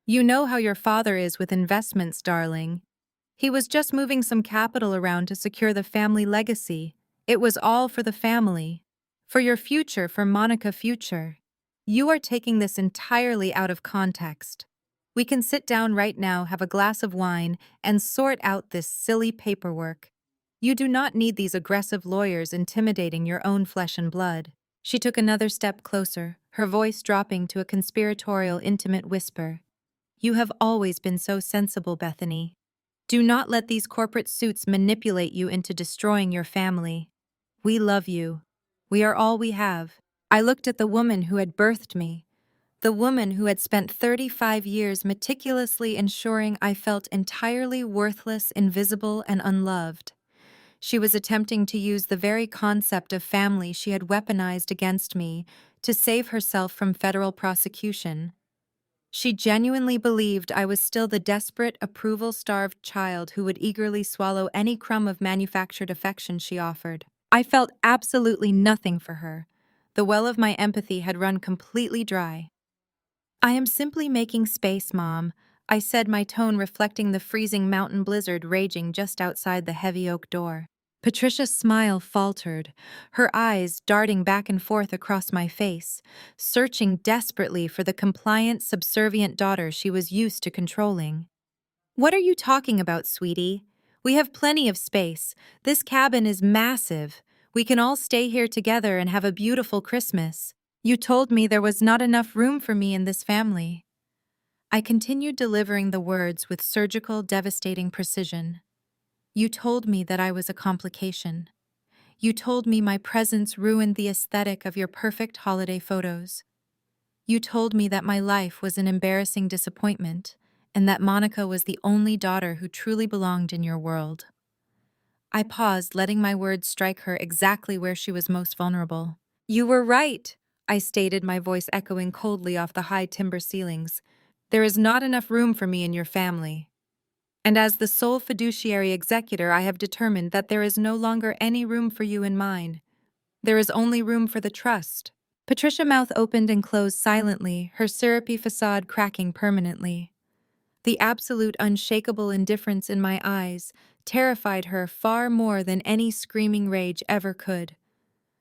"You know how your father is with investments, darling. He was just moving some capital around to secure the family legacy. It was all for the family. For your future, for Monica future. You are taking this entirely out of context. We can sit down right now, have a glass of wine, and sort out this silly paperwork. You do not need these aggressive lawyers intimidating your own flesh and blood." She took another step closer, her voice dropping to a conspiratorial, intimate whisper. "You have always been so sensible, Bethany. Do not let these corporate suits manipulate you into destroying your family. We love you. We are all we have." I looked at the woman who had birthed me, the woman who had spent 35 years meticulously ensuring I felt entirely worthless, invisible, and unloved. She was attempting to use the very concept of family she had weaponized against me to save herself from federal prosecution. She genuinely believed I was still the desperate, approval-starved child who would eagerly swallow any crumb of manufactured affection she offered. I felt absolutely nothing for her. The well of my empathy had run completely dry. "I am simply making space, Mom," I said, my tone reflecting the freezing mountain blizzard raging just outside the heavy oak door. Patricia's smile faltered, her eyes darting back and forth across my face, searching desperately for the compliant, subservient daughter she was used to controlling. "What are you talking about, sweetie? We have plenty of space. This cabin is massive. We can all stay here together and have a beautiful Christmas. You told me there was not enough room for me in this family." I continued delivering the words with surgical, devastating precision. "You told me that I was a complication. You told me my presence ruined the aesthetic of your perfect holiday photos. You told me that my life was an embarrassing disappointment, and that Monica was the only daughter who truly belonged in your world." I paused, letting my words strike her exactly where she was most vulnerable. "You were right," I stated, my voice echoing coldly off the high timber ceilings. "There is not enough room for me in your family. And as the sole fiduciary executor, I have determined that there is no longer any room for you in mine. There is only room for the trust." Patricia's mouth opened and closed silently, her syrupy facade cracking permanently. The absolute, unshakable indifference in my eyes terrified her far more than any screaming rage ever could.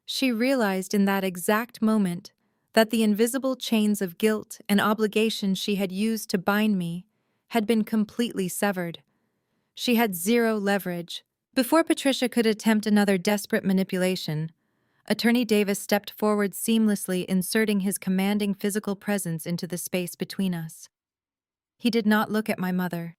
She realized in that exact moment that the invisible chains of guilt and obligation she had used to bind me had been completely severed. She had zero leverage. Before Patricia could attempt another desperate manipulation, Attorney Davis stepped forward, seamlessly inserting his commanding physical presence into the space between us. He did not look at my mother.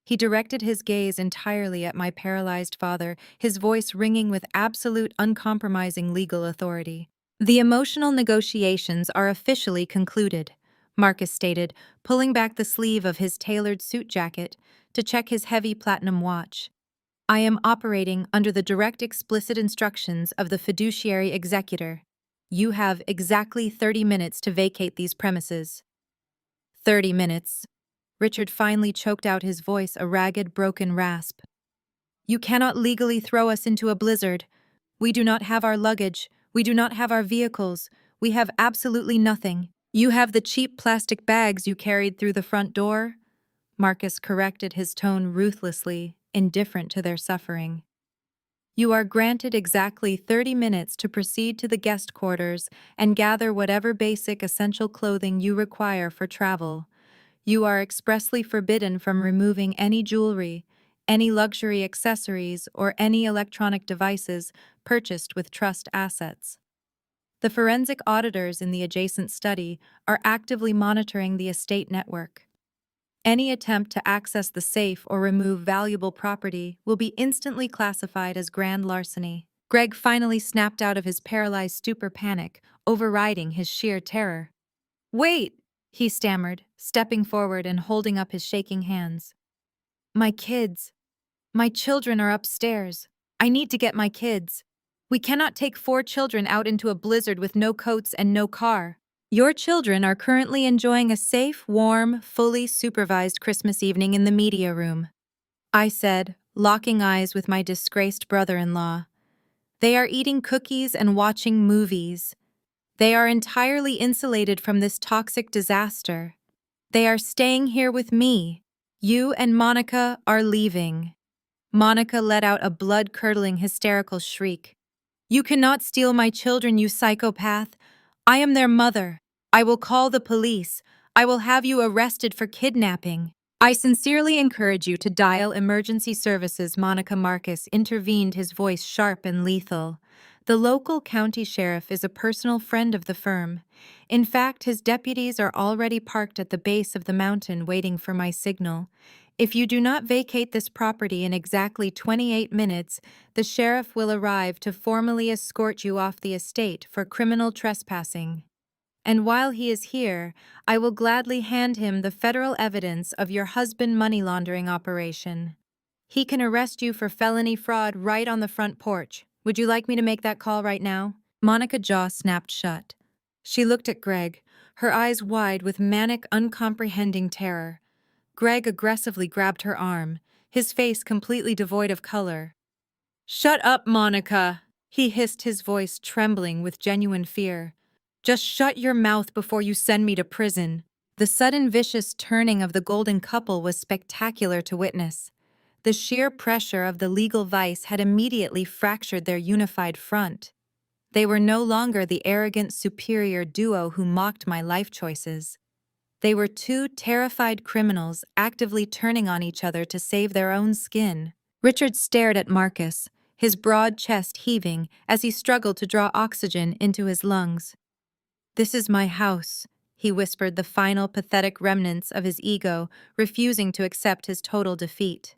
He directed his gaze entirely at my paralyzed father, his voice ringing with absolute, uncompromising legal authority. "The emotional negotiations are officially concluded," Marcus stated, pulling back the sleeve of his tailored suit jacket to check his heavy platinum watch. "I am operating under the direct explicit instructions of the fiduciary executor. You have exactly 30 minutes to vacate these premises." 30 minutes. Richard finally choked out, his voice a ragged, broken rasp. "You cannot legally throw us into a blizzard. We do not have our luggage. We do not have our vehicles. We have absolutely nothing. You have the cheap plastic bags you carried through the front door." Marcus corrected, his tone ruthlessly, indifferent to their suffering. "You are granted exactly 30 minutes to proceed to the guest quarters and gather whatever basic essential clothing you require for travel. You are expressly forbidden from removing any jewelry, any luxury accessories, or any electronic devices purchased with trust assets." The forensic auditors in the adjacent study are actively monitoring the estate network. Any attempt to access the safe or remove valuable property will be instantly classified as grand larceny. Greg finally snapped out of his paralyzed stupor, panic overriding his sheer terror. "Wait!" he stammered, stepping forward and holding up his shaking hands. "My kids. My children are upstairs. I need to get my kids. We cannot take 4 children out into a blizzard with no coats and no car. Your children are currently enjoying a safe, warm, fully supervised Christmas evening in the media room," I said, locking eyes with my disgraced brother-in-law. "They are eating cookies and watching movies. They are entirely insulated from this toxic disaster. They are staying here with me. You and Monica are leaving." Monica let out a blood-curdling, hysterical shriek. "You cannot steal my children, you psychopath. I am their mother. I will call the police. I will have you arrested for kidnapping." "I sincerely encourage you to dial emergency services," Monica Marcus intervened, his voice sharp and lethal. "The local county sheriff is a personal friend of the firm. In fact, his deputies are already parked at the base of the mountain waiting for my signal. If you do not vacate this property in exactly 28 minutes, the sheriff will arrive to formally escort you off the estate for criminal trespassing. And while he is here, I will gladly hand him the federal evidence of your husband money laundering operation. He can arrest you for felony fraud right on the front porch. Would you like me to make that call right now?" Monica's jaw snapped shut. She looked at Greg, her eyes wide with manic, uncomprehending terror. Greg aggressively grabbed her arm, his face completely devoid of color. "Shut up, Monica," he hissed, his voice trembling with genuine fear. "Just shut your mouth before you send me to prison." The sudden vicious turning of the golden couple was spectacular to witness. The sheer pressure of the legal vice had immediately fractured their unified front. They were no longer the arrogant, superior duo who mocked my life choices. They were 2 terrified criminals actively turning on each other to save their own skin. Richard stared at Marcus, his broad chest heaving as he struggled to draw oxygen into his lungs. "This is my house," he whispered, the final pathetic remnants of his ego refusing to accept his total defeat.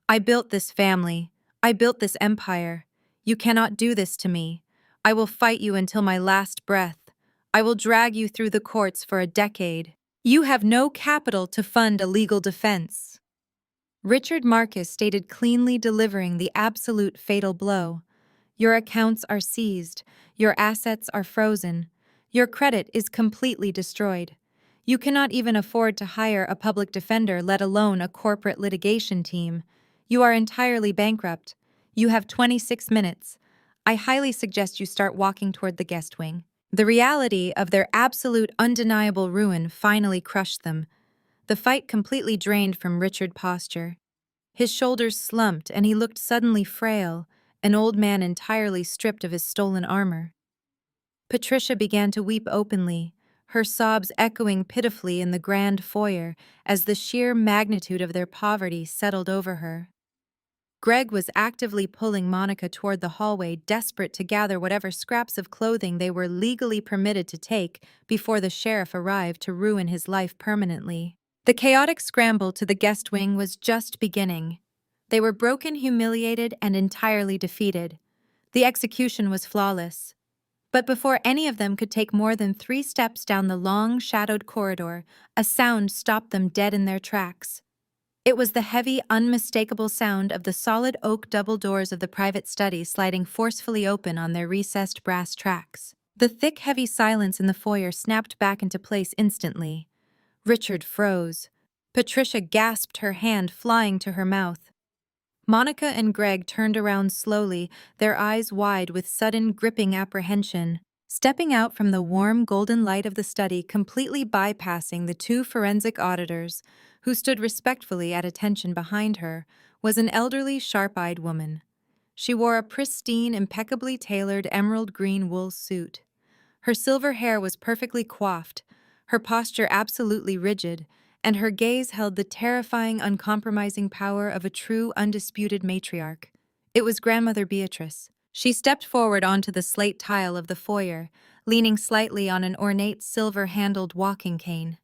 "I built this family. I built this empire. You cannot do this to me. I will fight you until my last breath. I will drag you through the courts for a decade. You have no capital to fund a legal defense." Richard Marcus stated, cleanly delivering the absolute fatal blow. "Your accounts are seized. Your assets are frozen. Your credit is completely destroyed. You cannot even afford to hire a public defender, let alone a corporate litigation team. You are entirely bankrupt. You have 26 minutes. I highly suggest you start walking toward the guest wing." The reality of their absolute, undeniable ruin finally crushed them. The fight completely drained from Richard's posture. His shoulders slumped and he looked suddenly frail, an old man entirely stripped of his stolen armor. Patricia began to weep openly, her sobs echoing pitifully in the grand foyer as the sheer magnitude of their poverty settled over her. Greg was actively pulling Monica toward the hallway, desperate to gather whatever scraps of clothing they were legally permitted to take before the sheriff arrived to ruin his life permanently. The chaotic scramble to the guest wing was just beginning. They were broken, humiliated, and entirely defeated. The execution was flawless. But before any of them could take more than 3 steps down the long, shadowed corridor, a sound stopped them dead in their tracks. It was the heavy, unmistakable sound of the solid oak double doors of the private study sliding forcefully open on their recessed brass tracks. The thick, heavy silence in the foyer snapped back into place instantly. Richard froze. Patricia gasped, her hand flying to her mouth. Monica and Greg turned around slowly, their eyes wide with sudden, gripping apprehension. Stepping out from the warm, golden light of the study, completely bypassing the 2 forensic auditors, who stood respectfully at attention behind her, was an elderly, sharp-eyed woman. She wore a pristine, impeccably tailored emerald green wool suit. Her silver hair was perfectly coiffed, her posture absolutely rigid, and her gaze held the terrifying, uncompromising power of a true, undisputed matriarch. It was Grandmother Beatrice. She stepped forward onto the slate tile of the foyer, leaning slightly on an ornate silver-handled walking cane.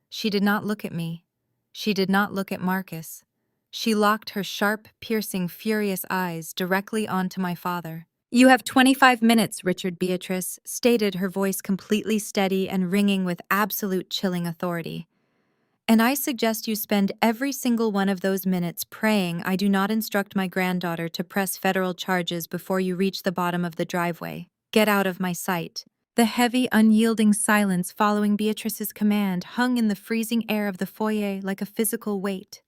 She did not look at me. She did not look at Marcus. She locked her sharp, piercing, furious eyes directly onto my father. "You have 25 minutes, Richard." Beatrice stated, her voice completely steady and ringing with absolute chilling authority. "And I suggest you spend every single one of those minutes praying I do not instruct my granddaughter to press federal charges before you reach the bottom of the driveway. Get out of my sight." The heavy, unyielding silence following Beatrice's command hung in the freezing air of the foyer like a physical weight.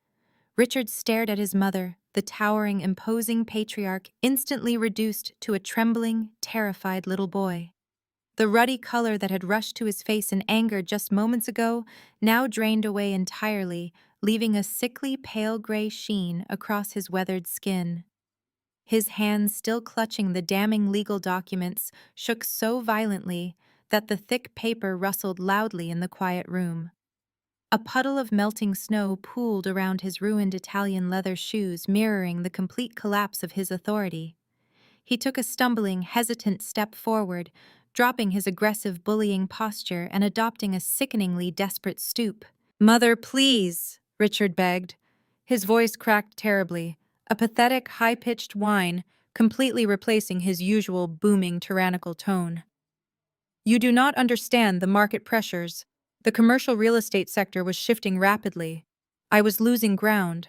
Richard stared at his mother, the towering, imposing patriarch instantly reduced to a trembling, terrified little boy. The ruddy color that had rushed to his face in anger just moments ago now drained away entirely, leaving a sickly pale gray sheen across his weathered skin. His hands, still clutching the damning legal documents, shook so violently that the thick paper rustled loudly in the quiet room. A puddle of melting snow pooled around his ruined Italian leather shoes, mirroring the complete collapse of his authority. He took a stumbling, hesitant step forward, dropping his aggressive, bullying posture and adopting a sickeningly desperate stoop. "Mother, please," Richard begged. His voice cracked terribly, a pathetic, high-pitched whine, completely replacing his usual booming, tyrannical tone. "You do not understand the market pressures. The commercial real estate sector was shifting rapidly. I was losing ground.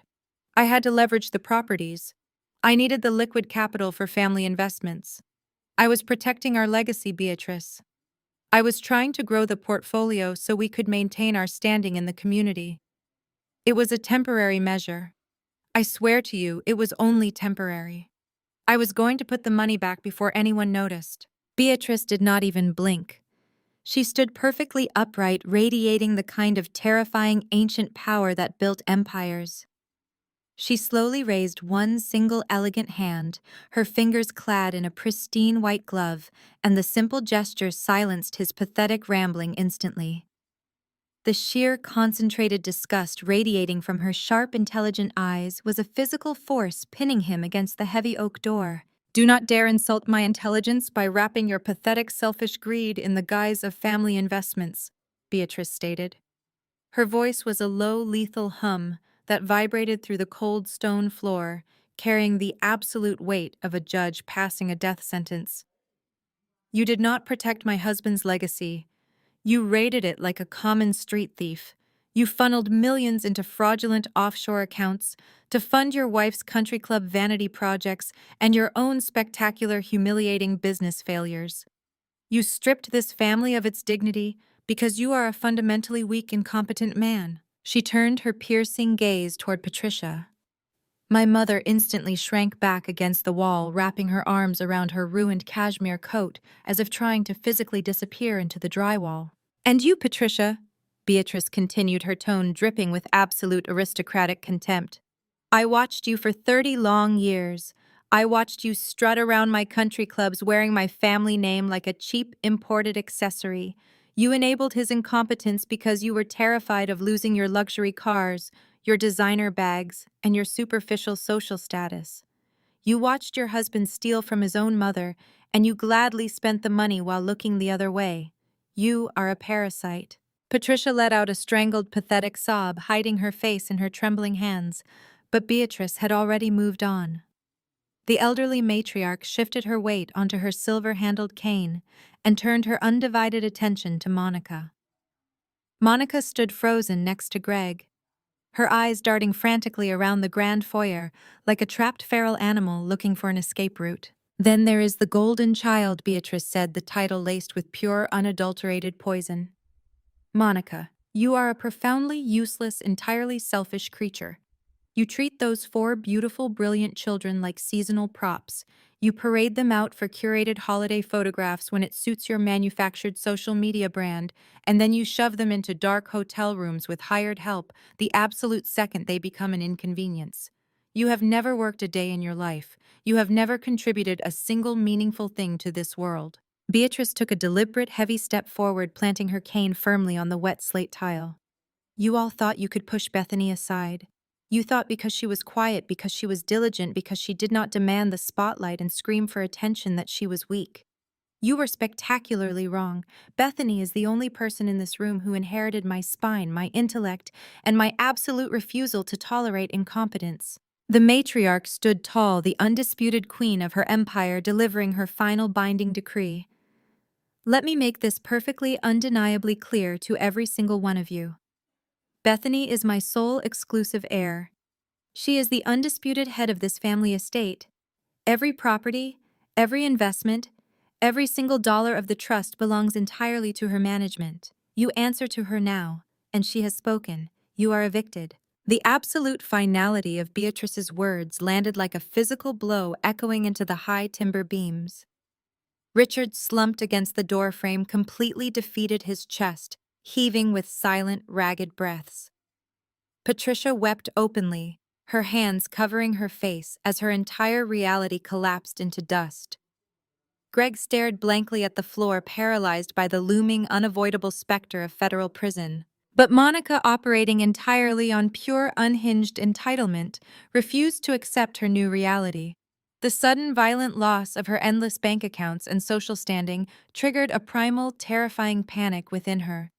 I had to leverage the properties. I needed the liquid capital for family investments. I was protecting our legacy, Beatrice. I was trying to grow the portfolio so we could maintain our standing in the community. It was a temporary measure. I swear to you, it was only temporary. I was going to put the money back before anyone noticed." Beatrice did not even blink. She stood perfectly upright, radiating the kind of terrifying ancient power that built empires. She slowly raised one single elegant hand, her fingers clad in a pristine white glove, and the simple gesture silenced his pathetic rambling instantly. The sheer, concentrated disgust radiating from her sharp, intelligent eyes was a physical force pinning him against the heavy oak door. "Do not dare insult my intelligence by wrapping your pathetic, selfish greed in the guise of family investments," Beatrice stated. Her voice was a low, lethal hum that vibrated through the cold stone floor, carrying the absolute weight of a judge passing a death sentence. "You did not protect my husband's legacy. You raided it like a common street thief. You funneled millions into fraudulent offshore accounts to fund your wife's country club vanity projects and your own spectacular, humiliating business failures. You stripped this family of its dignity because you are a fundamentally weak, incompetent man." She turned her piercing gaze toward Patricia. My mother instantly shrank back against the wall, wrapping her arms around her ruined cashmere coat as if trying to physically disappear into the drywall. "And you, Patricia," Beatrice continued, her tone dripping with absolute aristocratic contempt. "I watched you for 30 long years. I watched you strut around my country clubs wearing my family name like a cheap imported accessory. You enabled his incompetence because you were terrified of losing your luxury cars, your designer bags, and your superficial social status. You watched your husband steal from his own mother, and you gladly spent the money while looking the other way. You are a parasite." Patricia let out a strangled, pathetic sob, hiding her face in her trembling hands, but Beatrice had already moved on. The elderly matriarch shifted her weight onto her silver-handled cane and turned her undivided attention to Monica. Monica stood frozen next to Greg, her eyes darting frantically around the grand foyer like a trapped feral animal looking for an escape route. "Then there is the golden child," Beatrice said, the title laced with pure, unadulterated poison. "Monica, you are a profoundly useless, entirely selfish creature. You treat those four beautiful, brilliant children like seasonal props. You parade them out for curated holiday photographs when it suits your manufactured social media brand, and then you shove them into dark hotel rooms with hired help the absolute second they become an inconvenience. You have never worked a day in your life. You have never contributed a single meaningful thing to this world." Beatrice took a deliberate, heavy step forward, planting her cane firmly on the wet slate tile. "You all thought you could push Bethany aside. You thought because she was quiet, because she was diligent, because she did not demand the spotlight and scream for attention that she was weak. You were spectacularly wrong. Bethany is the only person in this room who inherited my spine, my intellect, and my absolute refusal to tolerate incompetence." The matriarch stood tall, the undisputed queen of her empire, delivering her final binding decree. "Let me make this perfectly, undeniably clear to every single one of you. Bethany is my sole exclusive heir. She is the undisputed head of this family estate. Every property, every investment, every single dollar of the trust belongs entirely to her management. You answer to her now, and she has spoken. You are evicted." The absolute finality of Beatrice's words landed like a physical blow, echoing into the high timber beams. Richard slumped against the doorframe, completely defeated, his chest heaving with silent, ragged breaths. Patricia wept openly, her hands covering her face as her entire reality collapsed into dust. Greg stared blankly at the floor, paralyzed by the looming, unavoidable specter of federal prison. But Monica, operating entirely on pure, unhinged entitlement, refused to accept her new reality. The sudden, violent loss of her endless bank accounts and social standing triggered a primal, terrifying panic within her.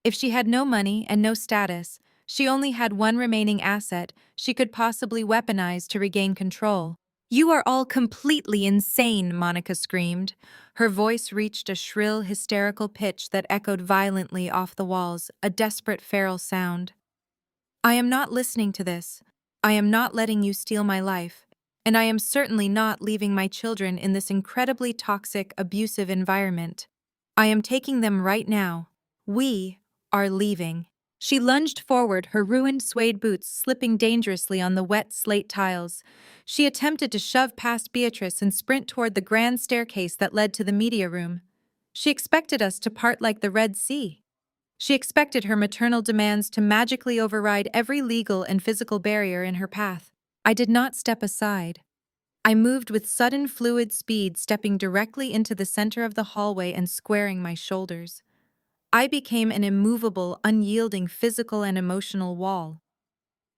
If she had no money and no status, she only had one remaining asset she could possibly weaponize to regain control. "You are all completely insane," Monica screamed. Her voice reached a shrill, hysterical pitch that echoed violently off the walls, a desperate, feral sound. "I am not listening to this. I am not letting you steal my life. And I am certainly not leaving my children in this incredibly toxic, abusive environment. I am taking them right now. We are leaving." She lunged forward, her ruined suede boots slipping dangerously on the wet slate tiles. She attempted to shove past Beatrice and sprint toward the grand staircase that led to the media room. She expected us to part like the Red Sea. She expected her maternal demands to magically override every legal and physical barrier in her path. I did not step aside. I moved with sudden, fluid speed, stepping directly into the center of the hallway and squaring my shoulders. I became an immovable, unyielding physical and emotional wall.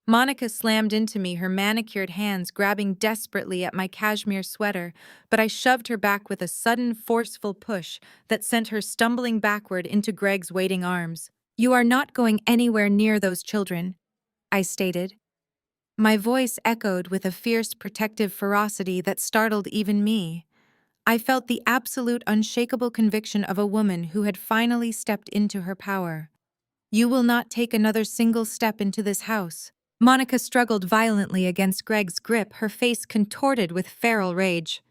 Monica slammed into me, her manicured hands grabbing desperately at my cashmere sweater, but I shoved her back with a sudden, forceful push that sent her stumbling backward into Greg's waiting arms. "You are not going anywhere near those children," I stated. My voice echoed with a fierce, protective ferocity that startled even me. I felt the absolute, unshakable conviction of a woman who had finally stepped into her power. "You will not take another single step into this house." Monica struggled violently against Greg's grip, her face contorted with feral rage.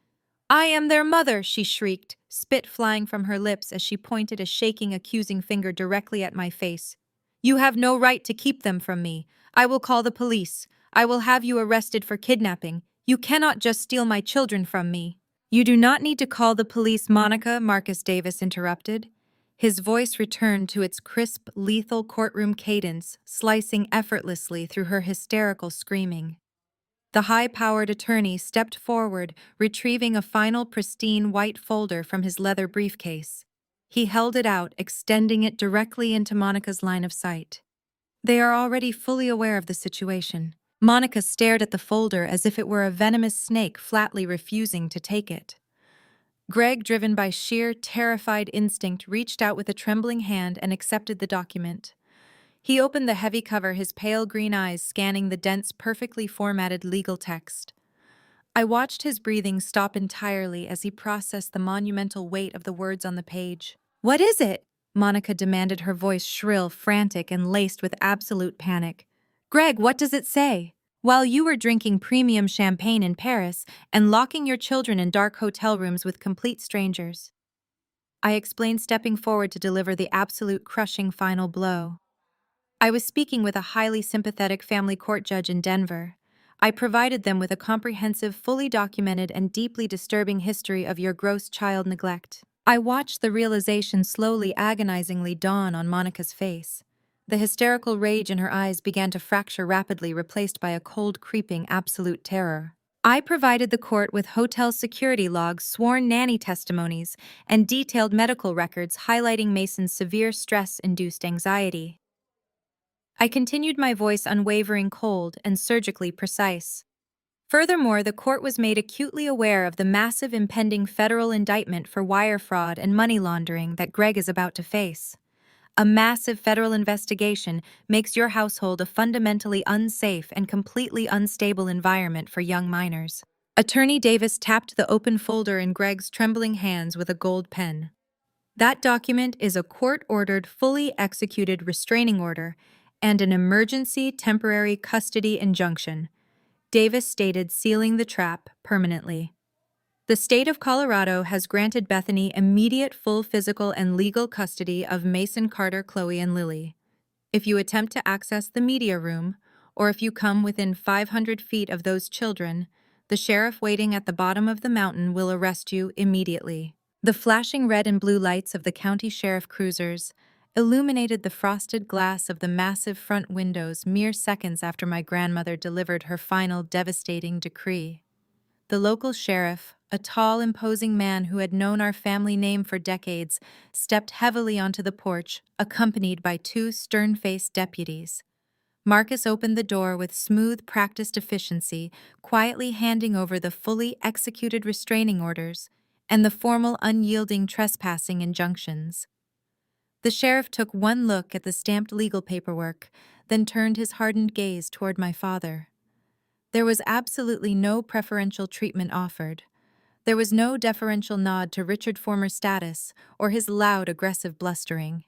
"I am their mother," she shrieked, spit flying from her lips as she pointed a shaking, accusing finger directly at my face. "You have no right to keep them from me. I will call the police. I will have you arrested for kidnapping. You cannot just steal my children from me." "You do not need to call the police, Monica," Marcus Davis interrupted. His voice returned to its crisp, lethal courtroom cadence, slicing effortlessly through her hysterical screaming. The high-powered attorney stepped forward, retrieving a final pristine white folder from his leather briefcase. He held it out, extending it directly into Monica's line of sight. "They are already fully aware of the situation." Monica stared at the folder as if it were a venomous snake, flatly refusing to take it. Greg, driven by sheer, terrified instinct, reached out with a trembling hand and accepted the document. He opened the heavy cover, his pale green eyes scanning the dense, perfectly formatted legal text. I watched his breathing stop entirely as he processed the monumental weight of the words on the page. "What is it?" Monica demanded, her voice shrill, frantic, and laced with absolute panic. "Greg, what does it say? While you were drinking premium champagne in Paris and locking your children in dark hotel rooms with complete strangers." I explained, stepping forward to deliver the absolute crushing final blow. "I was speaking with a highly sympathetic family court judge in Denver. I provided them with a comprehensive, fully documented, and deeply disturbing history of your gross child neglect." I watched the realization slowly, agonizingly dawn on Monica's face. The hysterical rage in her eyes began to fracture rapidly, replaced by a cold, creeping, absolute terror. "I provided the court with hotel security logs, sworn nanny testimonies, and detailed medical records highlighting Mason's severe stress-induced anxiety." I continued, my voice unwavering, cold, and surgically precise. Furthermore, the court was made acutely aware of the massive impending federal indictment for wire fraud and money laundering that Greg is about to face. A massive federal investigation makes your household a fundamentally unsafe and completely unstable environment for young minors. Attorney Davis tapped the open folder in Greg's trembling hands with a gold pen. "That document is a court-ordered, fully executed restraining order and an emergency temporary custody injunction," Davis stated, sealing the trap permanently. "The state of Colorado has granted Bethany immediate full physical and legal custody of Mason, Carter, Chloe, and Lily. If you attempt to access the media room, or if you come within 500 feet of those children, the sheriff waiting at the bottom of the mountain will arrest you immediately." The flashing red and blue lights of the county sheriff cruisers illuminated the frosted glass of the massive front windows mere seconds after my grandmother delivered her final devastating decree. The local sheriff, a tall, imposing man who had known our family name for decades, stepped heavily onto the porch, accompanied by two stern-faced deputies. Marcus opened the door with smooth, practiced efficiency, quietly handing over the fully executed restraining orders and the formal, unyielding trespassing injunctions. The sheriff took one look at the stamped legal paperwork, then turned his hardened gaze toward my father. There was absolutely no preferential treatment offered. There was no deferential nod to Richard's former status or his loud, aggressive blustering.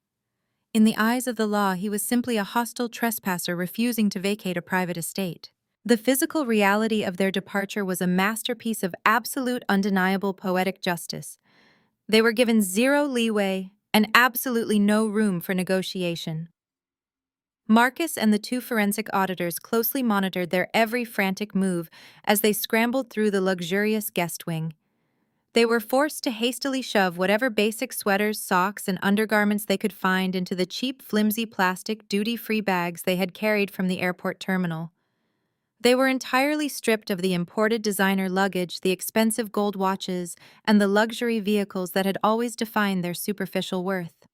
In the eyes of the law, he was simply a hostile trespasser refusing to vacate a private estate. The physical reality of their departure was a masterpiece of absolute, undeniable poetic justice. They were given zero leeway and absolutely no room for negotiation. Marcus and the two forensic auditors closely monitored their every frantic move as they scrambled through the luxurious guest wing. They were forced to hastily shove whatever basic sweaters, socks, and undergarments they could find into the cheap, flimsy plastic, duty-free bags they had carried from the airport terminal. They were entirely stripped of the imported designer luggage, the expensive gold watches, and the luxury vehicles that had always defined their superficial worth.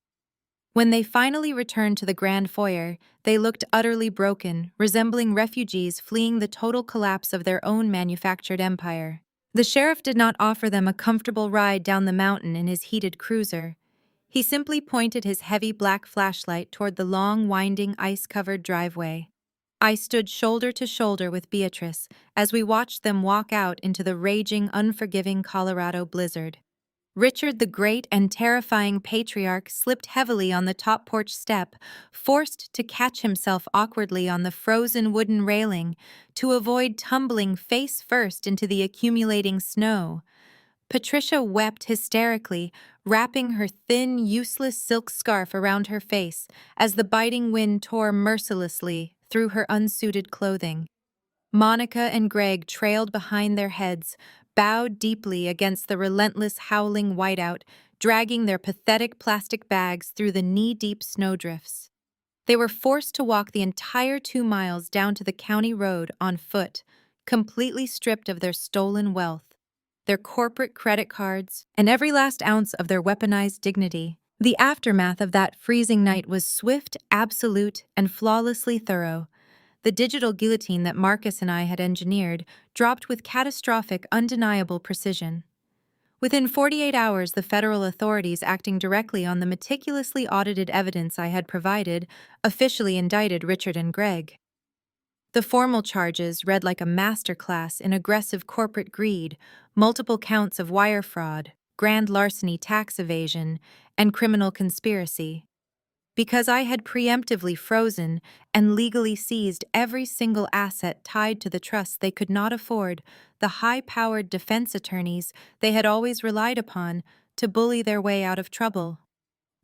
When they finally returned to the grand foyer, they looked utterly broken, resembling refugees fleeing the total collapse of their own manufactured empire. The sheriff did not offer them a comfortable ride down the mountain in his heated cruiser. He simply pointed his heavy black flashlight toward the long, winding, ice-covered driveway. I stood shoulder to shoulder with Beatrice as we watched them walk out into the raging, unforgiving Colorado blizzard. Richard, the great and terrifying patriarch, slipped heavily on the top porch step, forced to catch himself awkwardly on the frozen wooden railing to avoid tumbling face first into the accumulating snow. Patricia wept hysterically, wrapping her thin, useless silk scarf around her face as the biting wind tore mercilessly through her unsuited clothing. Monica and Greg trailed behind their heads, bowed deeply against the relentless howling whiteout, dragging their pathetic plastic bags through the knee-deep snowdrifts. They were forced to walk the entire 2 miles down to the county road on foot, completely stripped of their stolen wealth, their corporate credit cards, and every last ounce of their weaponized dignity. The aftermath of that freezing night was swift, absolute, and flawlessly thorough. The digital guillotine that Marcus and I had engineered dropped with catastrophic, undeniable precision. Within 48 hours, the federal authorities, acting directly on the meticulously audited evidence I had provided, officially indicted Richard and Greg. The formal charges read like a masterclass in aggressive corporate greed, multiple counts of wire fraud, grand larceny, tax evasion, and criminal conspiracy. Because I had preemptively frozen and legally seized every single asset tied to the trust, they could not afford the high-powered defense attorneys they had always relied upon to bully their way out of trouble.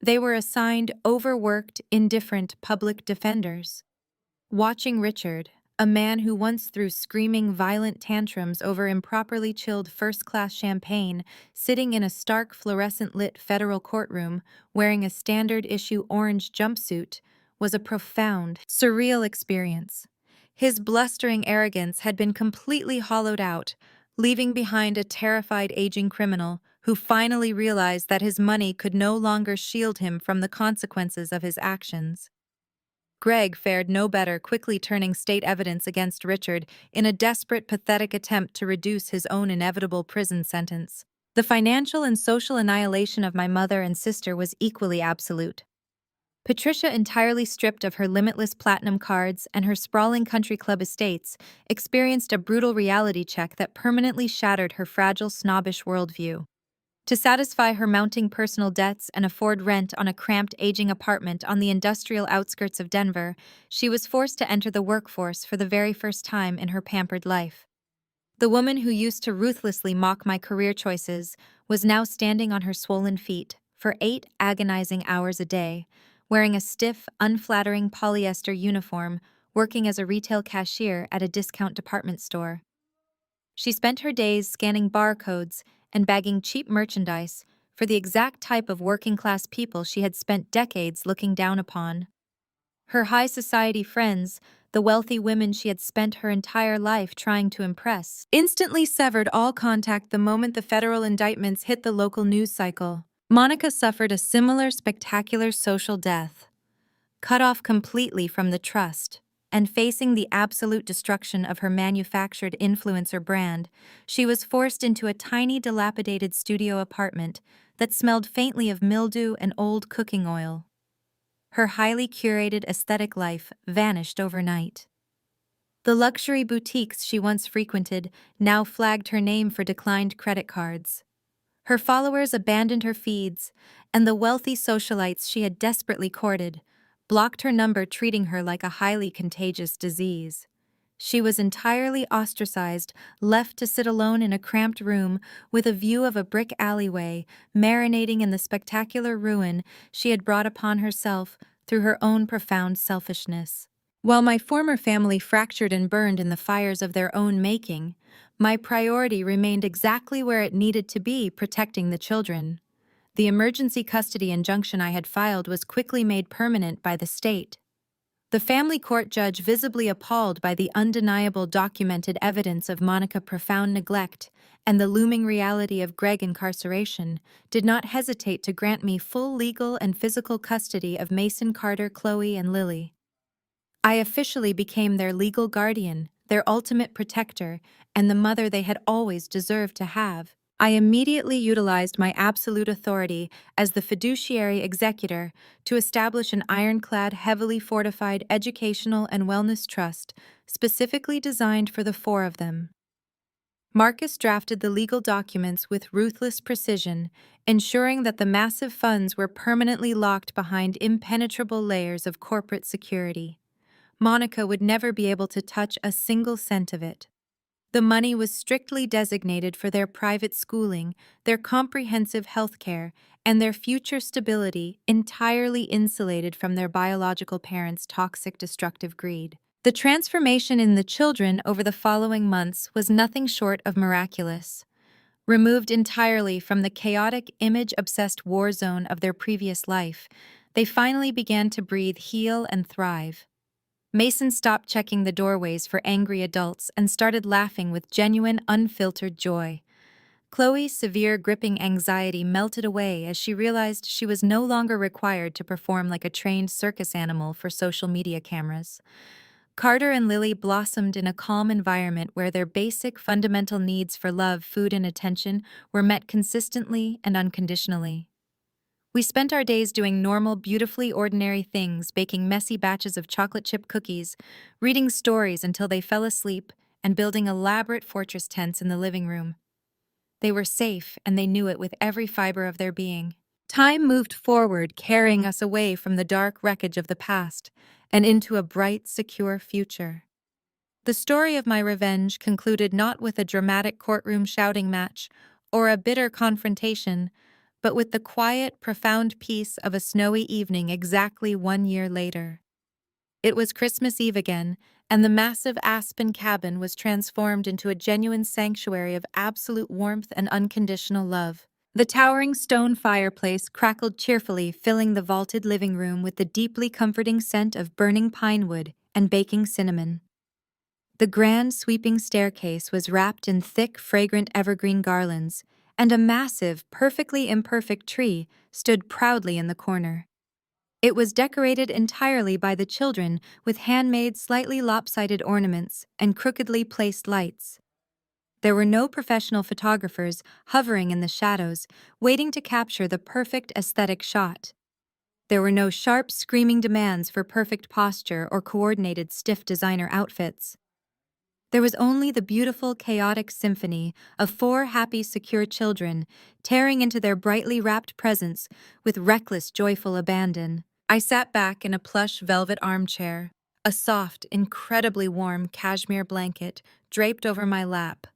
They were assigned overworked, indifferent public defenders. Watching Richard, a man who once threw screaming, violent tantrums over improperly chilled first-class champagne, sitting in a stark, fluorescent-lit federal courtroom wearing a standard-issue orange jumpsuit, was a profound, surreal experience. His blustering arrogance had been completely hollowed out, leaving behind a terrified aging criminal who finally realized that his money could no longer shield him from the consequences of his actions. Greg fared no better, quickly turning state evidence against Richard in a desperate, pathetic attempt to reduce his own inevitable prison sentence. The financial and social annihilation of my mother and sister was equally absolute. Patricia, entirely stripped of her limitless platinum cards and her sprawling country club estates, experienced a brutal reality check that permanently shattered her fragile, snobbish worldview. To satisfy her mounting personal debts and afford rent on a cramped, aging apartment on the industrial outskirts of Denver, she was forced to enter the workforce for the very first time in her pampered life. The woman who used to ruthlessly mock my career choices was now standing on her swollen feet for 8 agonizing hours a day, wearing a stiff, unflattering polyester uniform, working as a retail cashier at a discount department store. She spent her days scanning barcodes and bagging cheap merchandise for the exact type of working-class people she had spent decades looking down upon. Her high society friends, the wealthy women she had spent her entire life trying to impress, instantly severed all contact the moment the federal indictments hit the local news cycle. Monica suffered a similar spectacular social death. Cut off completely from the trust, and facing the absolute destruction of her manufactured influencer brand, she was forced into a tiny, dilapidated studio apartment that smelled faintly of mildew and old cooking oil. Her highly curated aesthetic life vanished overnight. The luxury boutiques she once frequented now flagged her name for declined credit cards. Her followers abandoned her feeds, and the wealthy socialites she had desperately courted blocked her number, treating her like a highly contagious disease. She was entirely ostracized, left to sit alone in a cramped room with a view of a brick alleyway, marinating in the spectacular ruin she had brought upon herself through her own profound selfishness. While my former family fractured and burned in the fires of their own making, my priority remained exactly where it needed to be: protecting the children. The emergency custody injunction I had filed was quickly made permanent by the state. The family court judge, visibly appalled by the undeniable documented evidence of Monica's profound neglect and the looming reality of Greg's incarceration, did not hesitate to grant me full legal and physical custody of Mason, Carter, Chloe, and Lily. I officially became their legal guardian, their ultimate protector, and the mother they had always deserved to have. I immediately utilized my absolute authority as the fiduciary executor to establish an ironclad, heavily fortified educational and wellness trust specifically designed for the 4 of them. Marcus drafted the legal documents with ruthless precision, ensuring that the massive funds were permanently locked behind impenetrable layers of corporate security. Monica would never be able to touch a single cent of it. The money was strictly designated for their private schooling, their comprehensive health care, and their future stability, entirely insulated from their biological parents' toxic, destructive greed. The transformation in the children over the following months was nothing short of miraculous. Removed entirely from the chaotic, image-obsessed war zone of their previous life, they finally began to breathe, heal, and thrive. Mason stopped checking the doorways for angry adults and started laughing with genuine, unfiltered joy. Chloe's severe, gripping anxiety melted away as she realized she was no longer required to perform like a trained circus animal for social media cameras. Carter and Lily blossomed in a calm environment where their basic fundamental needs for love, food, and attention were met consistently and unconditionally. We spent our days doing normal, beautifully ordinary things, baking messy batches of chocolate chip cookies, reading stories until they fell asleep, and building elaborate fortress tents in the living room. They were safe, and they knew it with every fiber of their being. Time moved forward, carrying us away from the dark wreckage of the past and into a bright, secure future. The story of my revenge concluded not with a dramatic courtroom shouting match or a bitter confrontation, but with the quiet, profound peace of a snowy evening exactly 1 year later. It was Christmas Eve again, and the massive aspen cabin was transformed into a genuine sanctuary of absolute warmth and unconditional love. The towering stone fireplace crackled cheerfully, filling the vaulted living room with the deeply comforting scent of burning pine wood and baking cinnamon. The grand, sweeping staircase was wrapped in thick, fragrant evergreen garlands, and a massive, perfectly imperfect tree stood proudly in the corner. It was decorated entirely by the children with handmade, slightly lopsided ornaments and crookedly placed lights. There were no professional photographers hovering in the shadows, waiting to capture the perfect aesthetic shot. There were no sharp, screaming demands for perfect posture or coordinated, stiff designer outfits. There was only the beautiful, chaotic symphony of four happy, secure children tearing into their brightly wrapped presents with reckless, joyful abandon. I sat back in a plush velvet armchair, a soft, incredibly warm cashmere blanket draped over my lap,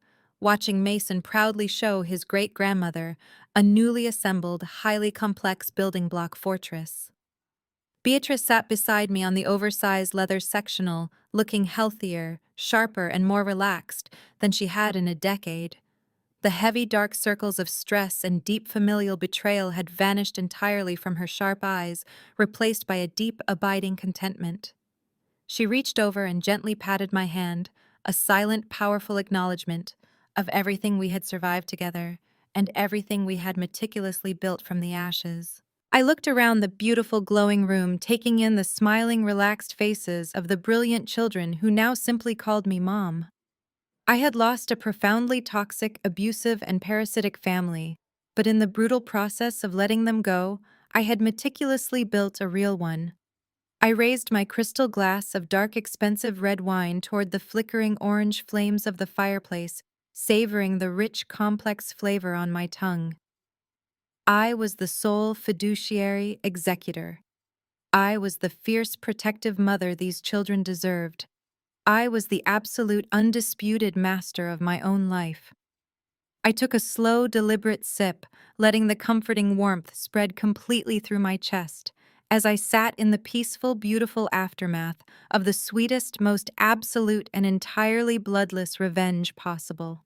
watching Mason proudly show his great-grandmother a newly assembled, highly complex building block fortress. Beatrice sat beside me on the oversized leather sectional, looking healthier, sharper, and more relaxed than she had in a decade. The heavy dark circles of stress and deep familial betrayal had vanished entirely from her sharp eyes, replaced by a deep, abiding contentment. She reached over and gently patted my hand, a silent, powerful acknowledgement of everything we had survived together and everything we had meticulously built from the ashes. I looked around the beautiful, glowing room, taking in the smiling, relaxed faces of the brilliant children who now simply called me Mom. I had lost a profoundly toxic, abusive, and parasitic family, but in the brutal process of letting them go, I had meticulously built a real one. I raised my crystal glass of dark, expensive red wine toward the flickering orange flames of the fireplace, savoring the rich, complex flavor on my tongue. I was the sole fiduciary executor. I was the fierce, protective mother these children deserved. I was the absolute, undisputed master of my own life. I took a slow, deliberate sip, letting the comforting warmth spread completely through my chest as I sat in the peaceful, beautiful aftermath of the sweetest, most absolute, and entirely bloodless revenge possible.